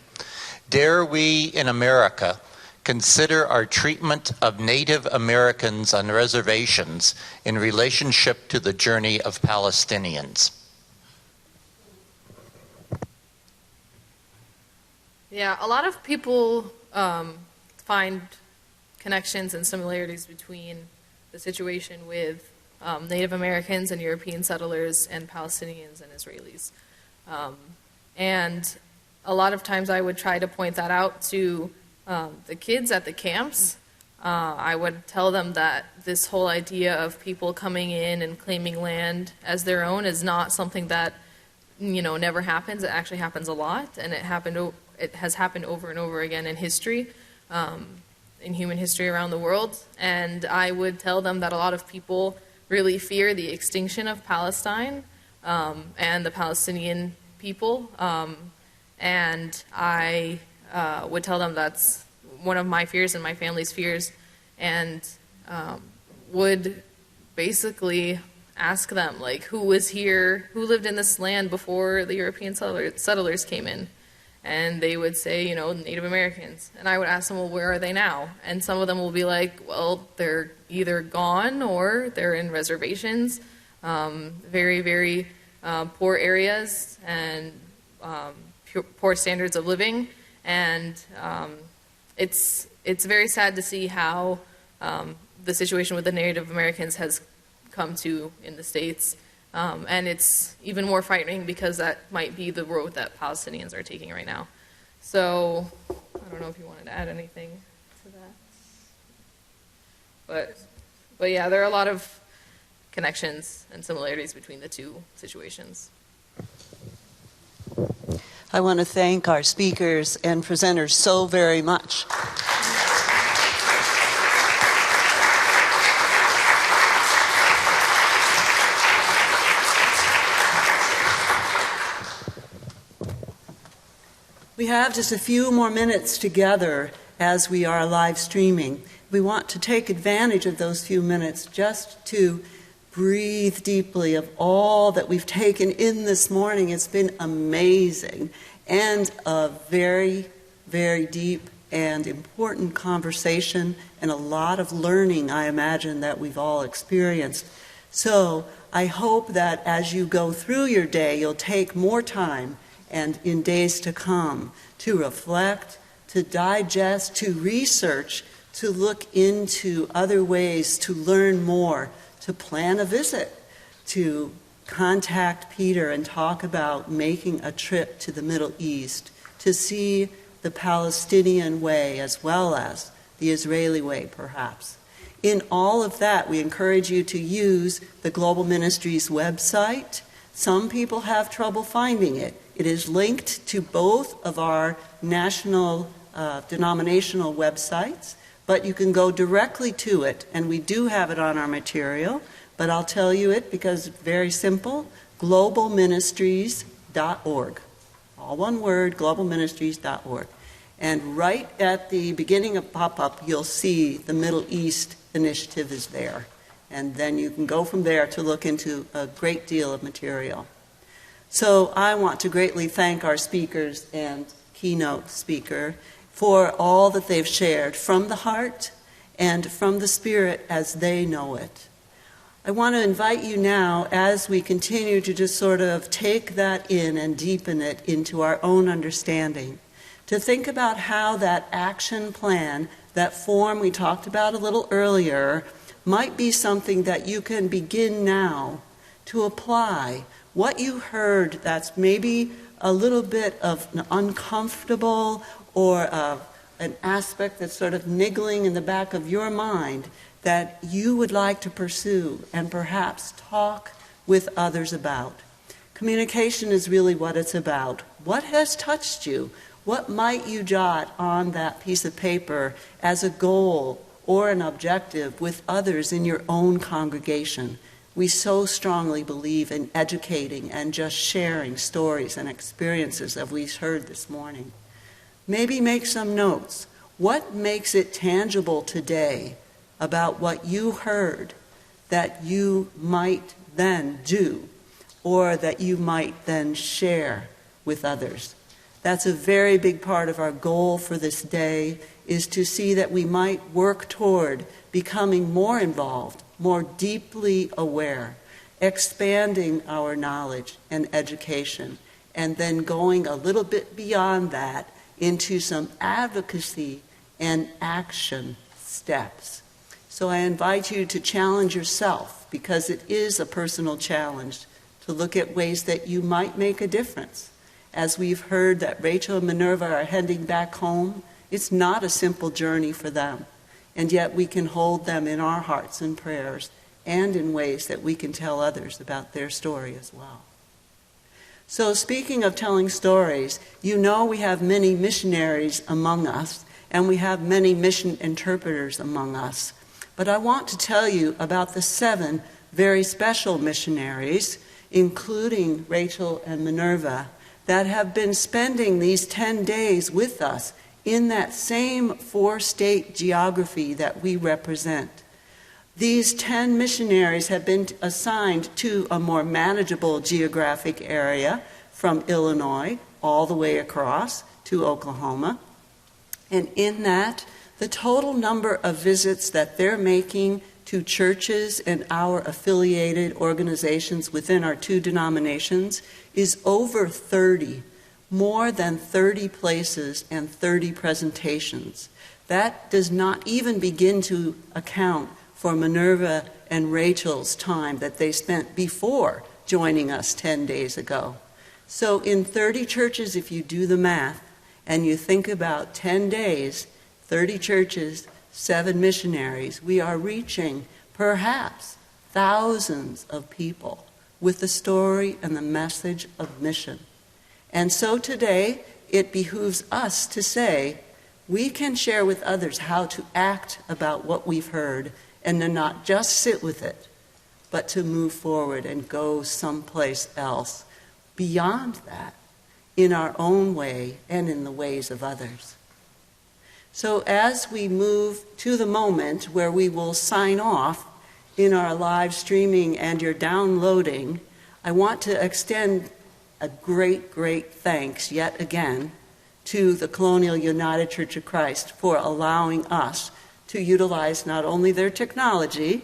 Dare we in America consider our treatment of Native Americans on reservations in relationship to the journey of Palestinians? Yeah, a lot of people find connections and similarities between the situation with Native Americans and European settlers and Palestinians and Israelis. And a lot of times I would try to point that out to the kids at the camps. I would tell them that this whole idea of people coming in and claiming land as their own is not something that, never happens. It actually happens a lot, and it has happened over and over again in history, in human history around the world. And I would tell them that a lot of people really fear the extinction of Palestine and the Palestinian people. And I would tell them that's one of my fears and my family's fears, and would basically ask them, like, who was here, who lived in this land before the European settlers came in? And they would say, Native Americans. And I would ask them, well, where are they now? And some of them will be like, well, they're either gone or they're in reservations, very, very poor areas and poor standards of living. And it's very sad to see how the situation with the Native Americans has come to in the States. And it's even more frightening because that might be the road that Palestinians are taking right now. So I don't know if you wanted to add anything to that. But yeah, there are a lot of connections and similarities between the two situations. I want to thank our speakers and presenters so very much. We have just a few more minutes together as we are live streaming. We want to take advantage of those few minutes just to breathe deeply of all that we've taken in this morning. It's been amazing and a very, very deep and important conversation and a lot of learning, I imagine, that we've all experienced. So I hope that as you go through your day, you'll take more time and in days to come to reflect, to digest, to research, to look into other ways to learn more, to plan a visit, to contact Peter and talk about making a trip to the Middle East, to see the Palestinian way as well as the Israeli way, perhaps. In all of that, we encourage you to use the Global Ministries website. Some people have trouble finding it. It is linked to both of our national denominational websites, but you can go directly to it, and we do have it on our material, but I'll tell you it because it's very simple, globalministries.org. All one word, globalministries.org. And right at the beginning of pop-up, you'll see the Middle East initiative is there. And then you can go from there to look into a great deal of material. So I want to greatly thank our speakers and keynote speaker for all that they've shared from the heart and from the spirit as they know it. I want to invite you now, as we continue to just sort of take that in and deepen it into our own understanding, to think about how that action plan, that form we talked about a little earlier, might be something that you can begin now to apply. What you heard that's maybe a little bit of an uncomfortable or an aspect that's sort of niggling in the back of your mind that you would like to pursue and perhaps talk with others about. Communication is really what it's about. What has touched you? What might you jot on that piece of paper as a goal or an objective with others in your own congregation? We so strongly believe in educating and just sharing stories and experiences that we've heard this morning. Maybe make some notes. What makes it tangible today about what you heard that you might then do or that you might then share with others? That's a very big part of our goal for this day, is to see that we might work toward becoming more involved, more deeply aware, expanding our knowledge and education, and then going a little bit beyond that into some advocacy and action steps. So I invite you to challenge yourself, because it is a personal challenge, to look at ways that you might make a difference. As we've heard that Rachel and Minerva are heading back home, it's not a simple journey for them. And yet we can hold them in our hearts and prayers, and in ways that we can tell others about their story as well. So speaking of telling stories, you know we have many missionaries among us, and we have many mission interpreters among us. But I want to tell you about the 7 very special missionaries, including Rachel and Minerva, that have been spending these 10 days with us in that same 4-state geography that we represent. These 10 missionaries have been assigned to a more manageable geographic area from Illinois all the way across to Oklahoma. And in that, the total number of visits that they're making to churches and our affiliated organizations within our 2 denominations is over 30, more than 30 places and 30 presentations. That does not even begin to account for Minerva and Rachel's time that they spent before joining us 10 days ago. So in 30 churches, if you do the math, and you think about 10 days, 30 churches, 7 missionaries, we are reaching perhaps thousands of people with the story and the message of mission. And so today, it behooves us to say, we can share with others how to act about what we've heard, and to not just sit with it, but to move forward and go someplace else beyond that, in our own way and in the ways of others. So as we move to the moment where we will sign off in our live streaming and your downloading, I want to extend a great, great thanks yet again to the Colonial United Church of Christ for allowing us to utilize not only their technology,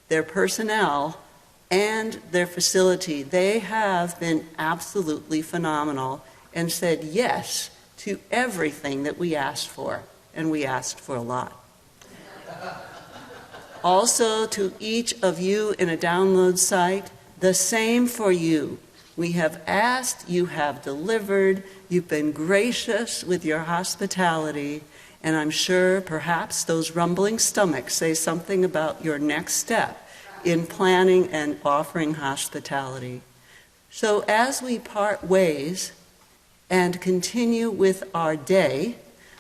their personnel, and their facility. They have been absolutely phenomenal and said yes to everything that we asked for, and we asked for a lot. Also, to each of you in a download site, the same for you. We have asked, you have delivered, you've been gracious with your hospitality, and I'm sure perhaps those rumbling stomachs say something about your next step in planning and offering hospitality. So as we part ways and continue with our day,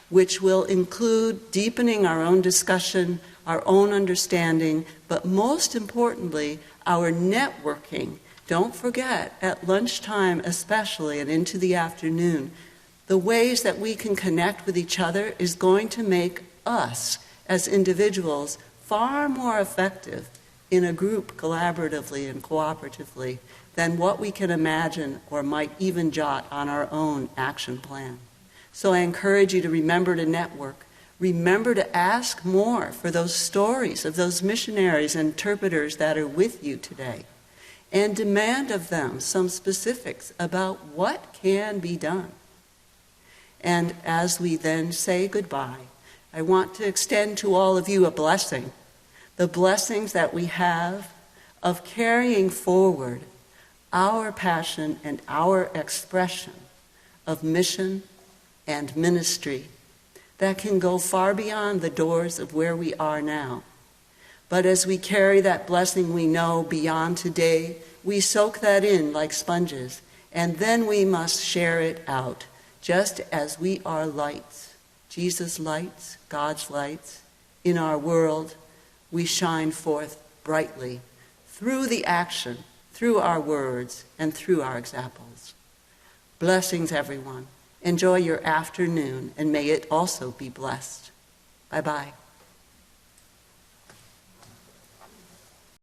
which will include deepening our own discussion, our own understanding, but most importantly, our networking. Don't forget, at lunchtime especially and into the afternoon, the ways that we can connect with each other is going to make us as individuals far more effective in a group collaboratively and cooperatively than what we can imagine or might even jot on our own action plan. So I encourage you to remember to network. Remember to ask more for those stories of those missionaries and interpreters that are with you today. And demand of them some specifics about what can be done. And as we then say goodbye, I want to extend to all of you a blessing. The blessings that we have of carrying forward our passion and our expression of mission and ministry that can go far beyond the doors of where we are now. But as we carry that blessing we know beyond today, we soak that in like sponges, and then we must share it out, just as we are lights, Jesus' lights, God's lights. In our world, we shine forth brightly through the action, through our words, and through our examples. Blessings, everyone. Enjoy your afternoon, and may it also be blessed. Bye-bye.